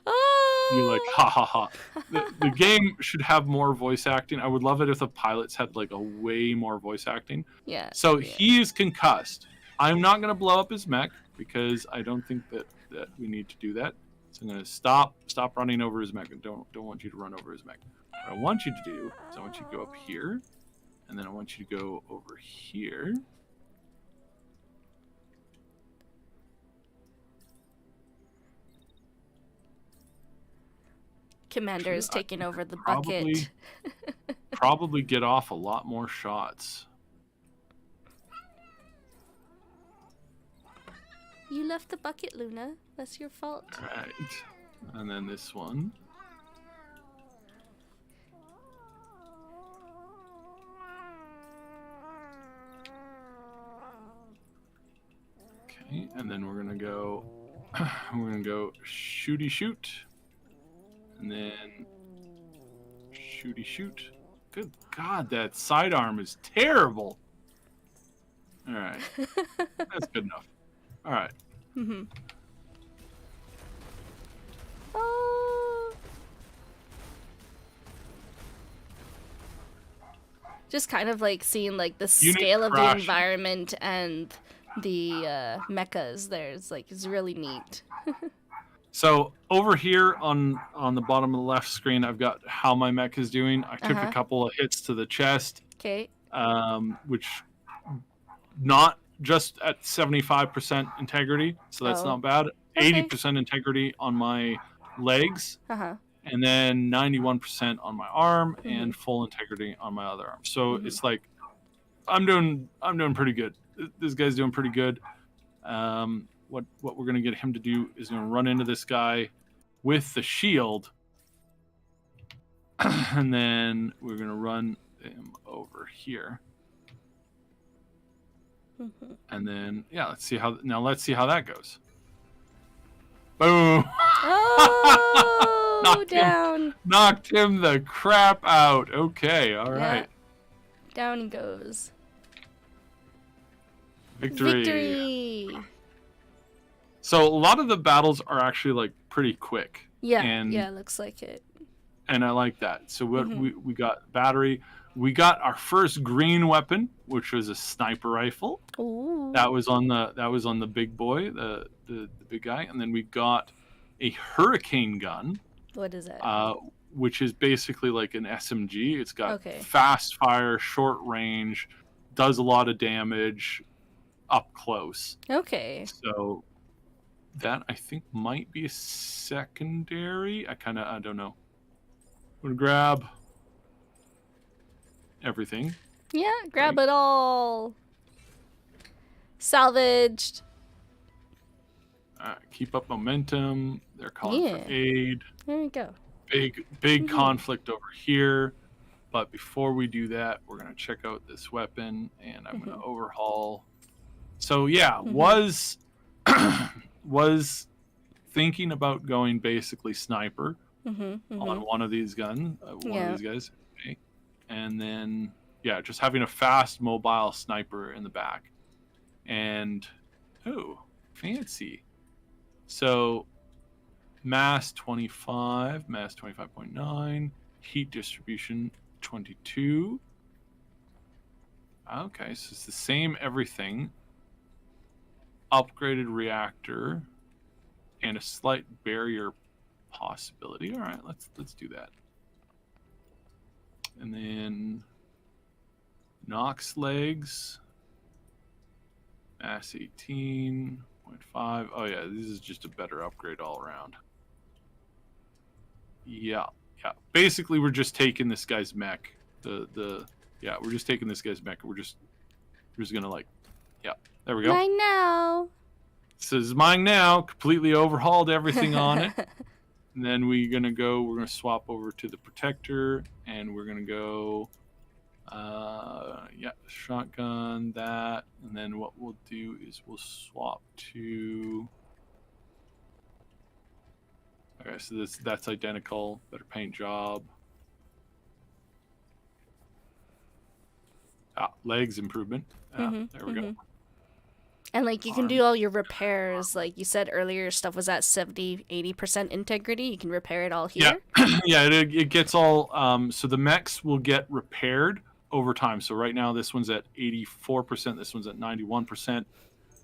Speaker 1: Oh!
Speaker 2: You're like, ha ha ha. The game should have more voice acting. I would love it if the pilots had like a way more voice acting.
Speaker 1: Yeah.
Speaker 2: So he is concussed. I'm not going to blow up his mech because I don't think that we need to do that. So I'm gonna stop running over his mech. Don't want you to run over his mech. What I want you to do is I want you to go up here, and then I want you to go over here.
Speaker 1: Commander is taking over the
Speaker 2: Probably,
Speaker 1: bucket.
Speaker 2: probably get off a lot more shots.
Speaker 1: You left the bucket, Luna. That's your fault.
Speaker 2: Right. And then this one. Okay, and then we're gonna go shooty shoot. And then shooty shoot. Good God, that sidearm is terrible. Alright. That's good enough. Alright.
Speaker 1: Mm-hmm. Oh. Just kind of like seeing like the
Speaker 2: Unit
Speaker 1: scale of the
Speaker 2: crash.
Speaker 1: environment and the mechas there is like is really neat.
Speaker 2: So over here on the bottom of the left screen, I've got how my mech is doing. I took a couple of hits to the chest,
Speaker 1: Okay.
Speaker 2: which not just at 75% integrity, so that's
Speaker 1: Oh.
Speaker 2: not bad.
Speaker 1: Okay.
Speaker 2: 80% integrity on my legs,
Speaker 1: Uh-huh.
Speaker 2: and then 91% on my arm,
Speaker 1: Mm-hmm.
Speaker 2: and full integrity on my other arm. So it's like I'm doing pretty good. This guy's doing pretty good. What we're gonna get him to do is gonna run into this guy with the shield, and then we're gonna run him over here, and then let's see how that goes. Boom!
Speaker 1: Oh,
Speaker 2: Knocked him.
Speaker 1: down.
Speaker 2: Knocked him the crap out. Okay, all right.
Speaker 1: Down he goes.
Speaker 2: Victory. So a lot of the battles are actually like pretty quick.
Speaker 1: Yeah,
Speaker 2: And
Speaker 1: looks like it.
Speaker 2: and I like that. So what we got battery. We got our first green weapon, which was a sniper rifle.
Speaker 1: Ooh.
Speaker 2: That was on the big boy, the big guy, and then we got a hurricane gun.
Speaker 1: What is it?
Speaker 2: Which is basically like an SMG. It's got
Speaker 1: Okay.
Speaker 2: fast fire, short range, does a lot of damage up close.
Speaker 1: Okay.
Speaker 2: So that I think might be a secondary. I don't know. I'm gonna grab everything.
Speaker 1: Yeah, grab it all. Salvaged.
Speaker 2: Keep up momentum. They're calling for aid.
Speaker 1: There you go.
Speaker 2: Big conflict over here. But before we do that, we're gonna check out this weapon, and I'm gonna overhaul. So was thinking about going basically sniper on one of these guns, one of these guys, okay. And then just having a fast mobile sniper in the back, and fancy. So mass 25, mass 25.9, heat distribution 22. Okay, so it's the same everything. Upgraded reactor and a slight barrier possibility. All right, let's do that. And then Nox legs, mass 18.5. Oh yeah, this is just a better upgrade all around. Yeah. Basically, we're just taking this guy's mech. We're just taking this guy's mech. We're just gonna there we go.
Speaker 1: Mine now.
Speaker 2: This is mine now. Completely overhauled everything on it. And then we're gonna swap over to the protector, and we're gonna go shotgun that, and then what we'll do is we'll swap to so that's identical, better paint job. Legs improvement. There we go.
Speaker 1: And like you can do all your repairs, like you said earlier, your stuff was at 70-80% integrity. You can repair it all here.
Speaker 2: Yeah, it gets all so the mechs will get repaired over time. So right now this one's at 84%, this one's at 91%.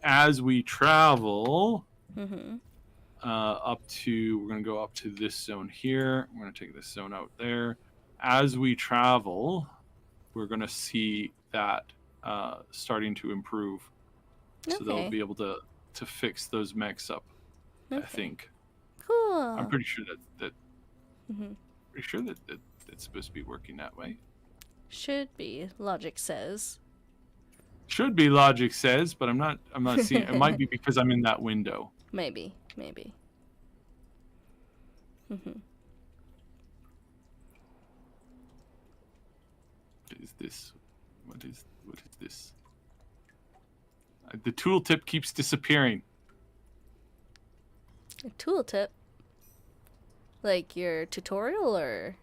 Speaker 2: as we travel
Speaker 1: Mm-hmm.
Speaker 2: we're going to go up to this zone here. We're going to take this zone out there. As we travel, we're going to see that starting to improve. So they'll
Speaker 1: Okay.
Speaker 2: be able to fix those mechs up, I
Speaker 1: Okay.
Speaker 2: think.
Speaker 1: Cool.
Speaker 2: I'm pretty sure that
Speaker 1: Mm-hmm.
Speaker 2: it's supposed to be working that way.
Speaker 1: Should be. Logic says.
Speaker 2: Should be, logic says, but I'm not seeing it. Might be because I'm in that window.
Speaker 1: Maybe. Mm-hmm.
Speaker 2: What is this? What is this? The tooltip keeps disappearing.
Speaker 1: A tooltip. Like your tutorial, or?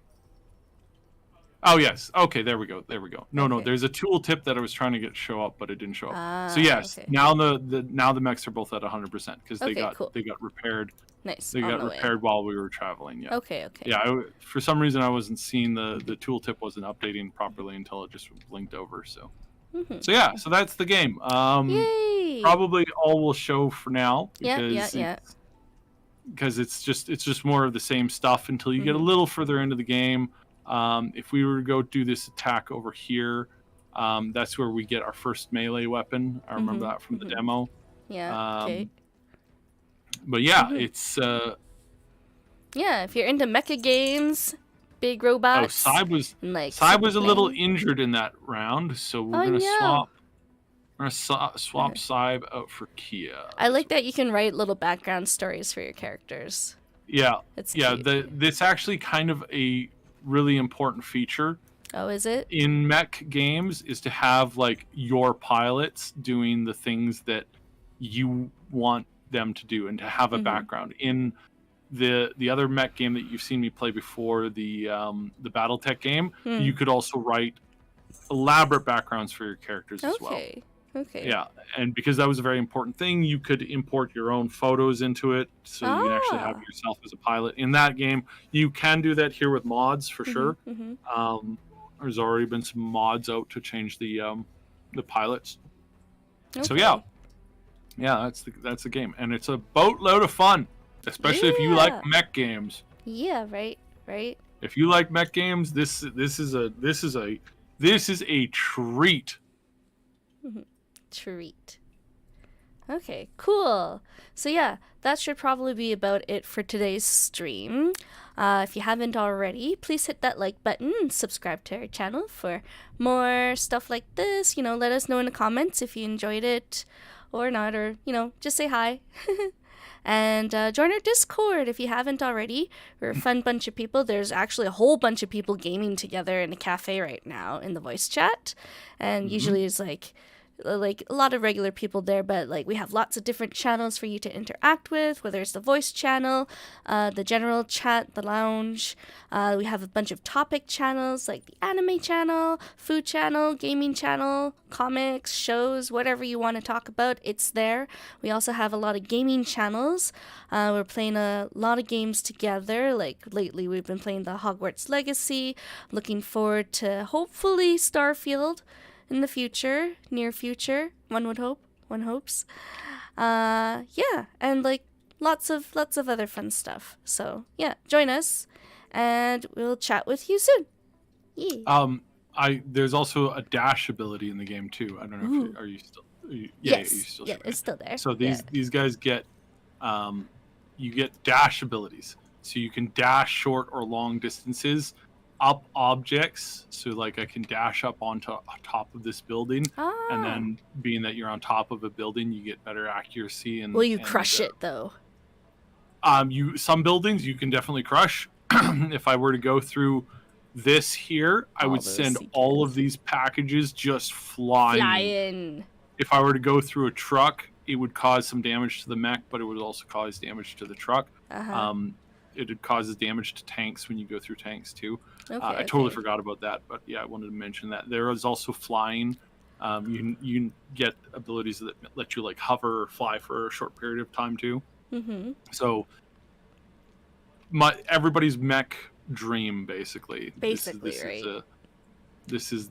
Speaker 2: Oh yes. Okay, there we go. No,
Speaker 1: Okay.
Speaker 2: there's a tooltip that I was trying to get show up, but it didn't show up.
Speaker 1: Ah,
Speaker 2: So yes,
Speaker 1: okay.
Speaker 2: now the mechs are both at 100% because
Speaker 1: Okay,
Speaker 2: they
Speaker 1: cool.
Speaker 2: got repaired.
Speaker 1: Nice.
Speaker 2: They
Speaker 1: On
Speaker 2: got
Speaker 1: the way.
Speaker 2: repaired while we were traveling. Yeah.
Speaker 1: Okay.
Speaker 2: Yeah. For some reason, I wasn't seeing the tooltip wasn't updating properly until it just blinked over. So.
Speaker 1: Mm-hmm.
Speaker 2: So yeah. So that's the game.
Speaker 1: Yay!
Speaker 2: Probably all we'll show for now because
Speaker 1: Yeah.
Speaker 2: because it's just more of the same stuff until you get a
Speaker 1: Mhm.
Speaker 2: little further into the game. If we were to go do this attack over here, that's where we get our first melee weapon. I remember
Speaker 1: Mhm,
Speaker 2: that from the
Speaker 1: mhm.
Speaker 2: demo.
Speaker 1: Yeah. Okay.
Speaker 2: But yeah,
Speaker 1: Mhm.
Speaker 2: it's
Speaker 1: Yeah. If you're into mecha games, big
Speaker 2: oh,
Speaker 1: robots.
Speaker 2: Saib was
Speaker 1: and, like,
Speaker 2: Saib was a little
Speaker 1: superplaying.
Speaker 2: injured in that round, so we're
Speaker 1: Oh,
Speaker 2: gonna
Speaker 1: no.
Speaker 2: swap Saib out for Kia.
Speaker 1: I like that you can write little background stories for your characters.
Speaker 2: Yeah,
Speaker 1: It's
Speaker 2: yeah.
Speaker 1: cute.
Speaker 2: This actually kind of a really important feature
Speaker 1: Oh, is it?
Speaker 2: in mech games is to have like your pilots doing the things that you want them to do and to have a
Speaker 1: Mhm.
Speaker 2: background. In the other mech game that you've seen me play before, the BattleTech game,
Speaker 1: Hmm.
Speaker 2: you could also write elaborate backgrounds for your characters as well.
Speaker 1: Okay.
Speaker 2: Yeah, and because that was a very important thing, you could import your own photos into it, so you can actually have
Speaker 1: Ah.
Speaker 2: yourself as a pilot in that game. You can do that here with mods for sure.
Speaker 1: Mm-hmm.
Speaker 2: There's already been some mods out to change the pilots.
Speaker 1: Okay.
Speaker 2: So yeah, that's the game, and it's a boatload of fun, especially if you like
Speaker 1: Yeah.
Speaker 2: mech games.
Speaker 1: Yeah. Right.
Speaker 2: If you like mech games, this is a treat.
Speaker 1: Treat. Okay, cool. So yeah, that should probably be about it for today's stream. If you haven't already, please hit that like button and subscribe to our channel for more stuff like this. Let us know in the comments if you enjoyed it or not, or just say hi. And join our Discord if you haven't already. We're a fun bunch of people. There's actually a whole bunch of people gaming together in a cafe right now in the voice chat, and usually it's like a lot of regular people there, but like we have lots of different channels for you to interact with, whether it's the voice channel, the general chat, the lounge. We have a bunch of topic channels like the anime channel, food channel, gaming channel, comics, shows, whatever you want to talk about, it's there. We also have a lot of gaming channels. We're playing a lot of games together. Like lately we've been playing the Hogwarts Legacy, looking forward to hopefully Starfield in the future, near future, one hopes. Yeah, and like lots of other fun stuff. So yeah, join us, and we'll chat with you soon. Yeah.
Speaker 2: There's also a dash ability in the game too. I don't know if are you still?
Speaker 1: Yes.
Speaker 2: you're still
Speaker 1: Yeah,
Speaker 2: streaming.
Speaker 1: it's still there.
Speaker 2: So these guys get you get dash abilities, so you can dash short or long distances up objects. So like I can dash up onto top of this building, and then being that you're on top of a building, you get better accuracy. And
Speaker 1: will you crush it though?
Speaker 2: Some buildings you can definitely crush. If I were to go through this here, I would send all of these packages just flying. If I were to go through a truck, it would cause some damage to the mech, but it would also cause damage to the truck. It causes damage to tanks when you go through tanks too. I totally forgot about that, but yeah, I wanted to mention that. There is also flying. You get abilities that let you like hover or fly for a short period of time too. So everybody's mech dream basically.
Speaker 1: Right.
Speaker 2: This is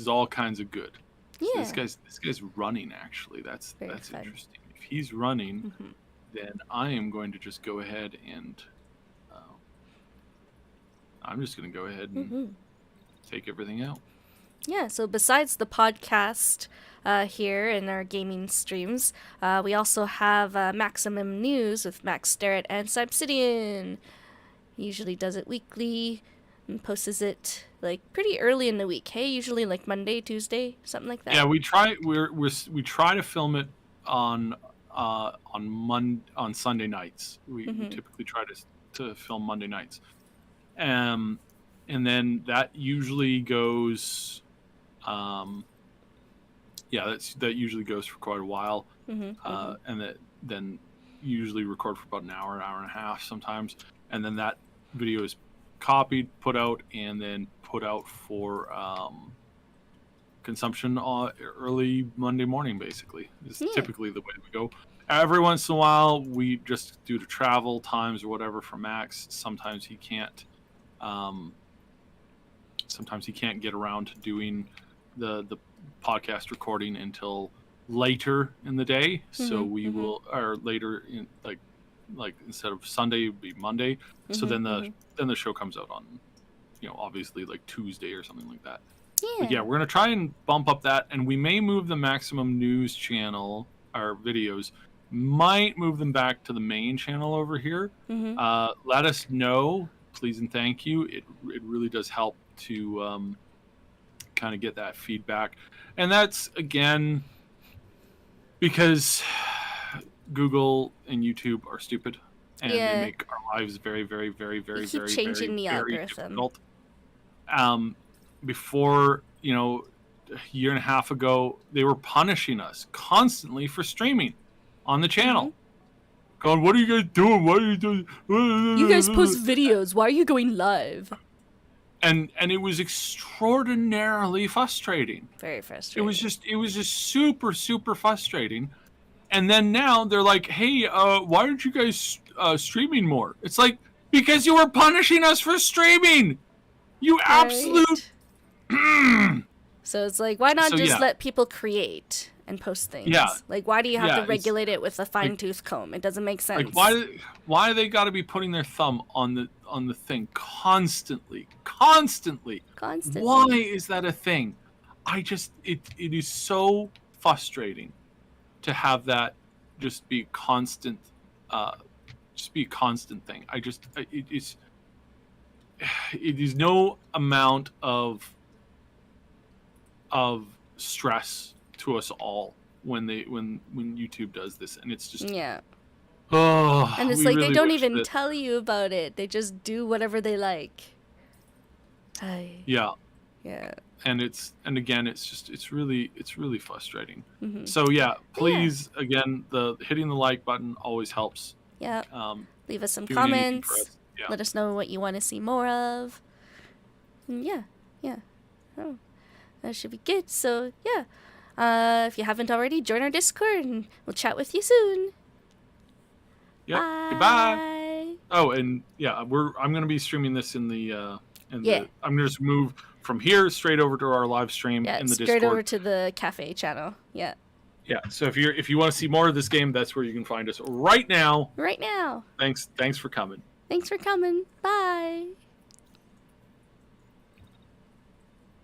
Speaker 2: all kinds of good. So
Speaker 1: Yeah.
Speaker 2: this guy's running actually. That's
Speaker 1: Very
Speaker 2: that's
Speaker 1: fun.
Speaker 2: interesting. If he's running,
Speaker 1: Mhm.
Speaker 2: then I am going to just go ahead and I'm just going to go ahead and
Speaker 1: Mhm.
Speaker 2: take everything out.
Speaker 1: Yeah, so besides the podcast here in our gaming streams, we also have Maximum News with Max Starrett and Obsidian. He usually does it weekly and posts it like pretty early in the week. Hey, usually like Monday, Tuesday, something like that.
Speaker 2: Yeah, we try we try to film it on on Sunday nights. We
Speaker 1: Mhm.
Speaker 2: typically try to film Monday nights. And then that usually goes that usually goes for quite a while.
Speaker 1: Mhm. Mhm.
Speaker 2: And that then usually record for about an hour and a half sometimes, and then that video is copied, put out, and then put out for consumption early Monday morning. Basically, is
Speaker 1: Yeah.
Speaker 2: typically the way we go. Every once in a while, we just due to travel times or whatever for Max. Sometimes he can't. Sometimes he can't get around to doing the podcast recording until later in the day. So
Speaker 1: Mhm.
Speaker 2: we
Speaker 1: Mhm.
Speaker 2: will, or later in like instead of Sunday, it would be Monday. So
Speaker 1: Mhm.
Speaker 2: then the show comes out on, obviously like Tuesday or something like that. But yeah,
Speaker 1: Yeah.
Speaker 2: we're gonna try and bump up that, and we may move the Maximum News channel, our videos, might move them back to the main channel over here.
Speaker 1: Mhm.
Speaker 2: Let us know, please and thank you. It really does help to kind of get that feedback, and that's again because Google and YouTube are stupid, and they
Speaker 1: Yeah.
Speaker 2: make our lives very, very, very,
Speaker 1: You
Speaker 2: very,
Speaker 1: keep
Speaker 2: very, very,
Speaker 1: changing the
Speaker 2: very
Speaker 1: algorithm.
Speaker 2: difficult. Before, a year and a half ago, they were punishing us constantly for streaming on the
Speaker 1: Mhm.
Speaker 2: channel. Going, what are you guys doing? What are you
Speaker 1: You guys post
Speaker 2: doing?
Speaker 1: videos. Why are you going live?
Speaker 2: And it was extraordinarily frustrating.
Speaker 1: Very
Speaker 2: It was
Speaker 1: frustrating.
Speaker 2: just super, super frustrating. And then now they're like, hey, why aren't you guys streaming more? It's like, because you were punishing us for streaming. You absolute.
Speaker 1: Right. So it's like, why not
Speaker 2: So
Speaker 1: just
Speaker 2: yeah,
Speaker 1: let people create and post
Speaker 2: yeah,
Speaker 1: things? Like, why do you have to
Speaker 2: yeah. It's
Speaker 1: regulate it with a fine
Speaker 2: like
Speaker 1: tooth comb? It doesn't make
Speaker 2: like
Speaker 1: sense.
Speaker 2: why do they got to be putting their thumb on the thing constantly? Why
Speaker 1: Constantly.
Speaker 2: is that a thing? It is so frustrating to have that just be constant, uh, just be a constant thing. It is no amount of stress to us all when YouTube does this, and it's just
Speaker 1: Yeah.
Speaker 2: oh,
Speaker 1: And it's
Speaker 2: we
Speaker 1: like, they
Speaker 2: really
Speaker 1: don't
Speaker 2: wish
Speaker 1: even
Speaker 2: that
Speaker 1: tell you about it. They just do whatever they like. Ay.
Speaker 2: yeah.
Speaker 1: Yeah.
Speaker 2: And again, it's really frustrating.
Speaker 1: Mm-hmm.
Speaker 2: So yeah,
Speaker 1: Yeah.
Speaker 2: please, again, the hitting the like button always helps.
Speaker 1: Yeah.
Speaker 2: Um,
Speaker 1: Leave us some
Speaker 2: doing anything for
Speaker 1: comments.
Speaker 2: us, yeah.
Speaker 1: Let us know what you want to see more of. And yeah. Oh, that should be good. So yeah. If you haven't already, join our Discord and we'll chat with you soon.
Speaker 2: Yep.
Speaker 1: Bye.
Speaker 2: Goodbye. Oh, and yeah, I'm gonna be streaming this in the
Speaker 1: Yeah.
Speaker 2: I'm gonna just move from here straight over to our live stream
Speaker 1: Yeah,
Speaker 2: in the
Speaker 1: straight over
Speaker 2: Discord.
Speaker 1: to the cafe channel. Yeah.
Speaker 2: Yeah. So if you want to see more of this game, that's where you can find us right now.
Speaker 1: Right now.
Speaker 2: Thanks for coming.
Speaker 1: Thanks for coming. Bye.